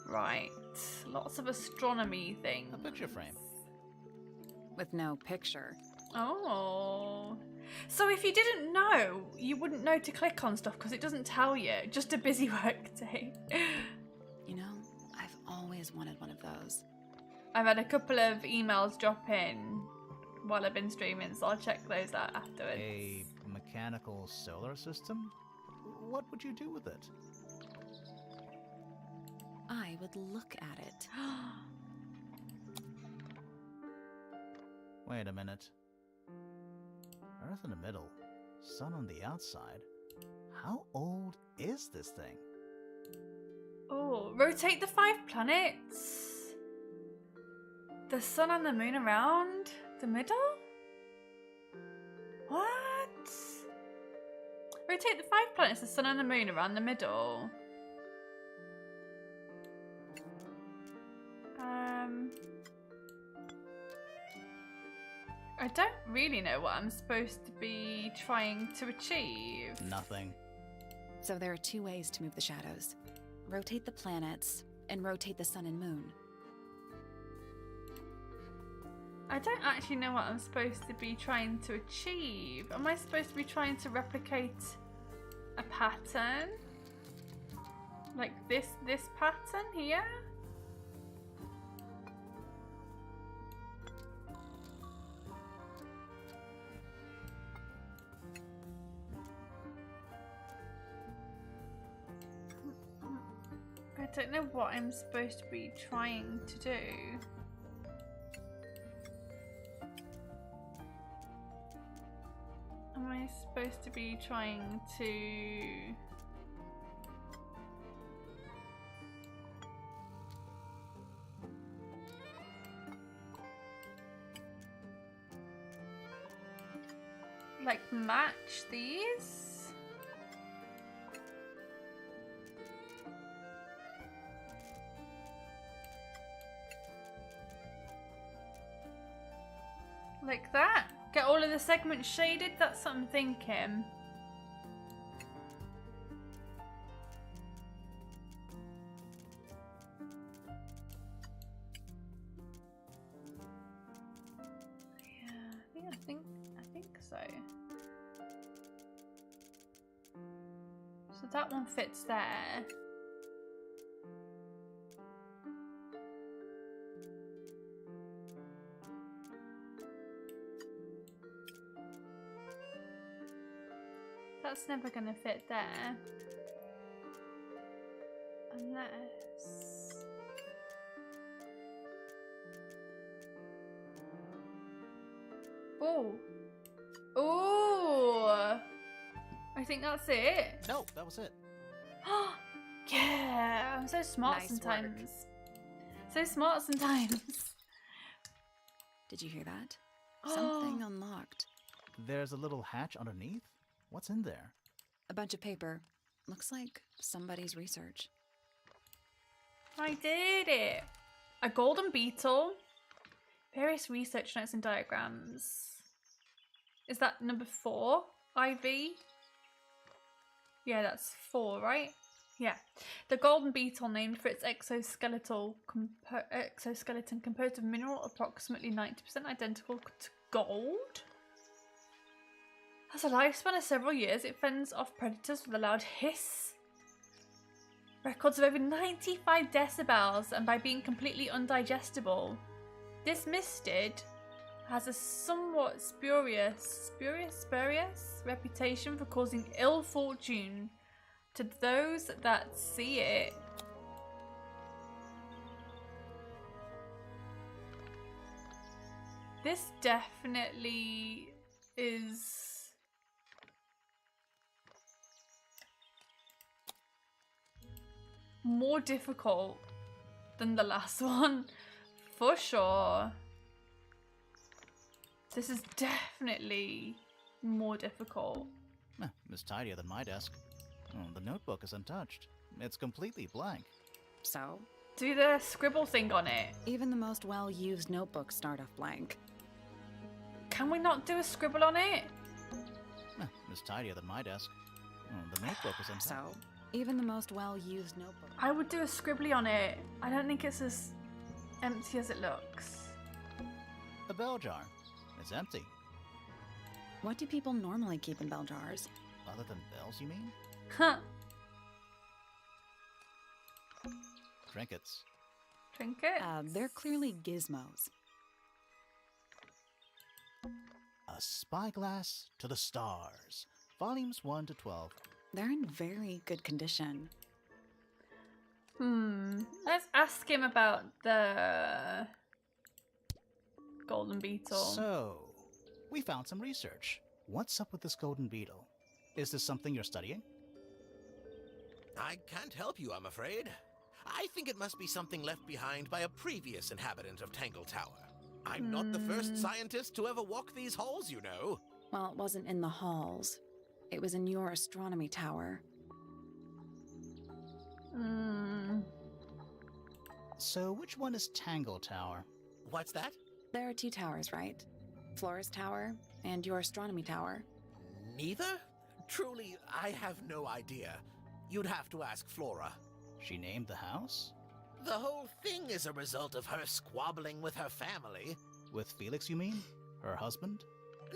Speaker 1: Right. Lots of astronomy things.
Speaker 4: A picture frame.
Speaker 5: With no picture.
Speaker 1: Oh. So if you didn't know, you wouldn't know to click on stuff because it doesn't tell you. Just a busy work day.
Speaker 5: You know, I've always wanted one of those.
Speaker 1: I've had a couple of emails drop in while I've been streaming, so I'll check those out afterwards.
Speaker 4: A mechanical solar system? What would you do with it?
Speaker 5: I would look at it.
Speaker 4: Wait a minute. Earth in the middle, sun on the outside. How old is this thing?
Speaker 1: Oh, rotate the 5 planets. The sun and the moon around the middle? What? Rotate the 5 planets, the sun and the moon around the middle. I don't really know what I'm supposed to be trying to achieve.
Speaker 4: Nothing.
Speaker 5: So there are 2 ways to move the shadows. Rotate the planets, and rotate the sun and moon.
Speaker 1: I don't actually know what I'm supposed to be trying to achieve. Am I supposed to be trying to replicate a pattern. Like this pattern here. I don't know what I'm supposed to be trying to do. Am I supposed to be trying to... like match these? Like that? Get all of the segments shaded? That's what I'm thinking. Yeah, I think so. So that one fits there. That's never gonna fit there. Unless... Oh! Oh! I think that's it.
Speaker 4: No, that was it.
Speaker 1: Yeah! I'm so smart
Speaker 5: Nice
Speaker 1: sometimes.
Speaker 5: work.
Speaker 1: So smart sometimes.
Speaker 5: Did you hear that? Something unlocked.
Speaker 4: There's a little hatch underneath? What's in there?
Speaker 5: A bunch of paper. Looks like somebody's research.
Speaker 1: I did it! A golden beetle. Various research notes and diagrams. Is that number 4? IV? Yeah, that's 4, right? Yeah. The golden beetle, named for its exoskeleton composed of mineral approximately 90% identical to gold. Has a lifespan of several years. It fends off predators with a loud hiss. Records of over 95 decibels, and by being completely undigestible. This mistid has a somewhat spurious reputation for causing ill fortune to those that see it. This definitely is more difficult than the last one, for sure. This is definitely more difficult.
Speaker 4: It's tidier than my desk. Oh, the notebook is untouched. It's completely blank.
Speaker 5: So,
Speaker 1: Do the scribble thing on it.
Speaker 5: even the most well-used notebooks start off blank.
Speaker 1: Can we not do a scribble on it?
Speaker 4: It's tidier than my desk. Oh, the notebook is untouched.
Speaker 5: So, even the most well-used notebook.
Speaker 1: I would do a scribbly on it. I don't think it's as empty as it looks.
Speaker 4: The bell jar. It's empty.
Speaker 5: What do people normally keep in bell jars?
Speaker 4: Other than bells, you mean?
Speaker 1: Huh.
Speaker 4: Trinkets.
Speaker 1: Trinket?
Speaker 5: They're clearly gizmos.
Speaker 4: A Spyglass to the Stars. Volumes 1 to 12.
Speaker 5: They're in very good condition.
Speaker 1: Let's ask him about the golden beetle.
Speaker 4: So, we found some research. What's up with this golden beetle? Is this something you're studying?
Speaker 6: I can't help you, I'm afraid. I think it must be something left behind by a previous inhabitant of Tangle Tower. I'm not the first scientist to ever walk these halls, you know.
Speaker 5: Well, it wasn't in the halls. It was in your astronomy tower.
Speaker 4: So, which one is Tangle Tower?
Speaker 6: What's that?
Speaker 5: There are 2 towers, right? Flora's tower and your astronomy tower.
Speaker 6: Neither? Truly, I have no idea. You'd have to ask Flora.
Speaker 4: She named the house?
Speaker 6: The whole thing is a result of her squabbling with her family.
Speaker 4: With Felix, you mean? Her husband?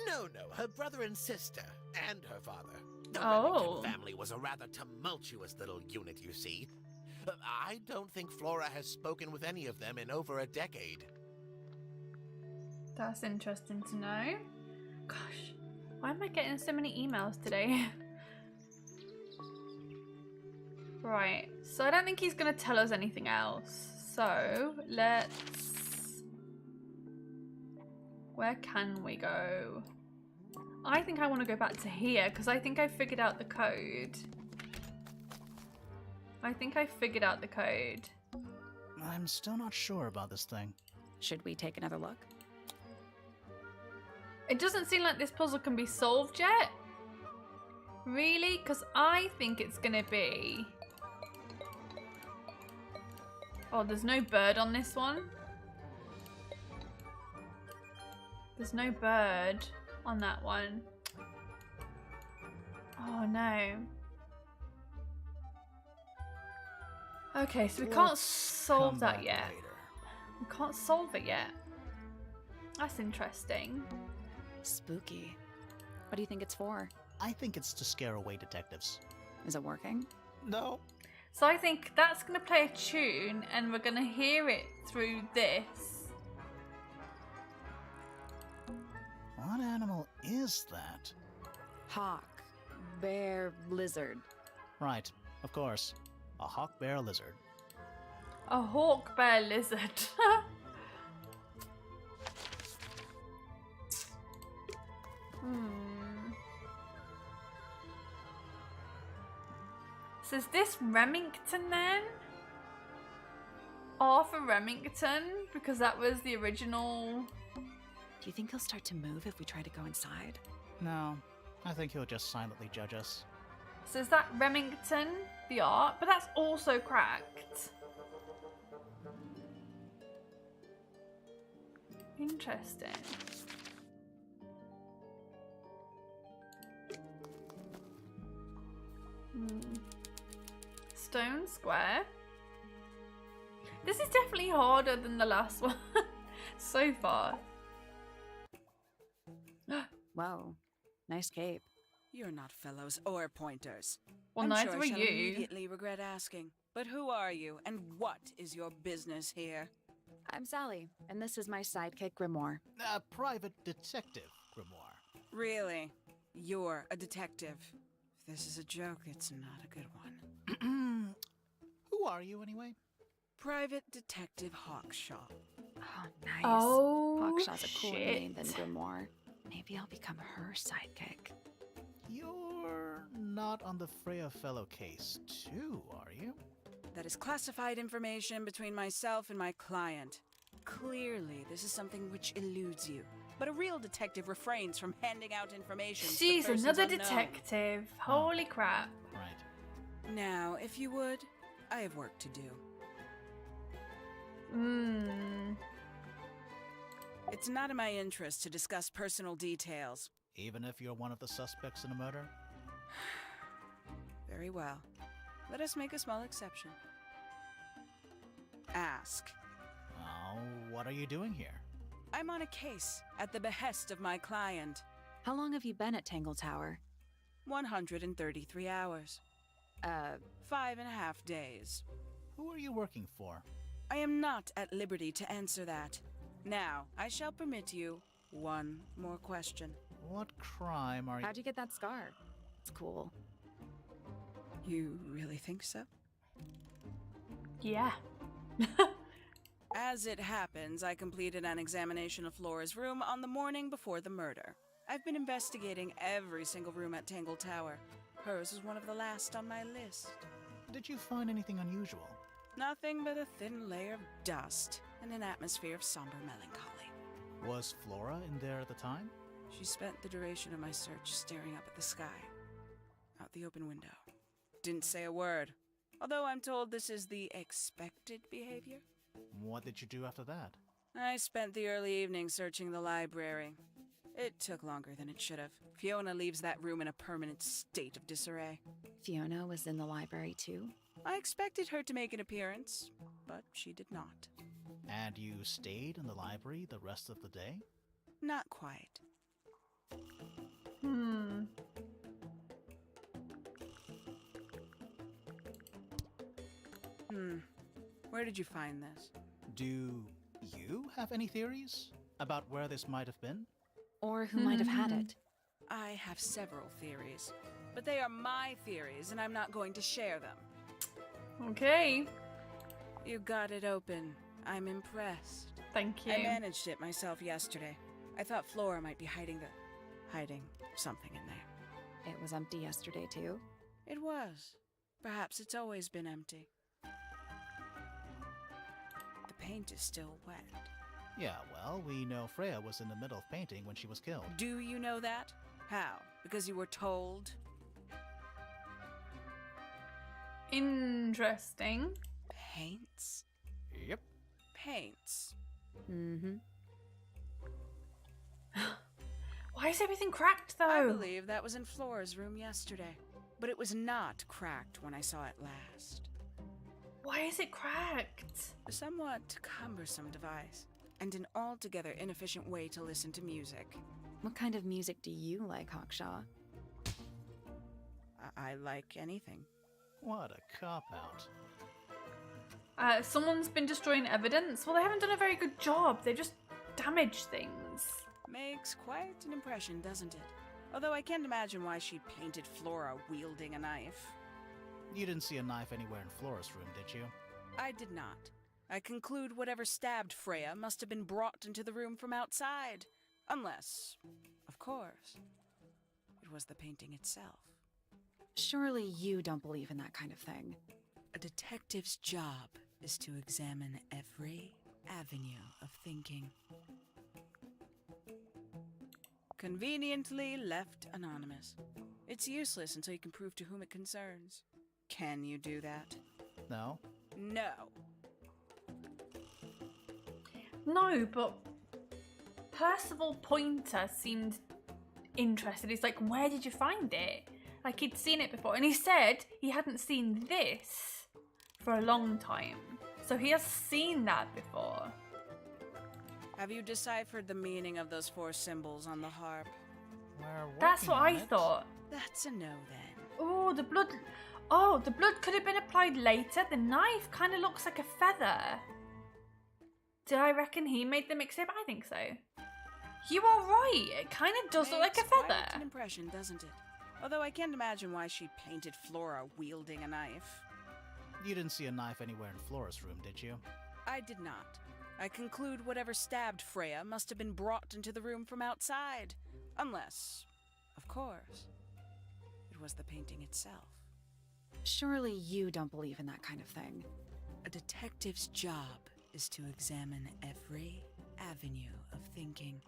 Speaker 6: No, her brother and sister, and her father. The
Speaker 1: Oh.
Speaker 6: Remington family was a rather tumultuous little unit, you see. I don't think Flora has spoken with any of them in over a decade.
Speaker 1: That's interesting to know. Gosh, why am I getting so many emails today? Right, so I don't think he's going to tell us anything else. So, let's... Where can we go? I think I want to go back to here because I think I figured out the code.
Speaker 4: I'm still not sure about this thing.
Speaker 5: Should we take another look?
Speaker 1: It doesn't seem like this puzzle can be solved yet. Really? Because I think it's going to be... Oh, there's no bird on this one. There's no bird on that one. Oh no. Okay, so we can't
Speaker 4: Let's
Speaker 1: solve
Speaker 4: come
Speaker 1: that
Speaker 4: back
Speaker 1: yet.
Speaker 4: later.
Speaker 1: We can't solve it yet. That's interesting.
Speaker 5: Spooky. What do you think it's for?
Speaker 4: I think it's to scare away detectives.
Speaker 5: Is it working?
Speaker 4: No.
Speaker 1: So I think that's going to play a tune and we're going to hear it through this.
Speaker 4: What animal is that?
Speaker 5: Hawk. Bear. Lizard.
Speaker 4: Right, of course. A hawk bear lizard.
Speaker 1: A hawk bear lizard. So is this Remington then? Arthur Remington? Because that was the original...
Speaker 5: Do you think he'll start to move if we try to go inside?
Speaker 4: No, I think he'll just silently judge us.
Speaker 1: So is that Remington, the art? But that's also cracked. Interesting. Stone Square. This is definitely harder than the last one so far.
Speaker 5: Whoa. Nice cape.
Speaker 7: You're not fellows or pointers.
Speaker 1: Well,
Speaker 7: I'm
Speaker 1: neither
Speaker 7: sure
Speaker 1: are
Speaker 7: I shall
Speaker 1: you.
Speaker 7: immediately regret asking. But who are you, and what is your business here?
Speaker 5: I'm Sally, and this is my sidekick Grimoire.
Speaker 4: A private detective, Grimoire.
Speaker 7: Really? You're a detective. If this is a joke, it's not a good one.
Speaker 4: Who are you, anyway?
Speaker 7: Private Detective Hawkshaw.
Speaker 5: Oh, nice.
Speaker 1: Oh,
Speaker 5: Hawkshaw's a cooler
Speaker 1: shit.
Speaker 5: name than Grimoire. Maybe I'll become her sidekick.
Speaker 4: You're not on the Freya Fellow case, too, are you?
Speaker 7: That is classified information between myself and my client. Clearly, this is something which eludes you. But a real detective refrains from handing out information to the
Speaker 1: Jeez,
Speaker 7: persons
Speaker 1: another
Speaker 7: unknown.
Speaker 1: detective. Holy crap.
Speaker 4: Right.
Speaker 7: Now, if you would, I have work to do. It's not in my interest to discuss personal details.
Speaker 4: Even if you're one of the suspects in a murder?
Speaker 7: Very well. Let us make a small exception. Ask.
Speaker 4: Oh, what are you doing here?
Speaker 7: I'm on a case at the behest of my client.
Speaker 5: How long have you been at Tangle Tower?
Speaker 7: 133 hours. 5.5 days.
Speaker 4: Who are you working for?
Speaker 7: I am not at liberty to answer that. Now, I shall permit you one more question.
Speaker 4: What crime are you...
Speaker 5: How'd you get that scar? It's cool.
Speaker 7: You really think so?
Speaker 1: Yeah.
Speaker 7: As it happens, I completed an examination of Flora's room on the morning before the murder. I've been investigating every single room at Tangle Tower. Hers was one of the last on my list.
Speaker 4: Did you find anything unusual?
Speaker 7: Nothing but a thin layer of dust and an atmosphere of somber melancholy.
Speaker 4: Was Flora in there at the time?
Speaker 7: She spent the duration of my search staring up at the sky, out the open window. Didn't say a word, although I'm told this is the expected behavior.
Speaker 4: What did you do after that?
Speaker 7: I spent the early evening searching the library. It took longer than it should have. Fiona leaves that room in a permanent state of disarray.
Speaker 5: Fiona was in the library too?
Speaker 7: I expected her to make an appearance, but she did not.
Speaker 4: And you stayed in the library the rest of the day?
Speaker 7: Not quite. Where did you find this?
Speaker 4: Do you have any theories about where this might have been?
Speaker 5: Or who might have had it?
Speaker 7: I have several theories, but they are my theories, and I'm not going to share them.
Speaker 1: Okay.
Speaker 7: You got it open. I'm impressed.
Speaker 1: Thank you.
Speaker 7: I managed it myself yesterday. I thought Flora might be hiding something in there.
Speaker 5: It was empty yesterday, too.
Speaker 7: It was. Perhaps it's always been empty. The paint is still wet.
Speaker 4: Yeah, well, we know Freya was in the middle of painting when she was killed.
Speaker 7: Do you know that? How? Because you were told?
Speaker 1: Interesting.
Speaker 7: Paints?
Speaker 4: Yep.
Speaker 7: Paints.
Speaker 5: Mm-hmm.
Speaker 1: Why is everything cracked, though?
Speaker 7: I believe that was in Flora's room yesterday. But it was not cracked when I saw it last.
Speaker 1: Why is it cracked?
Speaker 7: A somewhat cumbersome device, and an altogether inefficient way to listen to music.
Speaker 5: What kind of music do you like, Hawkshaw?
Speaker 7: I like anything.
Speaker 4: What a cop-out.
Speaker 1: Someone's been destroying evidence? Well, they haven't done a very good job. They just damaged things.
Speaker 7: Makes quite an impression, doesn't it? Although I can't imagine why she painted Flora wielding a knife.
Speaker 4: You didn't see a knife anywhere in Flora's room, did you?
Speaker 7: I did not. I conclude whatever stabbed Freya must have been brought into the room from outside. Unless, of course, it was the painting itself.
Speaker 5: Surely you don't believe in that kind of thing.
Speaker 7: A detective's job is to examine every avenue of thinking. Conveniently left anonymous. It's useless until you can prove to whom it concerns. Can you do that?
Speaker 4: No.
Speaker 7: No.
Speaker 1: No, but Percival Pointer seemed interested. He's like, where did you find it? Like, he'd seen it before. And he said he hadn't seen this for a long time. So he has seen that before.
Speaker 7: Have you deciphered the meaning of those 4 symbols on the harp?
Speaker 1: That's what I thought.
Speaker 7: That's a no then.
Speaker 1: Oh, the blood. Oh, the blood could have been applied later. The knife kind of looks like a feather. Did I reckon he made the mix-up? I think so. You are right. It kind of does look like a
Speaker 7: Makes quite
Speaker 1: feather.
Speaker 7: an impression, doesn't it? Although I can't imagine why she painted Flora wielding a knife.
Speaker 4: You didn't see a knife anywhere in Flora's room, did you?
Speaker 7: I did not. I conclude whatever stabbed Freya must have been brought into the room from outside. Unless, of course, it was the painting itself.
Speaker 5: Surely you don't believe in that kind of thing.
Speaker 7: A detective's job is to examine every avenue of thinking.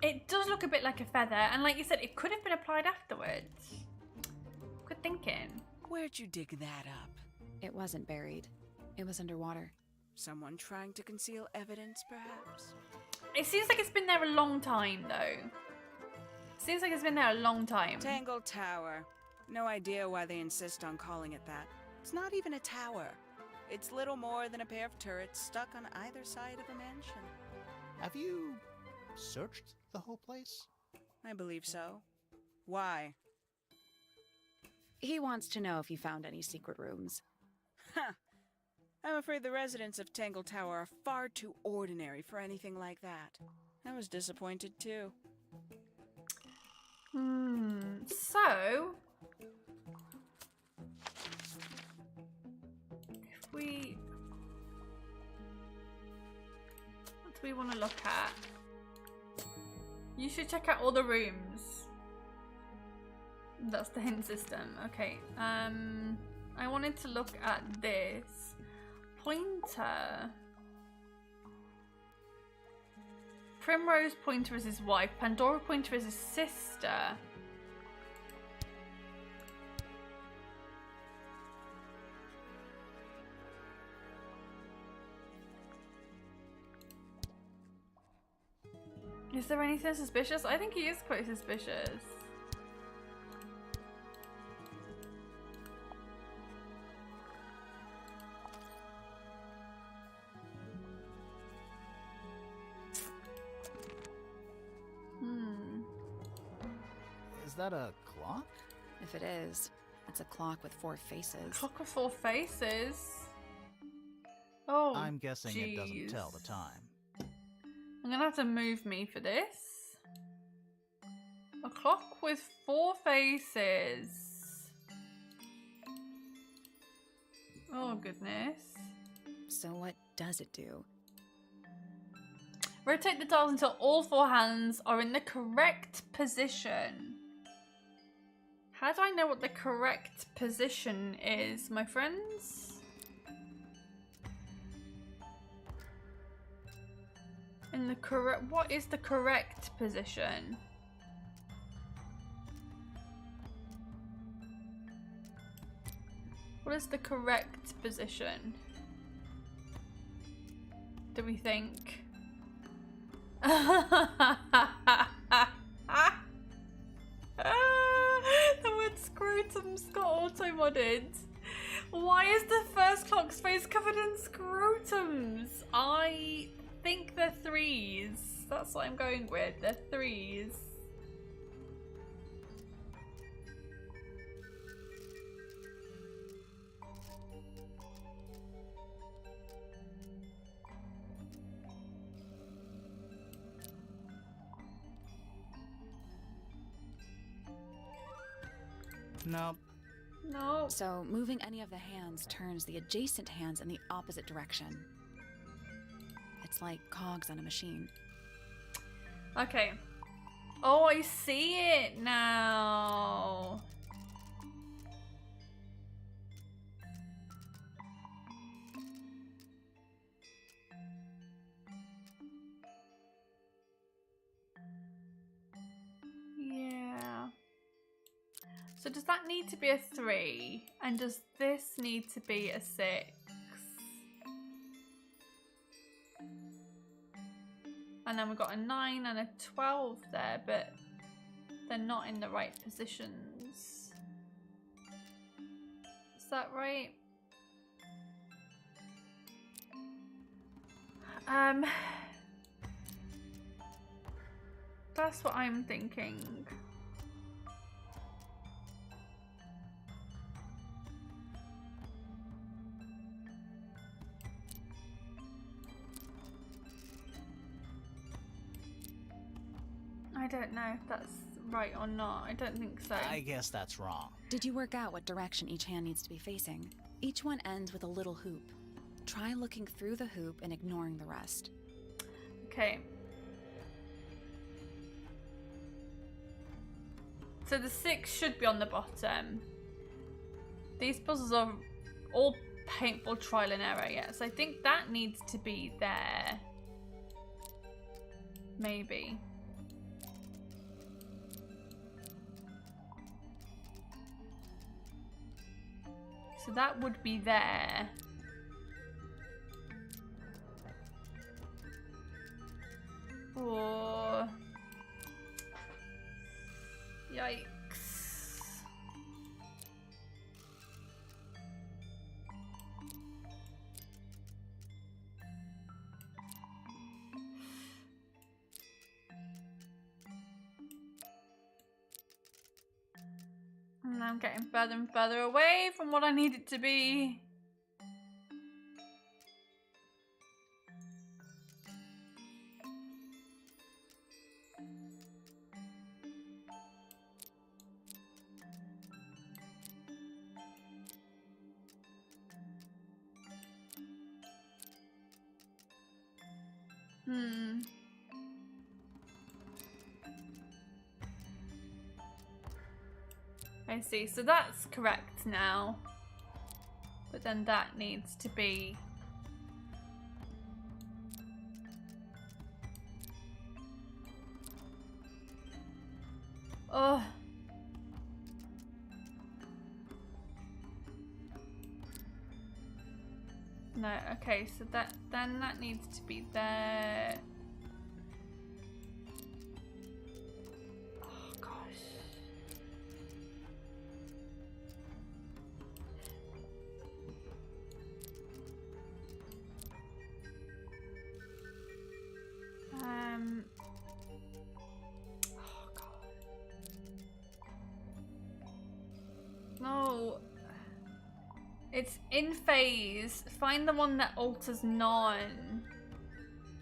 Speaker 1: It does look a bit like a feather. And like you said, it could have been applied afterwards. Good thinking.
Speaker 7: Where'd you dig that up?
Speaker 5: It wasn't buried. It was underwater.
Speaker 7: Someone trying to conceal evidence, perhaps?
Speaker 1: It seems like it's been there a long time, though. Seems like it's been there a long time.
Speaker 7: Tangle Tower. No idea why they insist on calling it that. It's not even a tower. It's little more than a pair of turrets stuck on either side of a mansion.
Speaker 4: Have you searched the whole place?
Speaker 7: I believe so. Why?
Speaker 5: He wants to know if you found any secret rooms.
Speaker 7: Ha! I'm afraid the residents of Tangle Tower are far too ordinary for anything like that. I was disappointed too.
Speaker 1: So... if we... what do we want to look at? You should check out all the rooms. That's the hint system. Okay. I wanted to look at this. Pointer. Primrose Pointer is his wife. Pandora Pointer is his sister. Is there anything suspicious? I think he is quite suspicious.
Speaker 4: Is that a clock?
Speaker 5: If it is, it's a clock with 4 faces.
Speaker 1: Clock with 4 faces. Oh,
Speaker 4: I'm guessing it doesn't
Speaker 1: jeez.
Speaker 4: tell the time.
Speaker 1: I'm gonna have to move me for this. A clock with 4 faces. Oh, goodness.
Speaker 5: So what does it do?
Speaker 1: Rotate the dials until all 4 hands are in the correct position. How do I know what the correct position is, my friends? In the correct... What is the correct position? What is the correct position? Do we think? The word scrotum's got auto-modded. Why is the first clock's face covered in scrotums? I think they're 3s. That's what I'm going with. They're 3s.
Speaker 4: Nope.
Speaker 1: No.
Speaker 5: So moving any of the hands turns the adjacent hands in the opposite direction. It's like cogs on a machine.
Speaker 1: Okay. Oh, I see it now. Yeah. So does that need to be a 3? And does this need to be a 6? And then we've got a 9 and a 12 there, but they're not in the right positions. Is that right? That's what I'm thinking. I don't know if that's right or not. I don't think so.
Speaker 4: I guess that's wrong.
Speaker 5: Did you work out what direction each hand needs to be facing? Each one ends with a little hoop. Try looking through the hoop and ignoring the rest.
Speaker 1: Okay. So the 6 should be on the bottom. These puzzles are all painful trial and error, yeah. So I think that needs to be there. Maybe. So that would be there. Oh. Yikes. And I'm getting further and further away from what I need it to be. I see, so that's correct now. But then that needs to be... Oh. No, okay, so that needs to be there. Oh gosh. Oh god. No. It's in phase. Find the one that alters none.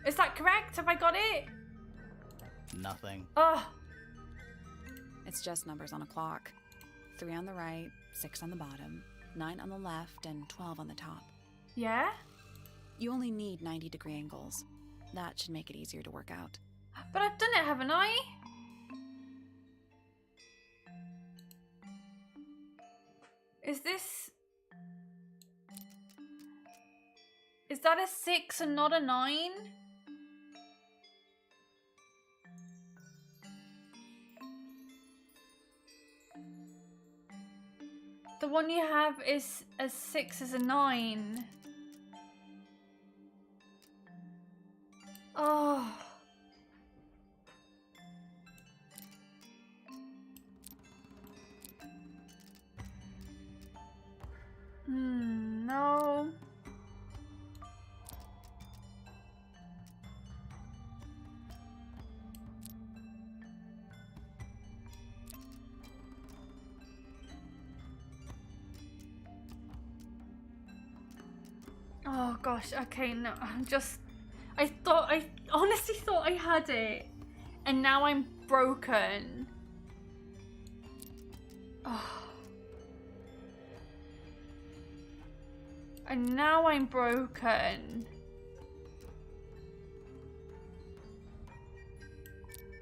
Speaker 1: Is that correct? Have I got it?
Speaker 4: Nothing.
Speaker 1: Oh.
Speaker 5: It's just numbers on a clock. 3 on the right, 6 on the bottom, 9 on the left, and 12 on the top.
Speaker 1: Yeah?
Speaker 5: You only need 90-degree angles. That should make it easier to work out.
Speaker 1: But I've done it, haven't I? Is this... Is that a 6 and not a 9? The one you have is a 6 is a 9. Oh. No. Oh gosh, okay, no, I honestly thought I had it, and now I'm broken. Oh. And now I'm broken.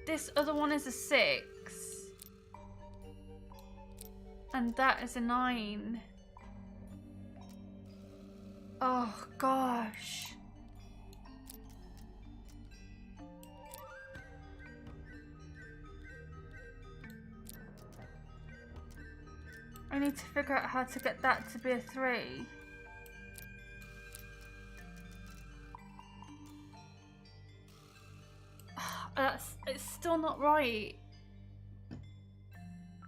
Speaker 1: This other one is a 6. And that is a 9. Oh gosh. I need to figure out how to get that to be a 3. It's still not right.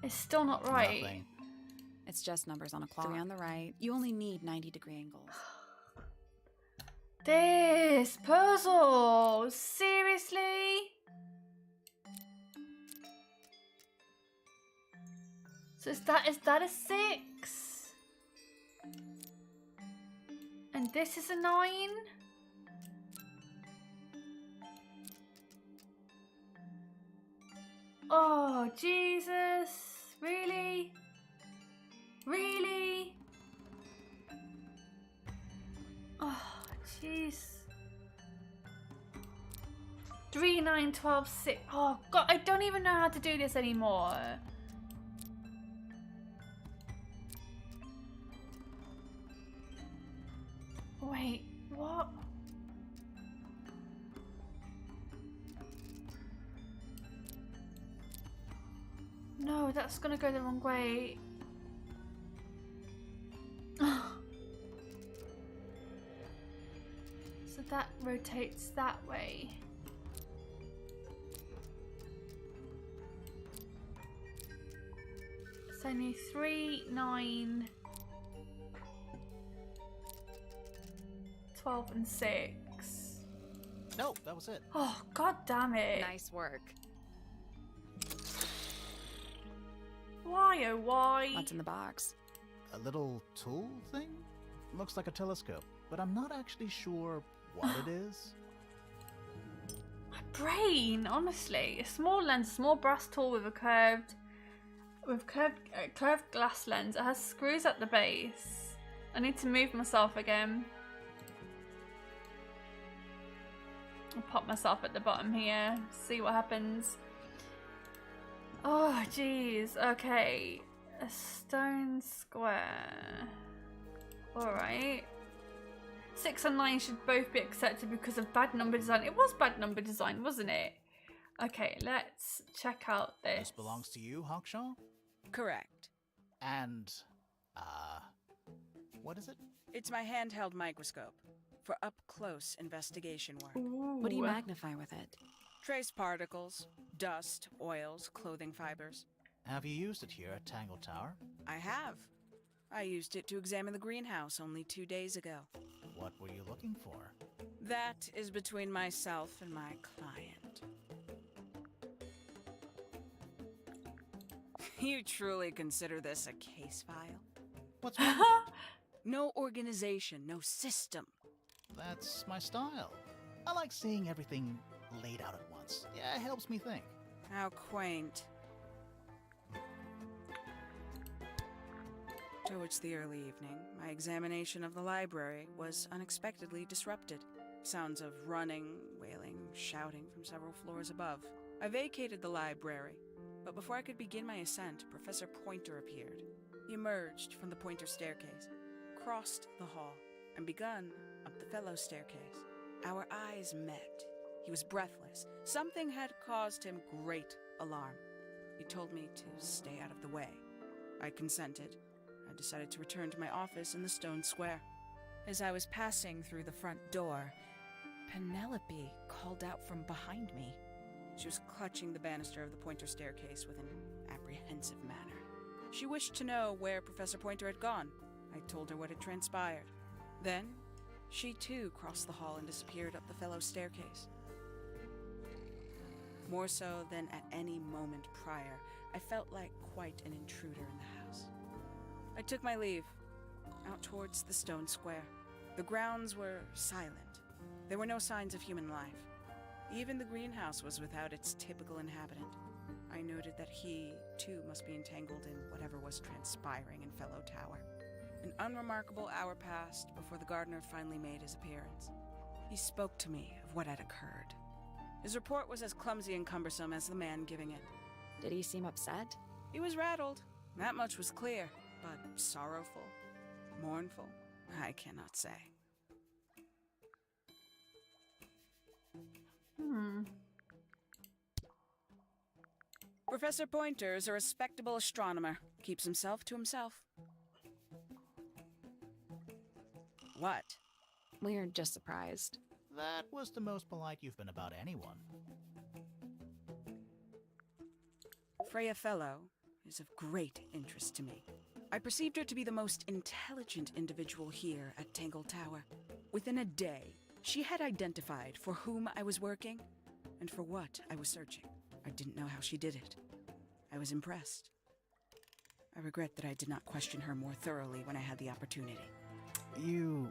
Speaker 1: It's still not right.
Speaker 4: Nothing.
Speaker 5: It's just numbers on a clock. 3 on the right. You only need 90-degree angles.
Speaker 1: This puzzle, seriously? So is that a 6? And this is a 9? Oh, Jesus. Really? Really? Oh, jeez. 3, 9, 12, 6. Oh, God, I don't even know how to do this anymore. Wait, what? No, that's gonna go the wrong way. So that rotates that way. So I need 3, 9, 12 and 6.
Speaker 4: No, that was it.
Speaker 1: Oh, God damn it.
Speaker 5: Nice work.
Speaker 1: Why, oh why?
Speaker 5: What's in the box?
Speaker 4: A little tool thing? Looks like a telescope, but I'm not actually sure what it is.
Speaker 1: My brain, honestly. A small lens, a small brass tool with a curved glass lens. It has screws at the base. I need to move myself again. I'll pop myself at the bottom here, see what happens. Oh, jeez. Okay. A stone square. Alright. 6 and 9 should both be accepted because of bad number design. It was bad number design, wasn't it? Okay, let's check out this.
Speaker 4: This belongs to you, Hawkshaw?
Speaker 7: Correct.
Speaker 4: And, what is it?
Speaker 7: It's my handheld microscope for up-close investigation work.
Speaker 1: Ooh.
Speaker 5: What do you magnify with it?
Speaker 7: Trace particles, dust, oils, clothing fibers.
Speaker 4: Have you used it here at Tangle Tower?
Speaker 7: I have. I used it to examine the greenhouse only 2 days ago.
Speaker 4: What were you looking for?
Speaker 7: That is between myself and my client. You truly consider this a case file?
Speaker 4: What's wrong?
Speaker 7: No organization, no system.
Speaker 4: That's my style. I like seeing everything laid out at once. Yeah, it helps me think.
Speaker 7: How quaint. Towards the early evening, my examination of the library was unexpectedly disrupted. Sounds of running, wailing, shouting from several floors above. I vacated the library, but before I could begin my ascent, Professor Pointer appeared. He emerged from the Pointer staircase, crossed the hall, and begun up the fellow staircase. Our eyes met. He was breathless. Something had caused him great alarm. He told me to stay out of the way. I consented. I decided to return to my office in the stone square. As I was passing through the front door, Penelope called out from behind me. She was clutching the banister of the Pointer staircase with an apprehensive manner. She wished to know where Professor Pointer had gone. I told her what had transpired. Then, she too crossed the hall and disappeared up the fellow staircase. More so than at any moment prior, I felt like quite an intruder in the house. I took my leave, out towards the stone square. The grounds were silent. There were no signs of human life. Even the greenhouse was without its typical inhabitant. I noted that he, too, must be entangled in whatever was transpiring in Fellow Tower. An unremarkable hour passed before the gardener finally made his appearance. He spoke to me of what had occurred. His report was as clumsy and cumbersome as the man giving it.
Speaker 5: Did he seem upset?
Speaker 7: He was rattled. That much was clear, but sorrowful, mournful, I cannot say. Professor Pointer is a respectable astronomer. Keeps himself to himself. What?
Speaker 5: We're just surprised.
Speaker 4: That was the most polite you've been about anyone.
Speaker 7: Freya Fellow is of great interest to me. I perceived her to be the most intelligent individual here at Tangle Tower. Within a day, she had identified for whom I was working and for what I was searching. I didn't know how she did it. I was impressed. I regret that I did not question her more thoroughly when I had the opportunity.
Speaker 4: You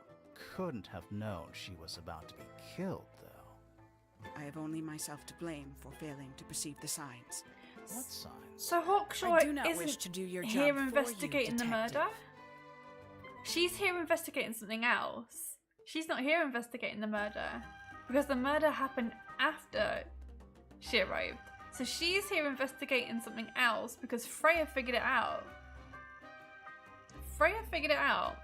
Speaker 4: couldn't have known she was about to be killed, though.
Speaker 7: I have only myself to blame for failing to perceive the signs.
Speaker 4: What signs?
Speaker 1: So Hawkshaw
Speaker 7: I do not wish
Speaker 1: isn't
Speaker 7: to do your job
Speaker 1: here
Speaker 7: for you,
Speaker 1: investigating the
Speaker 7: detective.
Speaker 1: murder? She's here investigating something else. She's not here investigating the murder. Because the murder happened after she arrived. So she's here investigating something else because Freya figured it out. Freya figured it out.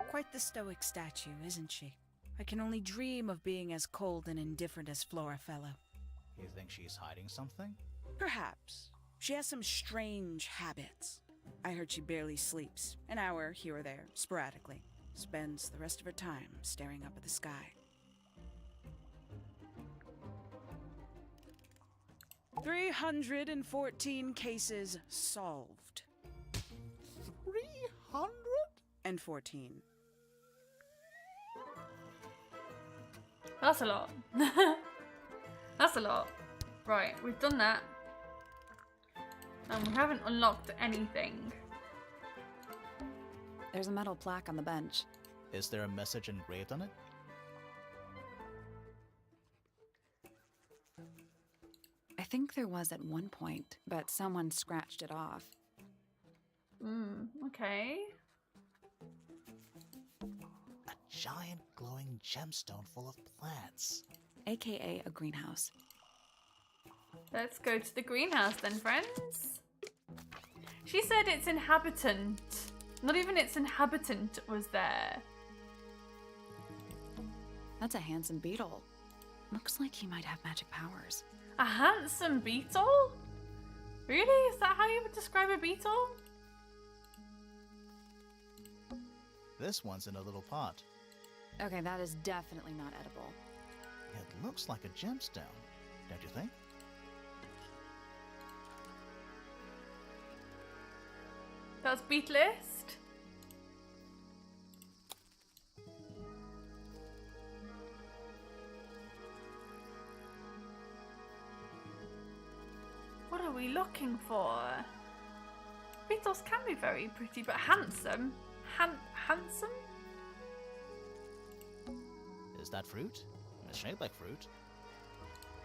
Speaker 7: Quite the stoic statue, isn't she? I can only dream of being as cold and indifferent as Flora Fellow.
Speaker 4: You think she's hiding something?
Speaker 7: Perhaps. She has some strange habits. I heard she barely sleeps, an hour here or there, sporadically. Spends the rest of her time staring up at the sky. 314 cases solved.
Speaker 4: 300?
Speaker 7: And 14.
Speaker 1: That's a lot. That's a lot. Right, we've done that. And we haven't unlocked anything.
Speaker 5: There's a metal plaque on the bench.
Speaker 4: Is there a message engraved on it?
Speaker 5: I think there was at one point, but someone scratched it off.
Speaker 1: Okay.
Speaker 4: A giant glowing gemstone full of plants.
Speaker 5: AKA a greenhouse.
Speaker 1: Let's go to the greenhouse then, friends. She said its inhabitant. Not even its inhabitant was there.
Speaker 5: That's a handsome beetle. Looks like he might have magic powers.
Speaker 1: A handsome beetle? Really? Is that how you would describe a beetle?
Speaker 4: This one's in a little pot.
Speaker 5: Okay, that is definitely not edible.
Speaker 4: It looks like a gemstone, don't you think?
Speaker 1: That's Beatlist. What are we looking for? Beetles can be very pretty, but handsome. handsome?
Speaker 4: Is that fruit? It's shaped like fruit.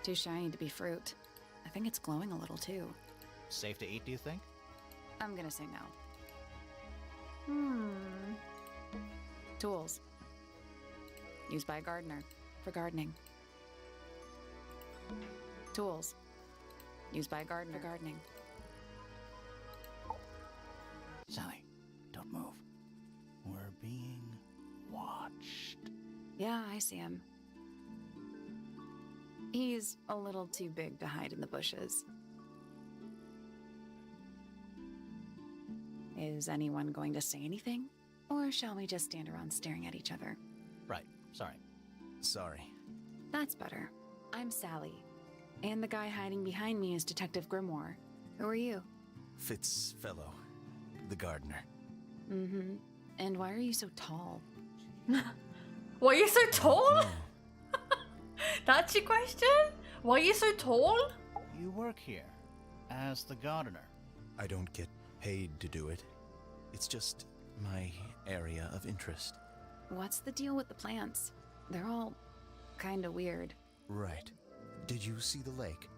Speaker 5: Too shiny to be fruit. I think it's glowing a little too.
Speaker 4: Safe to eat, do you think?
Speaker 5: I'm gonna say no. Tools. Used by a gardener for gardening. Tools. Used by a gardener for gardening.
Speaker 4: Sally, don't move. We're being watched.
Speaker 5: Yeah, I see him. He's a little too big to hide in the bushes. Is anyone going to say anything? Or shall we just stand around staring at each other?
Speaker 4: Right, sorry.
Speaker 8: Sorry.
Speaker 5: That's better. I'm Sally. And the guy hiding behind me is Detective Grimoire. Who are you?
Speaker 8: Fitzfellow, the gardener.
Speaker 5: Mm-hmm. And why are you so tall?
Speaker 1: Why are you so tall?
Speaker 8: No.
Speaker 1: That's your question? Why are you so tall?
Speaker 4: You work here as the gardener.
Speaker 8: I don't get paid to do it. It's just my area of interest.
Speaker 5: What's the deal with the plants? They're all kinda weird.
Speaker 8: Right. Did you see the lake?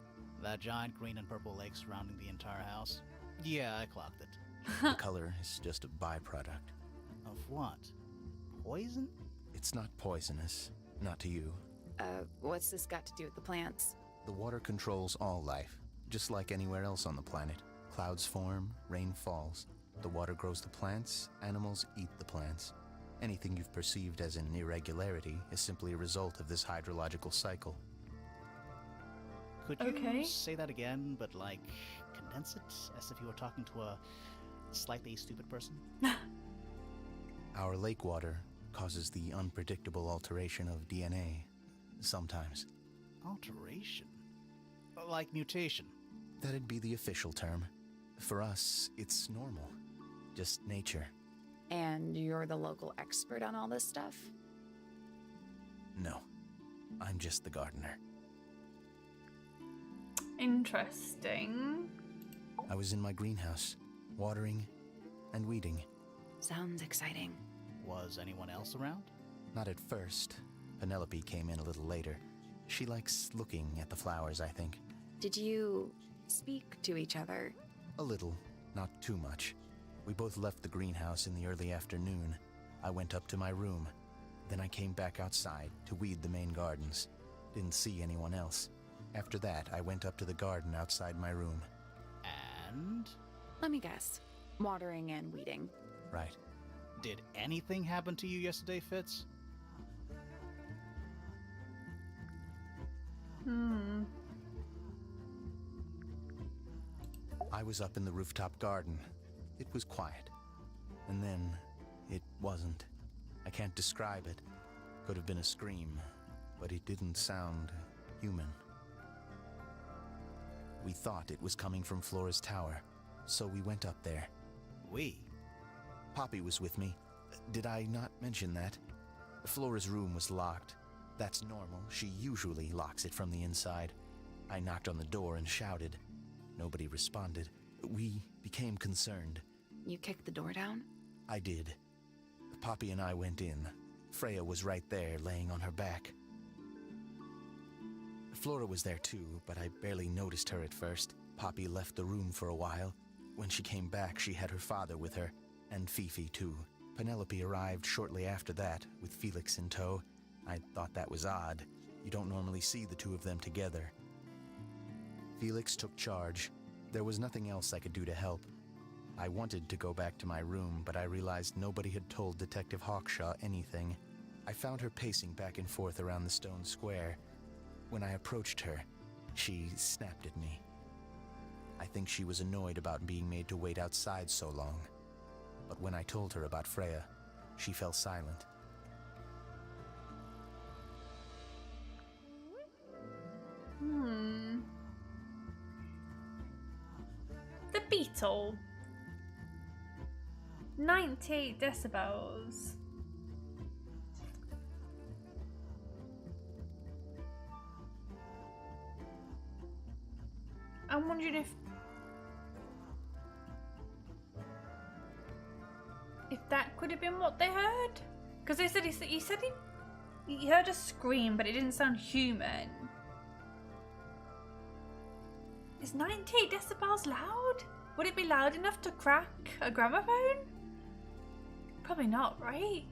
Speaker 4: That giant green and purple lake surrounding the entire house? Yeah, I clocked it.
Speaker 8: The color is just a byproduct.
Speaker 4: Of what? Poison?
Speaker 8: It's not poisonous. Not to you.
Speaker 5: What's this got to do with the plants?
Speaker 8: The water controls all life, just like anywhere else on the planet. Clouds form, rain falls. The water grows the plants, animals eat the plants. Anything you've perceived as an irregularity is simply a result of this hydrological cycle.
Speaker 4: Could you
Speaker 1: Okay.
Speaker 4: say that again, but like condense it as if you were talking to a slightly stupid person?
Speaker 8: Our lake water causes the unpredictable alteration of DNA, sometimes.
Speaker 4: Alteration? Like mutation?
Speaker 8: That'd be the official term. For us, it's normal. Just nature.
Speaker 5: And you're the local expert on all this stuff?
Speaker 8: No, I'm just the gardener.
Speaker 1: Interesting.
Speaker 8: I was in my greenhouse, watering and weeding.
Speaker 5: Sounds exciting.
Speaker 4: Was anyone else around?
Speaker 8: Not at first. Penelope came in a little later. She likes looking at the flowers, I think.
Speaker 5: Did you speak to each other?
Speaker 8: A little, not too much. We both left the greenhouse in the early afternoon. I went up to my room. Then I came back outside to weed the main gardens. Didn't see anyone else. After that, I went up to the garden outside my room.
Speaker 4: And?
Speaker 5: Let me guess. Watering and weeding.
Speaker 8: Right.
Speaker 4: Did anything happen to you yesterday, Fitz?
Speaker 8: I was up in the rooftop garden. It was quiet. And then, it wasn't. I can't describe it. Could have been a scream, but it didn't sound human. We thought it was coming from Flora's tower, so we went up there.
Speaker 4: We?
Speaker 8: Poppy was with me. Did I not mention that? Flora's room was locked. That's normal. She usually locks it from the inside. I knocked on the door and shouted. Nobody responded. We became concerned.
Speaker 5: You kicked the door down?
Speaker 8: I did. Poppy and I went in. Freya was right there, laying on her back. Flora was there too, but I barely noticed her at first. Poppy left the room for a while. When she came back, she had her father with her, and Fifi too. Penelope arrived shortly after that, with Felix in tow. I thought that was odd. You don't normally see the two of them together. Felix took charge. There was nothing else I could do to help. I wanted to go back to my room, but I realized nobody had told Detective Hawkshaw anything. I found her pacing back and forth around the stone square. When I approached her, she snapped at me. I think she was annoyed about being made to wait outside so long. But when I told her about Freya, she fell silent.
Speaker 1: The beetle. 98 decibels. I'm wondering if that could have been what they heard. Because they said he said he heard a scream, but it didn't sound human. Is 98 decibels loud? Would it be loud enough to crack a gramophone? Probably not, right?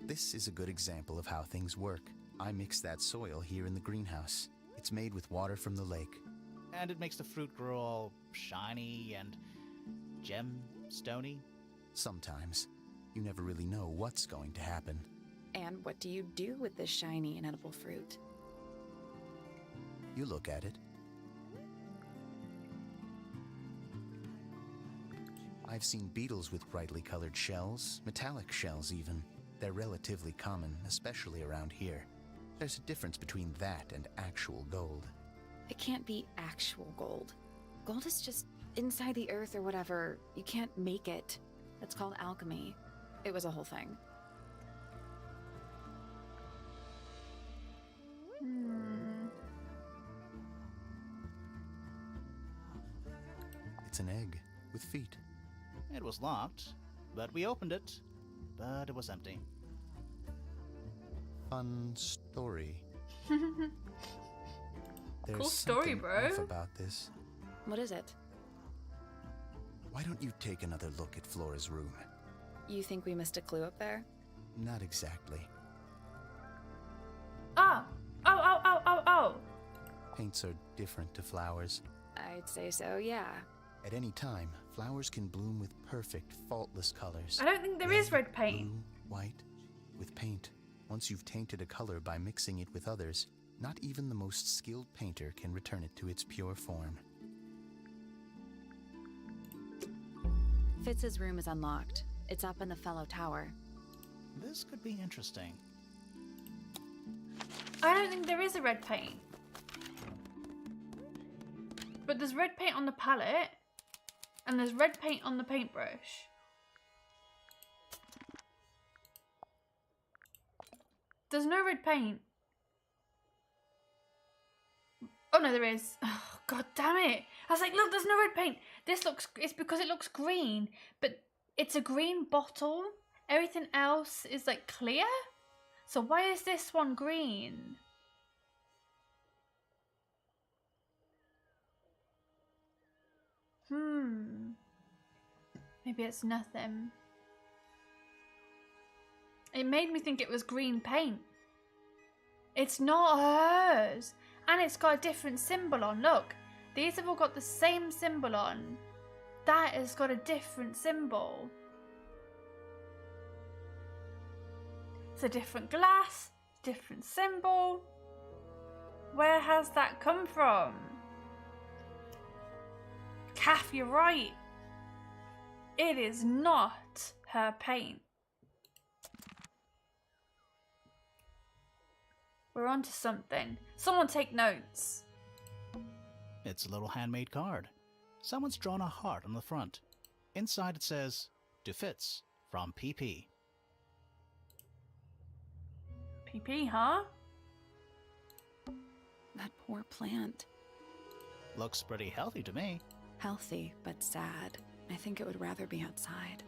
Speaker 8: This is a good example of how things work. I mix that soil here in the greenhouse. It's made with water from the lake.
Speaker 4: And it makes the fruit grow all shiny and gem-stony.
Speaker 8: Sometimes. You never really know what's going to happen.
Speaker 5: And what do you do with this shiny, inedible fruit?
Speaker 8: You look at it. I've seen beetles with brightly colored shells, metallic shells even. They're relatively common, especially around here. There's a difference between that and actual gold.
Speaker 5: It can't be actual gold. Gold is just inside the earth or whatever. You can't make it. It's called alchemy. It was a whole thing.
Speaker 8: It's an egg with feet.
Speaker 4: It was locked, but we opened it, but it was empty.
Speaker 8: Fun story. There's
Speaker 1: Cool story,
Speaker 8: something
Speaker 1: bro.
Speaker 8: off about this.
Speaker 5: What is it?
Speaker 8: Why don't you take another look at Flora's room?
Speaker 5: You think we missed a clue up there?
Speaker 8: Not exactly.
Speaker 1: Oh.
Speaker 8: Paints are different to flowers.
Speaker 5: I'd say so, yeah.
Speaker 8: At any time, flowers can bloom with perfect, faultless colors.
Speaker 1: I don't think there is red paint.
Speaker 8: Blue, white, with paint. Once you've tainted a color by mixing it with others, not even the most skilled painter can return it to its pure form.
Speaker 5: Fitz's room is unlocked. It's up in the Fellow Tower.
Speaker 4: This could be interesting.
Speaker 1: I don't think there is a red paint. But there's red paint on the palette. And there's red paint on the paintbrush. There's no red paint. Oh no, there is. Oh, god damn it. I was like, look, there's no red paint. It's because it looks green. But it's a green bottle. Everything else is like clear. So why is this one green? Maybe it's nothing. It made me think it was green paint. It's not hers. And it's got a different symbol on. Look, these have all got the same symbol on. That has got a different symbol. It's a different glass, different symbol. Where has that come from? Kath, you're right. It is not her paint. We're onto something. Someone take notes.
Speaker 4: It's a little handmade card. Someone's drawn a heart on the front. Inside it says, "To Fitz, from PP."
Speaker 1: PP, huh?
Speaker 5: That poor plant.
Speaker 4: Looks pretty healthy to me.
Speaker 5: Healthy, but sad. I think it would rather be outside.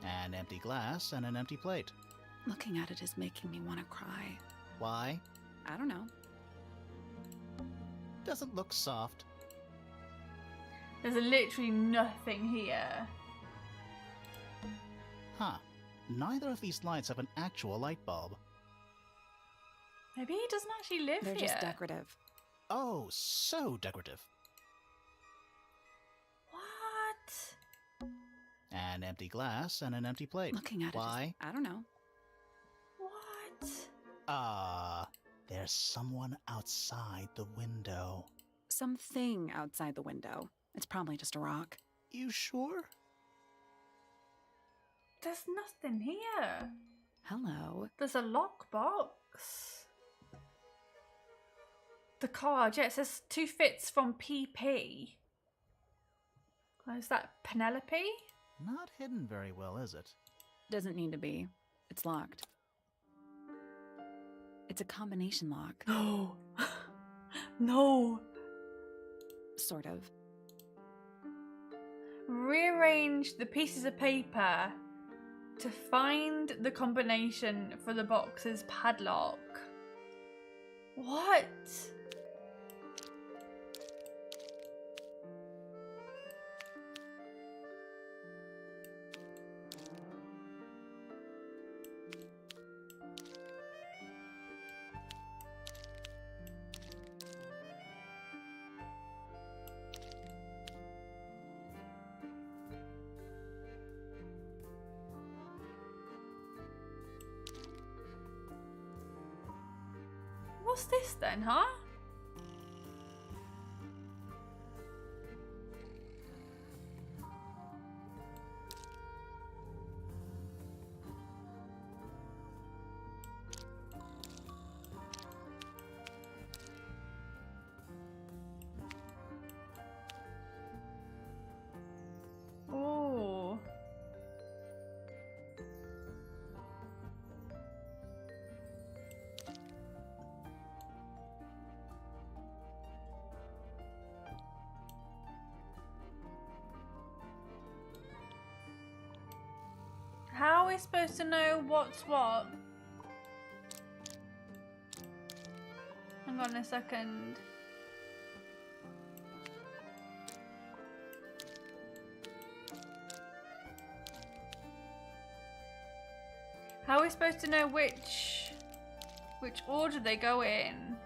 Speaker 4: An empty glass and an empty plate.
Speaker 5: Looking at it is making me want to cry.
Speaker 4: Why?
Speaker 5: I don't know.
Speaker 4: Doesn't look soft.
Speaker 1: There's literally nothing here.
Speaker 4: Huh. Neither of these lights have an actual light bulb.
Speaker 1: Maybe he doesn't actually live
Speaker 5: They're
Speaker 1: here.
Speaker 5: just decorative.
Speaker 4: Oh, so decorative.
Speaker 1: What?
Speaker 4: An empty glass and an empty plate.
Speaker 5: Looking at
Speaker 4: Why?
Speaker 5: I don't know.
Speaker 1: What?
Speaker 4: There's someone outside the window.
Speaker 5: Something outside the window. It's probably just a rock.
Speaker 4: You sure?
Speaker 1: There's nothing here.
Speaker 5: Hello.
Speaker 1: There's a lockbox. The card, yeah, it says 2 Fits from PP. Is that Penelope?
Speaker 4: Not hidden very well, is it?
Speaker 5: Doesn't need to be. It's locked. It's a combination lock.
Speaker 1: No. No.
Speaker 5: Sort of.
Speaker 1: Rearrange the pieces of paper to find the combination for the box's padlock. What? What's this then, huh? Oh. How are we supposed to know what's what? Hang on a second. How are we supposed to know which order they go in?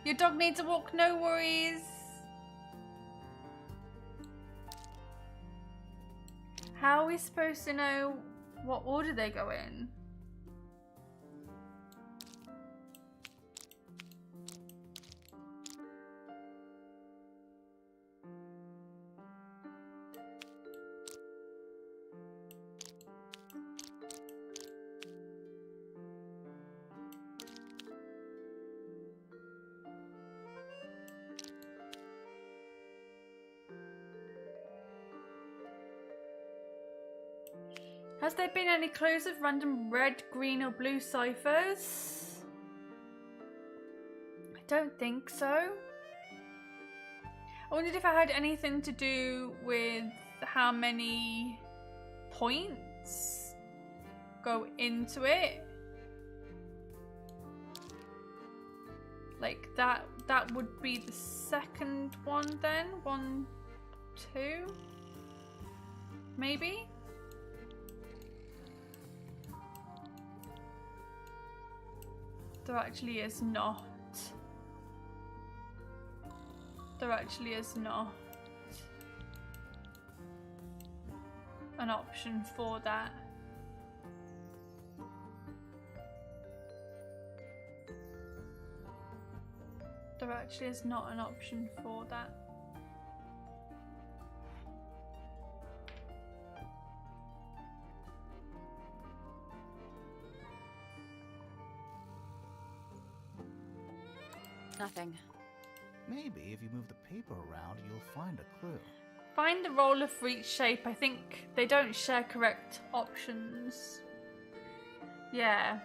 Speaker 1: Your dog needs a walk, no worries. How are we supposed to know what order they go in? Has there been any clues of random red, green or blue ciphers? I don't think so. I wondered if I had anything to do with how many points go into it. Like that would be the second one then? 1, 2? Maybe? There actually is not. There actually is not an option for that. There actually is not an option for that.
Speaker 5: Nothing.
Speaker 4: Maybe if you move the paper around, you'll find a clue.
Speaker 1: Find the roller for each shape. I think they don't share correct options. Yeah.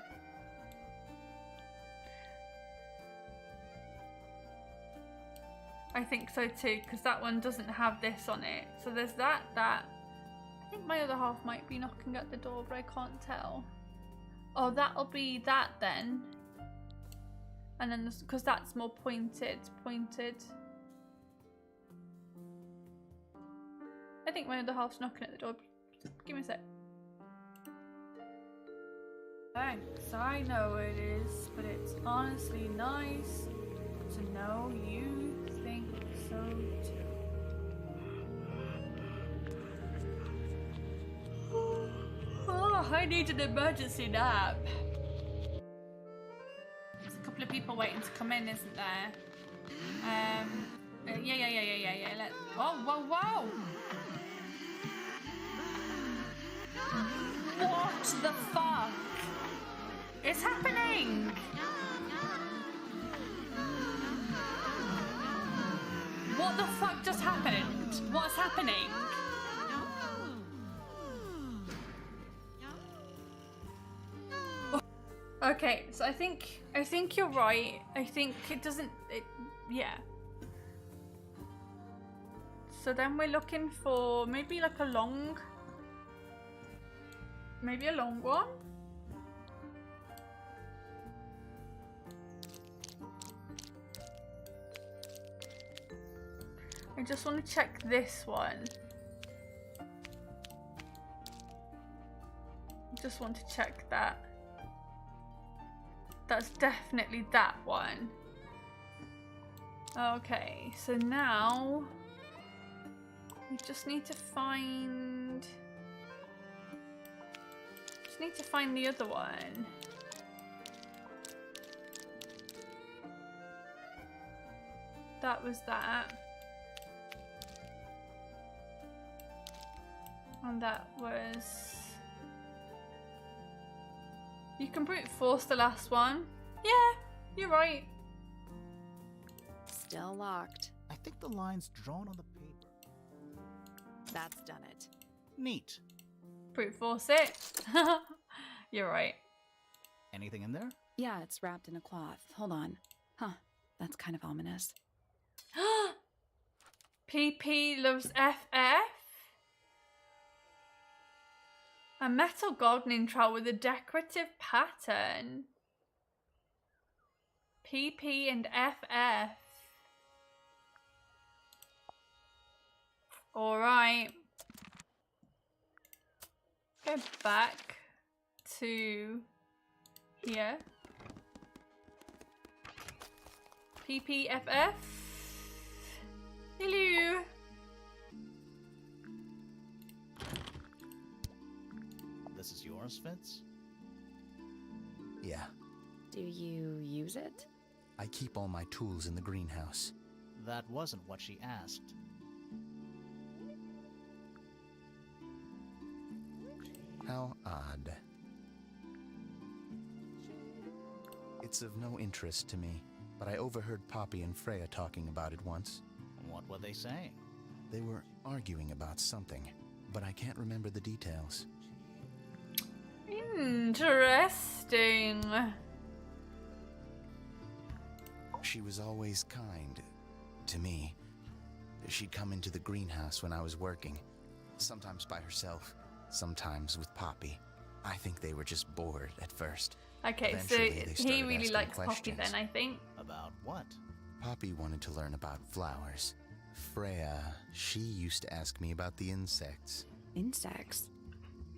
Speaker 1: I think so too, because that one doesn't have this on it. So there's that. I think my other half might be knocking at the door, but I can't tell. Oh, that'll be that then. And then, because that's more pointed. I think my other half's knocking at the door. Give me a sec. Thanks, I know it is, but it's honestly nice to know you think so too. Oh, I need an emergency nap. There's a couple of people waiting to come in, isn't there? Yeah. Whoa. What the fuck is happening? What the fuck just happened? What's happening? Okay, so I think you're right. I think yeah. So then we're looking for maybe like a long one. I just want to check this one. Just want to check that. That's definitely that one. Okay, so now we just need to find the other one. That was that. And that was... You can brute force the last one. Yeah, you're right.
Speaker 5: Still locked.
Speaker 4: I think the line's drawn on the paper.
Speaker 5: That's done it.
Speaker 4: Neat.
Speaker 1: Brute force it. You're right.
Speaker 4: Anything in there?
Speaker 5: Yeah, it's wrapped in a cloth. Hold on. Huh, that's kind of ominous.
Speaker 1: PP loves FF. A metal gardening trowel with a decorative pattern. PP and FF. Alright. Go back to here. PPFF. Hello.
Speaker 4: This is yours, Fitz?
Speaker 8: Yeah,
Speaker 5: Do you use it?
Speaker 8: I keep all my tools in the greenhouse.
Speaker 4: That wasn't what she asked.
Speaker 8: How odd. It's of no interest to me, but I overheard Poppy and Freya talking about it once.
Speaker 4: What were they saying?
Speaker 8: They were arguing about something, but I can't remember the details.
Speaker 1: Interesting.
Speaker 8: She was always kind to me. She'd come into the greenhouse when I was working, sometimes by herself, sometimes with Poppy. I think they were just bored at first.
Speaker 1: Okay,
Speaker 8: Eventually, they
Speaker 1: so he
Speaker 8: started
Speaker 1: really
Speaker 8: asking
Speaker 1: likes Poppy
Speaker 8: questions.
Speaker 1: then, I think.
Speaker 4: About what?
Speaker 8: Poppy wanted to learn about flowers. Freya, she used to ask me about the insects.
Speaker 5: Insects?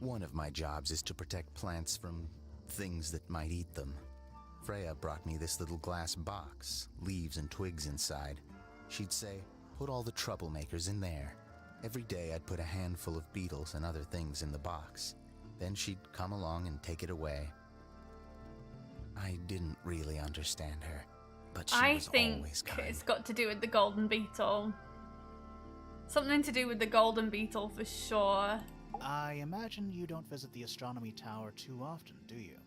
Speaker 8: One of my jobs is to protect plants from things that might eat them. Freya brought me this little glass box, leaves and twigs inside. She'd say, put all the troublemakers in there. Every day I'd put a handful of beetles and other things in the box. Then she'd come along and take it away. I didn't really understand her, but she
Speaker 1: I
Speaker 8: was
Speaker 1: think
Speaker 8: always kind.
Speaker 1: it's got to do with the golden beetle. Something to do with the golden beetle for sure.
Speaker 4: I imagine you don't visit the astronomy tower too often, do you?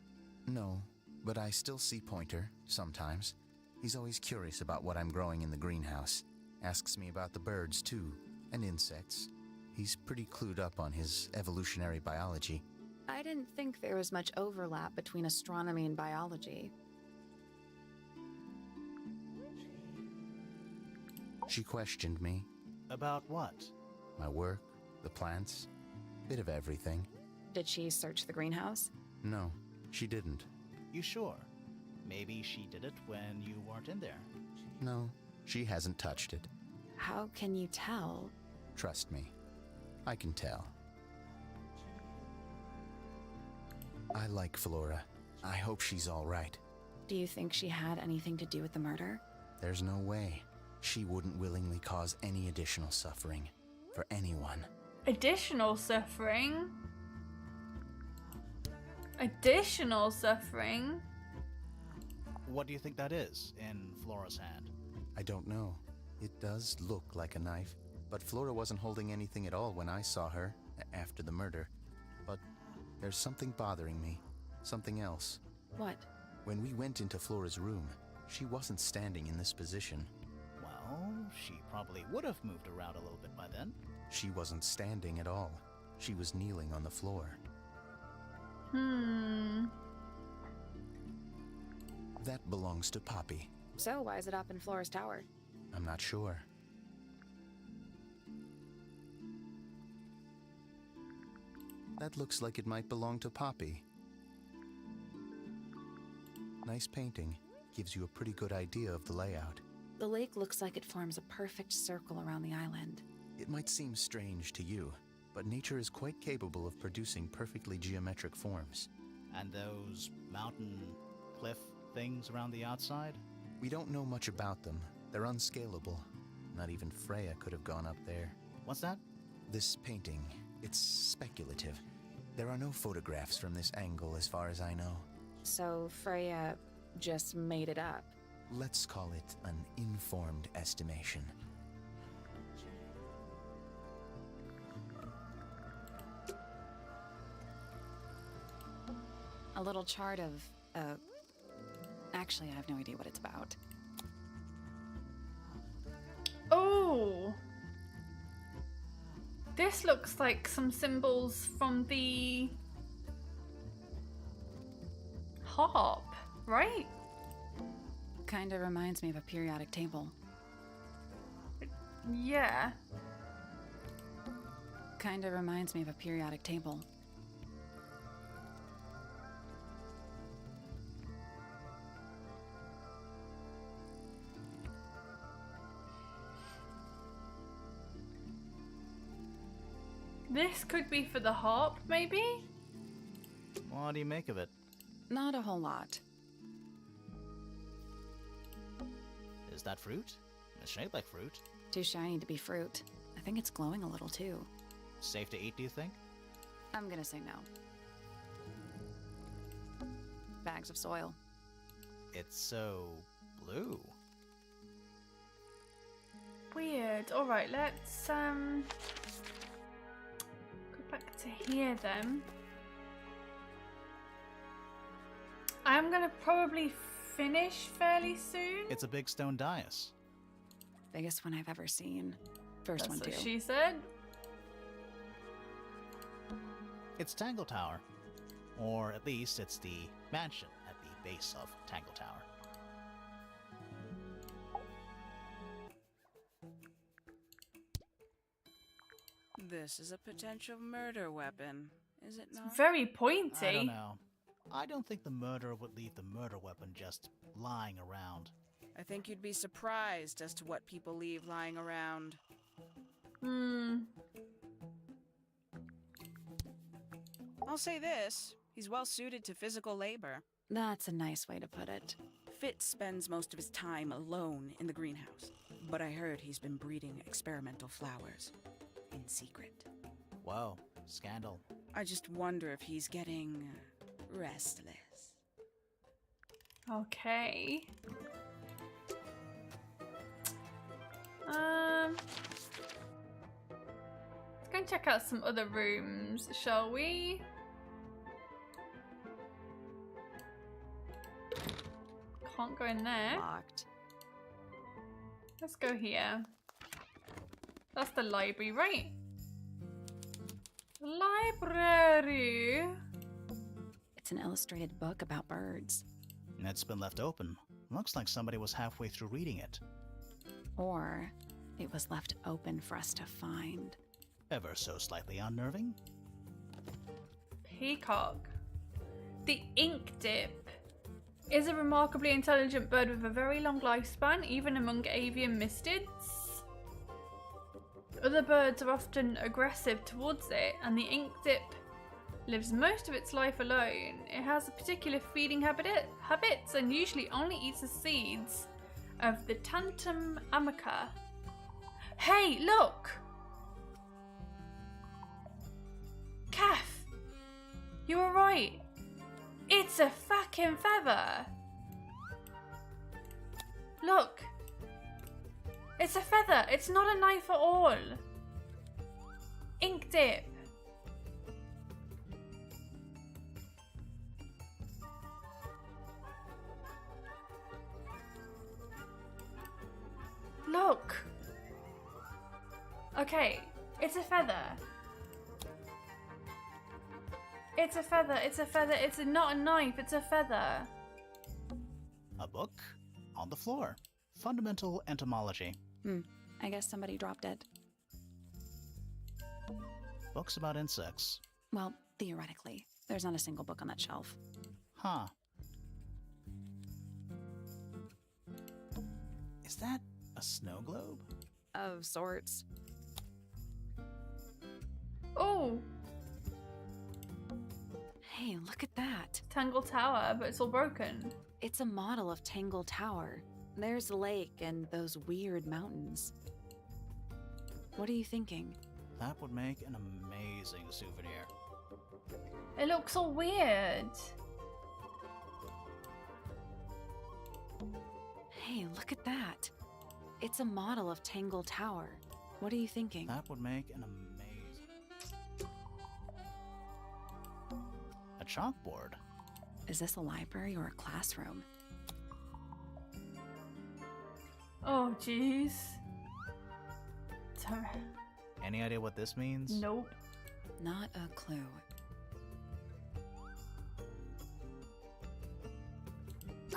Speaker 8: No, but I still see Pointer, sometimes. He's always curious about what I'm growing in the greenhouse. Asks me about the birds, too, and insects. He's pretty clued up on his evolutionary biology.
Speaker 5: I didn't think there was much overlap between astronomy and biology.
Speaker 8: She questioned me.
Speaker 4: About what?
Speaker 8: My work, the plants, bit of everything.
Speaker 5: Did she search the greenhouse?
Speaker 8: No, she didn't.
Speaker 4: You sure? Maybe she did it when you weren't in there.
Speaker 8: No, she hasn't touched it.
Speaker 5: How can you tell?
Speaker 8: Trust me, I can tell. I like Flora. I hope she's all right.
Speaker 5: Do you think she had anything to do with the murder?
Speaker 8: There's no way. She wouldn't willingly cause any additional suffering for anyone.
Speaker 1: Additional suffering? Additional suffering?
Speaker 4: What do you think that is in Flora's hand?
Speaker 8: I don't know. It does look like a knife, but Flora wasn't holding anything at all when I saw her after the murder. But there's something bothering me. Something else.
Speaker 5: What?
Speaker 8: When we went into Flora's room, she wasn't standing in this position.
Speaker 4: Well, she probably would have moved around a little bit by then.
Speaker 8: She wasn't standing at all. She was kneeling on the floor. That belongs to Poppy.
Speaker 5: So why is it up in Flora's tower?
Speaker 8: I'm not sure. That looks like it might belong to Poppy. Nice painting. Gives you a pretty good idea of the layout.
Speaker 5: The lake looks like it forms a perfect circle around the island.
Speaker 8: It might seem strange to you, but nature is quite capable of producing perfectly geometric forms.
Speaker 4: And those mountain cliff things around the outside?
Speaker 8: We don't know much about them. They're unscalable. Not even Freya could have gone up there.
Speaker 4: What's that?
Speaker 8: This painting, it's speculative. There are no photographs from this angle as far as I know.
Speaker 5: So Freya just made it up.
Speaker 8: Let's call it an informed estimation.
Speaker 5: A little chart of, actually, I have no idea what it's about.
Speaker 1: Oh! This looks like some symbols from the harp, right?
Speaker 5: Kinda reminds me of a periodic table.
Speaker 1: Yeah.
Speaker 5: Kinda reminds me of a periodic table.
Speaker 1: This could be for the harp, maybe?
Speaker 4: What do you make of it?
Speaker 5: Not a whole lot.
Speaker 4: Is that fruit? It's shaped like fruit.
Speaker 5: Too shiny to be fruit. I think it's glowing a little too.
Speaker 4: Safe to eat, do you think?
Speaker 5: I'm gonna say no. Bags of soil.
Speaker 4: It's so blue.
Speaker 1: Weird. Alright, let's go back to here then. I'm gonna probably finish fairly soon.
Speaker 4: It's a big stone dais.
Speaker 5: Biggest one I've ever seen. First
Speaker 1: That's
Speaker 5: one too.
Speaker 1: what she said.
Speaker 4: It's Tangle Tower. Or at least it's the mansion at the base of Tangle Tower.
Speaker 7: This is a potential murder weapon, is it not?
Speaker 1: Very pointy.
Speaker 4: I don't know. I don't think the murderer would leave the murder weapon just lying around.
Speaker 7: I think you'd be surprised as to what people leave lying around. I'll say this, he's well suited to physical labor.
Speaker 5: That's a nice way to put it.
Speaker 7: Fitz spends most of his time alone in the greenhouse, but I heard he's been breeding experimental flowers in secret.
Speaker 4: Whoa, scandal.
Speaker 7: I just wonder if he's getting restless.
Speaker 1: Okay. Let's go and check out some other rooms, shall we? Can't go in there.
Speaker 5: Locked.
Speaker 1: Let's go here. That's the library, right? Library.
Speaker 5: It's an illustrated book about birds.
Speaker 4: It's been left open. Looks like somebody was halfway through reading it.
Speaker 5: Or it was left open for us to find.
Speaker 4: Ever so slightly unnerving.
Speaker 1: Peacock. The ink dip is a remarkably intelligent bird with a very long lifespan, even among avian mystids. Other birds are often aggressive towards it, and the ink dip lives most of its life alone. It has a particular feeding habits and usually only eats the seeds of the Tantum amica. Hey, look! Kath, you were right. It's a fucking feather. Look. It's a feather. It's not a knife at all. Ink dip. Look. Okay, it's a feather. It's a feather, it's a feather, it's not a knife, it's a feather.
Speaker 4: A book on the floor. Fundamental entomology.
Speaker 5: I guess somebody dropped it.
Speaker 4: Books about insects.
Speaker 5: Well, theoretically. There's not a single book on that shelf.
Speaker 4: Huh. Is that a snow globe?
Speaker 5: Of sorts.
Speaker 1: Oh,
Speaker 5: Hey, look at that.
Speaker 1: Tangle Tower, but it's all broken.
Speaker 5: It's a model of Tangle Tower. There's the lake and those weird mountains. What are you thinking?
Speaker 4: That would make an amazing souvenir.
Speaker 1: It looks all weird.
Speaker 5: Hey, look at that. It's a model of Tangle Tower. What are you thinking?
Speaker 4: That would make an amazing... A chalkboard.
Speaker 5: Is this a library or a classroom?
Speaker 1: Oh, jeez. Sorry.
Speaker 4: Any idea what this means?
Speaker 1: Nope.
Speaker 5: Not a clue.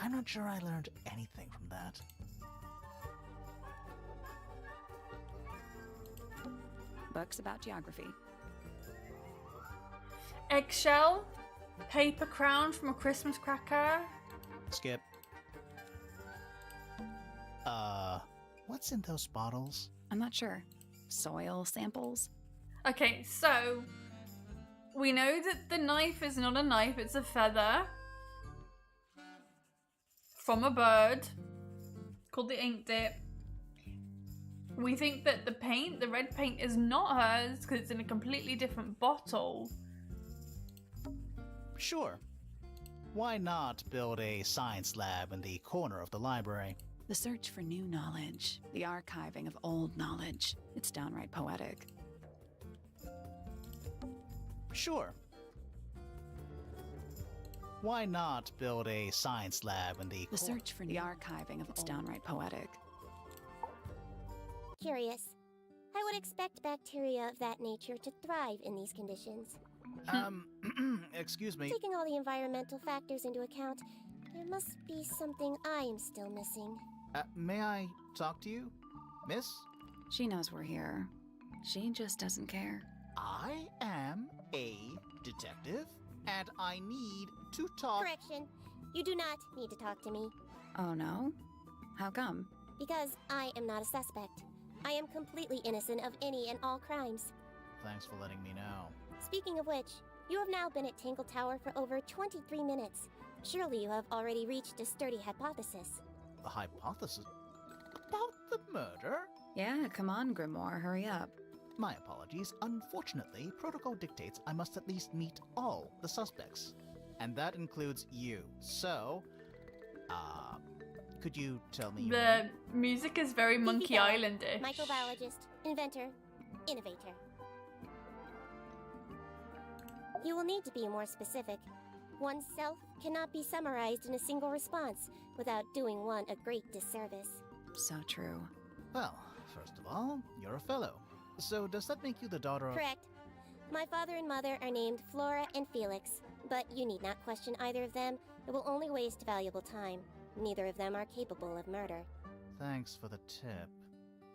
Speaker 4: I'm not sure I learned anything from that.
Speaker 5: Books about geography.
Speaker 1: Eggshell. Paper crown from a Christmas cracker.
Speaker 4: Skip. What's in those bottles?
Speaker 5: I'm not sure. Soil samples?
Speaker 1: Okay, so we know that the knife is not a knife, it's a feather from a bird called the ink dip. We think that the paint, the red paint, is not hers because it's in a completely different bottle.
Speaker 4: Sure. Why not build a science lab in the corner of the library?
Speaker 5: The search for new knowledge. The archiving of old knowledge. It's downright poetic.
Speaker 4: Sure. Why not build a science lab in the
Speaker 5: The search for the archiving of it's downright poetic.
Speaker 9: Curious. I would expect bacteria of that nature to thrive in these conditions.
Speaker 4: Excuse me.
Speaker 9: Taking all the environmental factors into account, there must be something I am still missing.
Speaker 4: May I talk to you, miss?
Speaker 5: She knows we're here. She just doesn't care.
Speaker 4: I am a detective, and I need to talk...
Speaker 9: Correction. You do not need to talk to me.
Speaker 5: Oh no? How come?
Speaker 9: Because I am not a suspect. I am completely innocent of any and all crimes.
Speaker 4: Thanks for letting me know.
Speaker 9: Speaking of which, you have now been at Tangle Tower for over 23 minutes. Surely you have already reached a sturdy hypothesis.
Speaker 4: A hypothesis? About the murder?
Speaker 5: Yeah, come on, Grimoire, hurry up.
Speaker 4: My apologies. Unfortunately, protocol dictates I must at least meet all the suspects. And that includes you. So, could you tell me your
Speaker 1: The
Speaker 4: name?
Speaker 1: music is very Monkey
Speaker 9: Bella,
Speaker 1: Island-ish.
Speaker 9: Microbiologist, inventor, innovator. You will need to be more specific. Oneself cannot be summarized in a single response without doing one a great disservice.
Speaker 5: So true.
Speaker 4: Well, first of all, you're a fellow. So does that make you the daughter of...
Speaker 9: Correct. My father and mother are named Flora and Felix, but you need not question either of them. It will only waste valuable time. Neither of them are capable of murder.
Speaker 4: Thanks for the tip.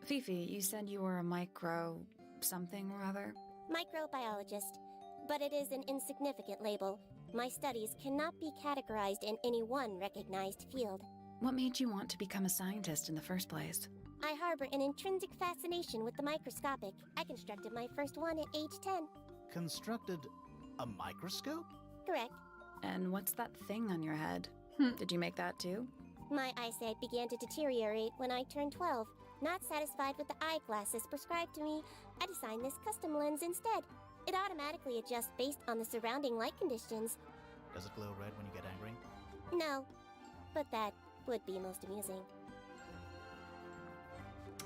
Speaker 5: Fifi, you said you were a micro... something or other?
Speaker 9: Microbiologist, but it is an insignificant label. My studies cannot be categorized in any one recognized field.
Speaker 5: What made you want to become a scientist in the first place?
Speaker 9: I harbor an intrinsic fascination with the microscopic. I constructed my first one at age 10.
Speaker 4: Constructed a microscope?
Speaker 9: Correct.
Speaker 5: And what's that thing on your head? Did you make that too?
Speaker 9: My eyesight began to deteriorate when I turned 12. Not satisfied with the eyeglasses prescribed to me, I designed this custom lens instead. It automatically adjusts based on the surrounding light conditions.
Speaker 4: Does it glow red when you get angry?
Speaker 9: No, but that would be most amusing.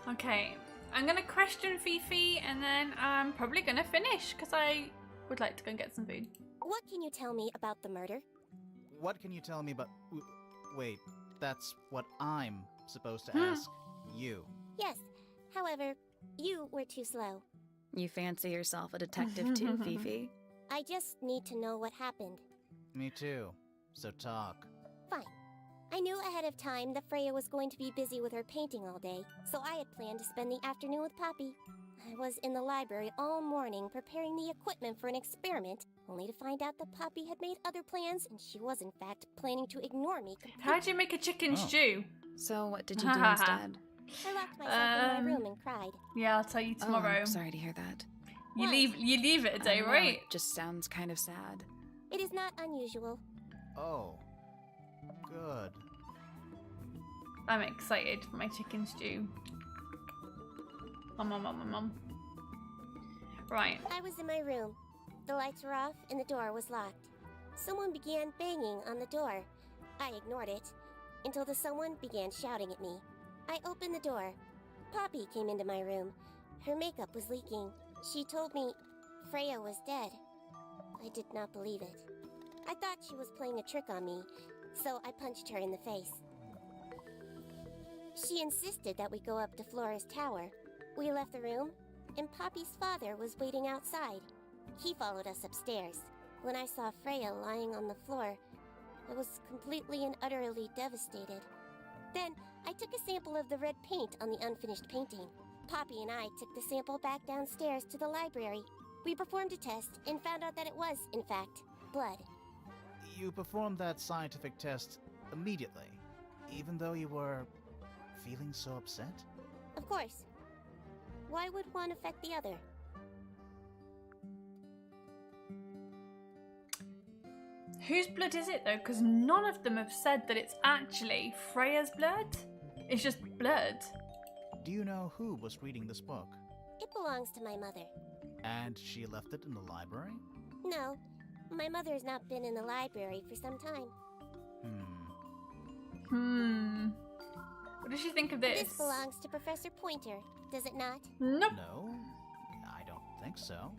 Speaker 1: Okay, I'm gonna question Fifi and then I'm probably gonna finish because I would like to go and get some food.
Speaker 9: What can you tell me about the murder?
Speaker 4: What can you tell me about... Wait, that's what I'm supposed to ask you.
Speaker 9: Yes, however, you were too slow.
Speaker 5: You fancy yourself a detective too, Fifi?
Speaker 9: I just need to know what happened.
Speaker 4: Me too. So talk.
Speaker 9: Fine. I knew ahead of time that Freya was going to be busy with her painting all day, so I had planned to spend the afternoon with Poppy. I was in the library all morning preparing the equipment for an experiment, only to find out that Poppy had made other plans and she was in fact planning to ignore me completely.
Speaker 1: How'd you make a chicken stew?
Speaker 5: So what did you do instead?
Speaker 9: I locked myself in my room and cried.
Speaker 1: Yeah, I'll tell you
Speaker 5: Oh,
Speaker 1: tomorrow.
Speaker 5: I'm sorry to hear that.
Speaker 1: You
Speaker 9: What?
Speaker 1: leave it a
Speaker 5: I
Speaker 1: day,
Speaker 5: don't know,
Speaker 1: right?
Speaker 5: it just sounds kind of sad.
Speaker 9: It is not unusual.
Speaker 4: Oh. Good.
Speaker 1: I'm excited for my chicken stew. Mom. Right.
Speaker 9: I was in my room. The lights were off and the door was locked. Someone began banging on the door. I ignored it until the someone began shouting at me. I opened the door. Poppy came into my room. Her makeup was leaking. She told me Freya was dead. I did not believe it. I thought she was playing a trick on me, so I punched her in the face. She insisted that we go up to Flora's tower. We left the room, and Poppy's father was waiting outside. He followed us upstairs. When I saw Freya lying on the floor, I was completely and utterly devastated. Then, I took a sample of the red paint on the unfinished painting. Poppy and I took the sample back downstairs to the library. We performed a test and found out that it was, in fact, blood.
Speaker 4: You performed that scientific test immediately, even though you were feeling so upset?
Speaker 9: Of course. Why would one affect the other?
Speaker 1: Whose blood is it though? Because none of them have said that it's actually Freya's blood. It's just blood.
Speaker 4: Do you know who was reading this book?
Speaker 9: It belongs to my mother.
Speaker 4: And she left it in the library?
Speaker 9: No, my mother has not been in the library for some time.
Speaker 1: What does she think of this?
Speaker 9: This belongs to Professor Pointer, does it not?
Speaker 1: Nope.
Speaker 4: No, I don't think so.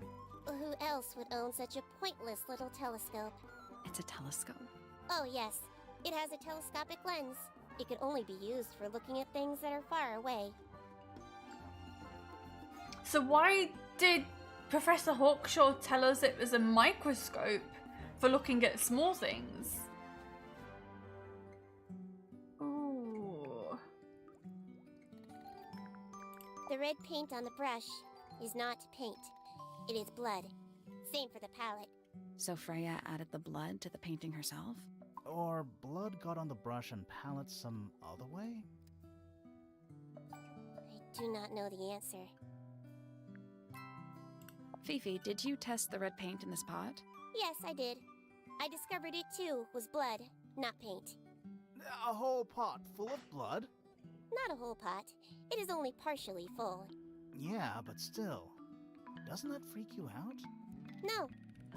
Speaker 9: Who else would own such a pointless little telescope?
Speaker 5: It's a telescope.
Speaker 9: Oh yes, it has a telescopic lens. It can only be used for looking at things that are far away.
Speaker 1: So why did Professor Hawkshaw tell us it was a microscope for looking at small things? Ooh.
Speaker 9: The red paint on the brush is not paint. It is blood. Same for the palette.
Speaker 5: So Freya added the blood to the painting herself?
Speaker 4: Or blood got on the brush and palette some other way?
Speaker 9: I do not know the answer.
Speaker 5: Fifi, did you test the red paint in this pot?
Speaker 9: Yes, I did. I discovered it too was blood, not paint.
Speaker 4: A whole pot full of blood?
Speaker 9: Not a whole pot. It is only partially full.
Speaker 4: Yeah, but still. Doesn't that freak you out?
Speaker 9: No.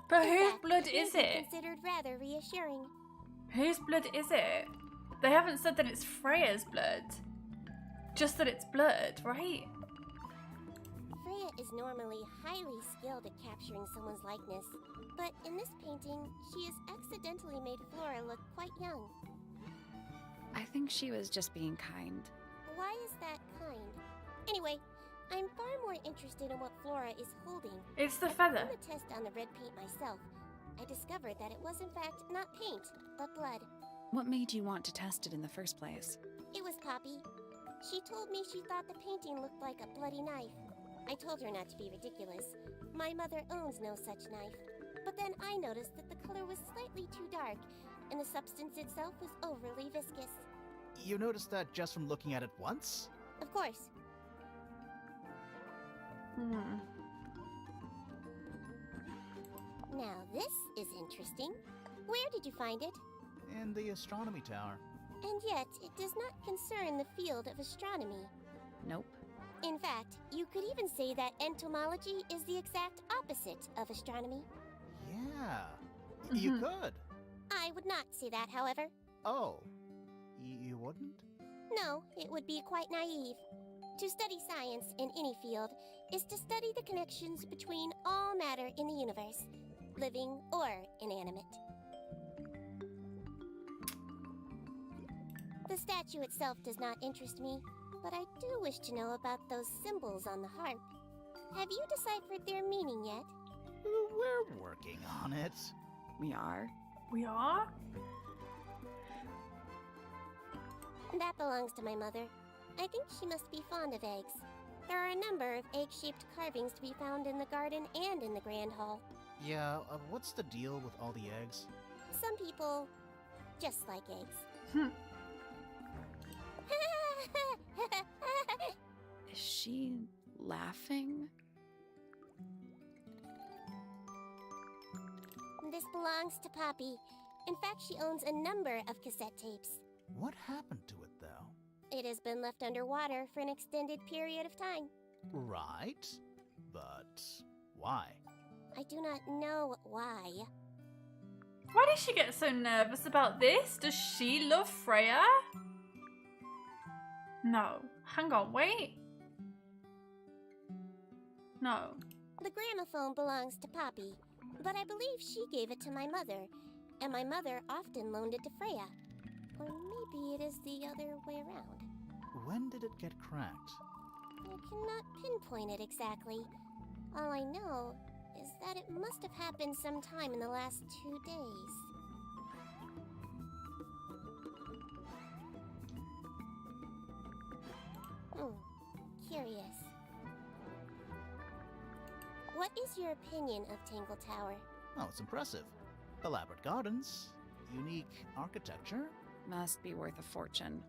Speaker 1: But
Speaker 9: In
Speaker 1: whose
Speaker 9: fact,
Speaker 1: blood
Speaker 9: it
Speaker 1: is
Speaker 9: may be
Speaker 1: it?
Speaker 9: considered rather reassuring.
Speaker 1: Whose blood is it? They haven't said that it's Freya's blood. Just that it's blood, right?
Speaker 9: Freya is normally highly skilled at capturing someone's likeness, but in this painting, she has accidentally made Flora look quite young.
Speaker 5: I think she was just being kind.
Speaker 9: Why is that kind? Anyway, I'm far more interested in what Flora is holding.
Speaker 1: It's the
Speaker 9: I
Speaker 1: feather.
Speaker 9: performed the test on the red paint myself. I discovered that it was in fact not paint, but blood.
Speaker 5: What made you want to test it in the first place?
Speaker 9: It was Poppy. She told me she thought the painting looked like a bloody knife. I told her not to be ridiculous. My mother owns no such knife. But then I noticed that the color was slightly too dark, and the substance itself was overly viscous.
Speaker 4: You noticed that just from looking at it once?
Speaker 9: Of course. Now this is interesting. Where did you find it?
Speaker 4: In the astronomy tower.
Speaker 9: And yet, it does not concern the field of astronomy.
Speaker 5: Nope.
Speaker 9: In fact, you could even say that entomology is the exact opposite of astronomy.
Speaker 4: Yeah. You could.
Speaker 9: I would not say that, however.
Speaker 4: Oh. You wouldn't?
Speaker 9: No, it would be quite naive. To study science in any field is to study the connections between all matter in the universe, living or inanimate. The statue itself does not interest me, but I do wish to know about those symbols on the harp. Have you deciphered their meaning yet?
Speaker 4: We're working on it.
Speaker 5: We are?
Speaker 1: We are?
Speaker 9: That belongs to my mother. I think she must be fond of eggs. There are a number of egg-shaped carvings to be found in the garden and in the Grand Hall.
Speaker 4: Yeah, what's the deal with all the eggs?
Speaker 9: Some people just like eggs.
Speaker 5: Is she laughing?
Speaker 9: This belongs to Poppy. In fact, she owns a number of cassette tapes.
Speaker 4: What happened to it, though?
Speaker 9: It has been left underwater for an extended period of time.
Speaker 4: Right, but why?
Speaker 9: I do not know why.
Speaker 1: Why did she get so nervous about this? Does she love Freya? No. Hang on, wait. No.
Speaker 9: The gramophone belongs to Poppy, but I believe she gave it to my mother, and my mother often loaned it to Freya. Or maybe it is the other way around.
Speaker 4: When did it get cracked?
Speaker 9: I cannot pinpoint it exactly. All I know is that it must have happened sometime in the last 2 days. Curious. What is your opinion of Tangle Tower?
Speaker 4: Oh, it's impressive. Elaborate gardens, unique architecture.
Speaker 5: Must be worth a fortune.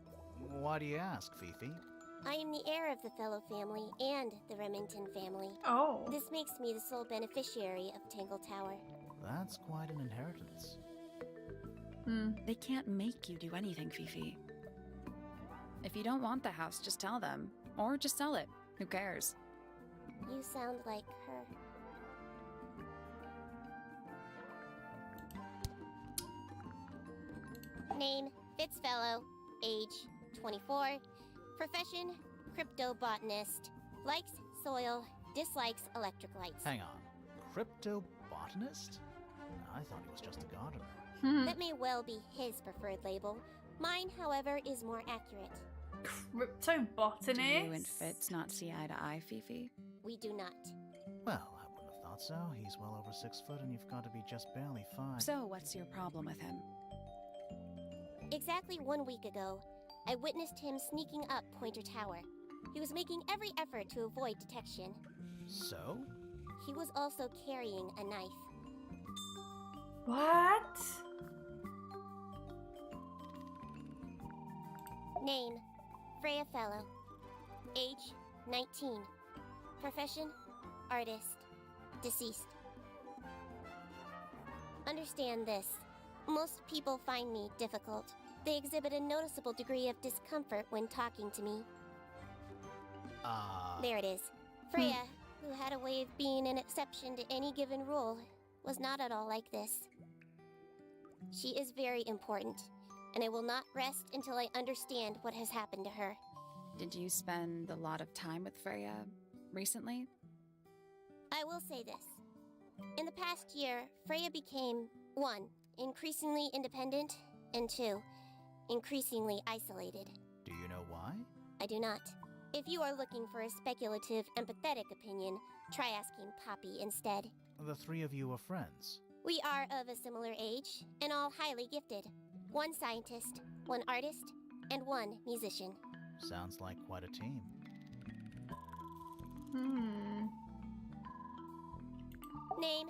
Speaker 4: Why do you ask, Fifi?
Speaker 9: I am the heir of the Fellow family and the Remington family.
Speaker 1: Oh.
Speaker 9: This makes me the sole beneficiary of Tangle Tower.
Speaker 4: That's quite an inheritance.
Speaker 5: They can't make you do anything, Fifi. If you don't want the house, just tell them. Or just sell it. Who cares?
Speaker 9: You sound like her. Name, Fitzfellow. Age, 24. Profession, cryptobotanist. Likes soil, dislikes electric lights.
Speaker 4: Hang on. Cryptobotanist? I thought he was just a gardener.
Speaker 9: That may well be his preferred label. Mine, however, is more accurate.
Speaker 1: Cryptobotanist?
Speaker 5: Do you and Fitz not see eye to eye, Fifi?
Speaker 9: We do not.
Speaker 4: Well, I wouldn't have thought so. He's well over 6 foot and you've got to be just barely 5.
Speaker 5: So, what's your problem with him?
Speaker 9: Exactly 1 week ago, I witnessed him sneaking up Pointer Tower. He was making every effort to avoid detection.
Speaker 4: So?
Speaker 9: He was also carrying a knife.
Speaker 1: What?
Speaker 9: Name, Freya Fellow. Age, 19. Profession, artist. Deceased. Understand this. Most people find me difficult. They exhibit a noticeable degree of discomfort when talking to me. There it is. Freya, who had a way of being an exception to any given rule, was not at all like this. She is very important, and I will not rest until I understand what has happened to her.
Speaker 5: Did you spend a lot of time with Freya recently?
Speaker 9: I will say this. In the past year, Freya became 1. Increasingly independent, and 2. Increasingly isolated.
Speaker 4: Do you know why?
Speaker 9: I do not. If you are looking for a speculative, empathetic opinion, try asking Poppy instead.
Speaker 4: The 3 of you are friends.
Speaker 9: We are of a similar age, and all highly gifted. 1 scientist, 1 artist, and 1 musician.
Speaker 4: Sounds like quite a team.
Speaker 9: Name,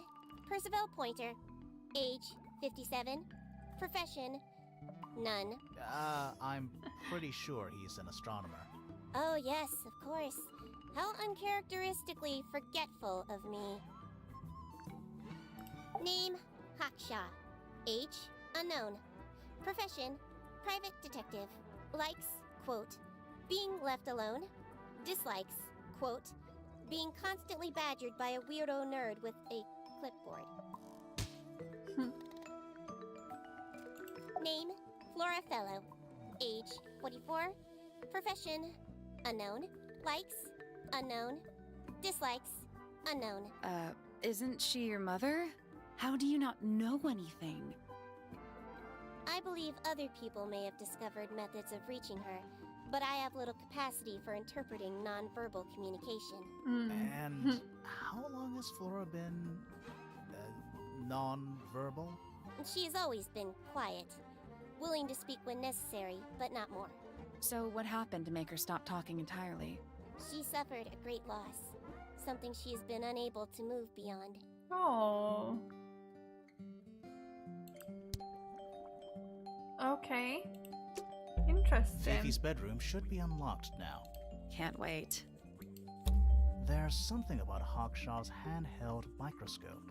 Speaker 9: Percival Pointer. Age, 57. Profession, none.
Speaker 4: I'm pretty sure he's an astronomer.
Speaker 9: Oh yes, of course. How uncharacteristically forgetful of me. Name, Hawkshaw. Age, unknown. Profession, private detective. Likes, quote, being left alone. Dislikes, quote, being constantly badgered by a weirdo nerd with a clipboard. Name, Flora Fellow. Age, 44. Profession, unknown. Likes, unknown. Dislikes, unknown.
Speaker 5: Isn't she your mother? How do you not know anything?
Speaker 9: I believe other people may have discovered methods of reaching her, but I have little capacity for interpreting nonverbal communication.
Speaker 4: And how long has Flora been non-verbal?
Speaker 9: She has always been quiet, willing to speak when necessary, but not more.
Speaker 5: So what happened to make her stop talking entirely?
Speaker 9: She suffered a great loss, something she has been unable to move beyond.
Speaker 1: Oh. Okay. Interesting.
Speaker 4: Fifi's bedroom should be unlocked now.
Speaker 5: Can't wait.
Speaker 4: There's something about Hawkshaw's handheld microscope.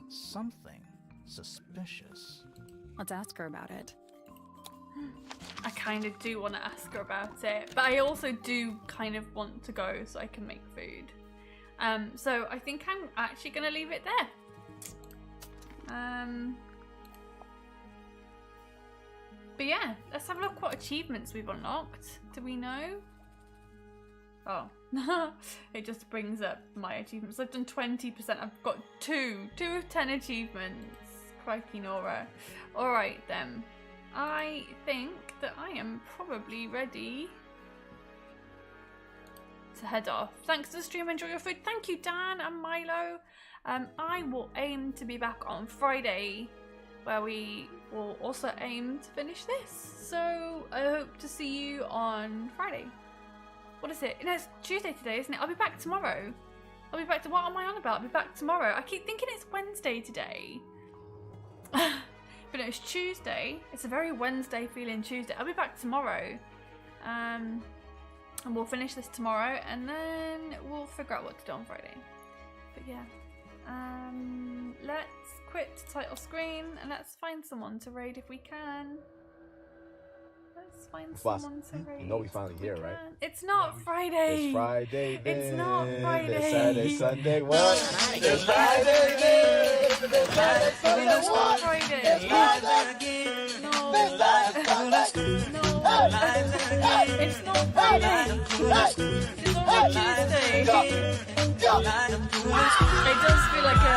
Speaker 4: Something suspicious.
Speaker 5: Let's ask her about it.
Speaker 1: I kind of do want to ask her about it, but I also do kind of want to go so I can make food. So I think I'm actually going to leave it there. But yeah, let's have a look what achievements we've unlocked. Do we know? Oh, it just brings up my achievements. I've done 20%. I've got 2 of 10 achievements. Crikey Nora. Alright then. I think that I am probably ready to head off. Thanks for the stream. Enjoy your food. Thank you, Dan and Milo. I will aim to be back on Friday, where we will also aim to finish this. So I hope to see you on Friday. What is it? No, it's Tuesday today, isn't it? I'll be back tomorrow. I'll be back to, what am I on about? I'll be back tomorrow. I keep thinking it's Wednesday today. But no, it's Tuesday. It's a very Wednesday feeling Tuesday. I'll be back tomorrow. And we'll finish this tomorrow, and then we'll figure out what to do on Friday. But yeah. Let's quit title screen and let's find someone to raid if we can. Let's find someone to raid.
Speaker 10: You know we finally here, right?
Speaker 1: It's not Friday.
Speaker 10: It's Friday. Then.
Speaker 1: It's not Friday.
Speaker 10: It's Saturday, Sunday. What? It's Friday. Then. It's Saturday, Sunday.
Speaker 1: It's not Friday.
Speaker 10: It's Friday.
Speaker 1: No.
Speaker 10: It's Friday.
Speaker 1: No. It's not Friday. It's only Tuesday. It does feel like it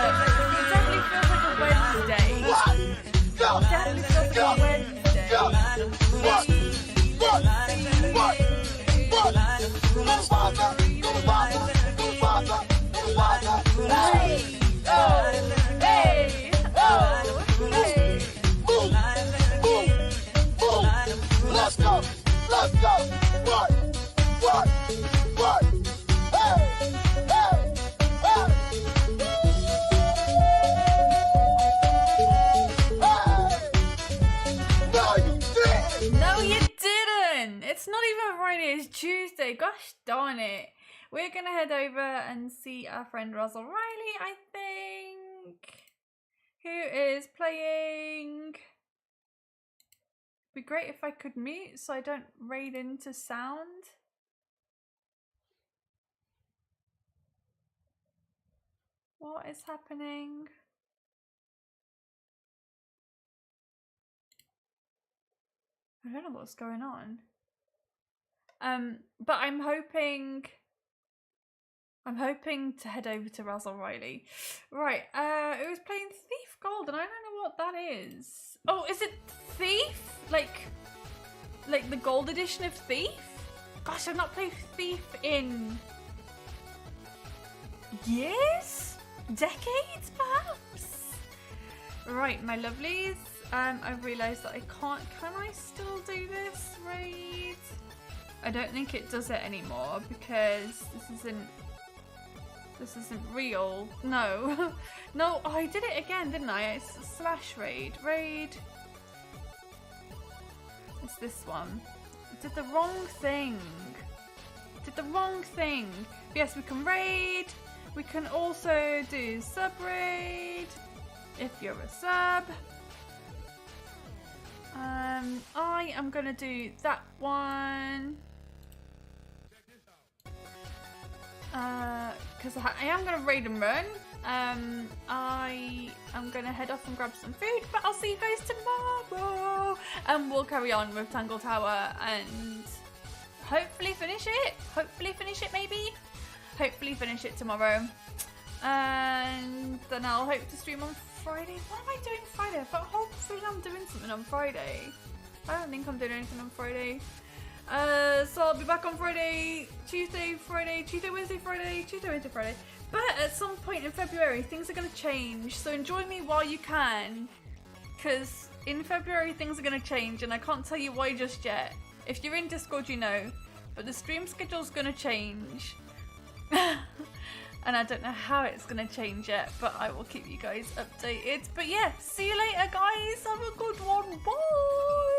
Speaker 1: definitely feels like a Wednesday. It definitely feels like a Wednesday. Hey!
Speaker 10: Let's go! Let's go! What? Hey!
Speaker 1: No, you didn't! It's not even Friday, it's Tuesday. Gosh darn it. We're gonna head over and see our friend Russell Riley, I think. Who is playing? Be great if I could mute so I don't raid into sound. What is happening? I don't know what's going on. But I'm hoping to head over to Russell Riley. Right, it was playing Thief Gold and I don't know what that is. Oh, is it Thief? Like the gold edition of Thief? Gosh, I've not played Thief in years? Decades, perhaps? Right, my lovelies. I've realised that I can't. Can I still do this raid? I don't think it does it anymore because this isn't real. No. No, oh, I did it again, didn't I? It's slash raid. Raid. It's this one. I did the wrong thing. But yes, we can raid. We can also do sub raid if you're a sub. I am gonna do that one because I am gonna raid and run. I am gonna head off and grab some food, but I'll see you guys tomorrow, and we'll carry on with Tangle Tower and hopefully finish it. Maybe. Hopefully finish it tomorrow, and then I'll hope to stream on Friday. What am I doing Friday? But hopefully I'm doing something on Friday. I don't think I'm doing anything on Friday. So I'll be back on Friday, Tuesday, Wednesday, Friday. But at some point in February, things are going to change. So enjoy me while you can. Because in February, things are going to change. And I can't tell you why just yet. If you're in Discord, you know. But the stream schedule's gonna change. And I don't know how it's gonna change yet, but I will keep you guys updated. But yeah, see you later, guys. Have a good one. Bye.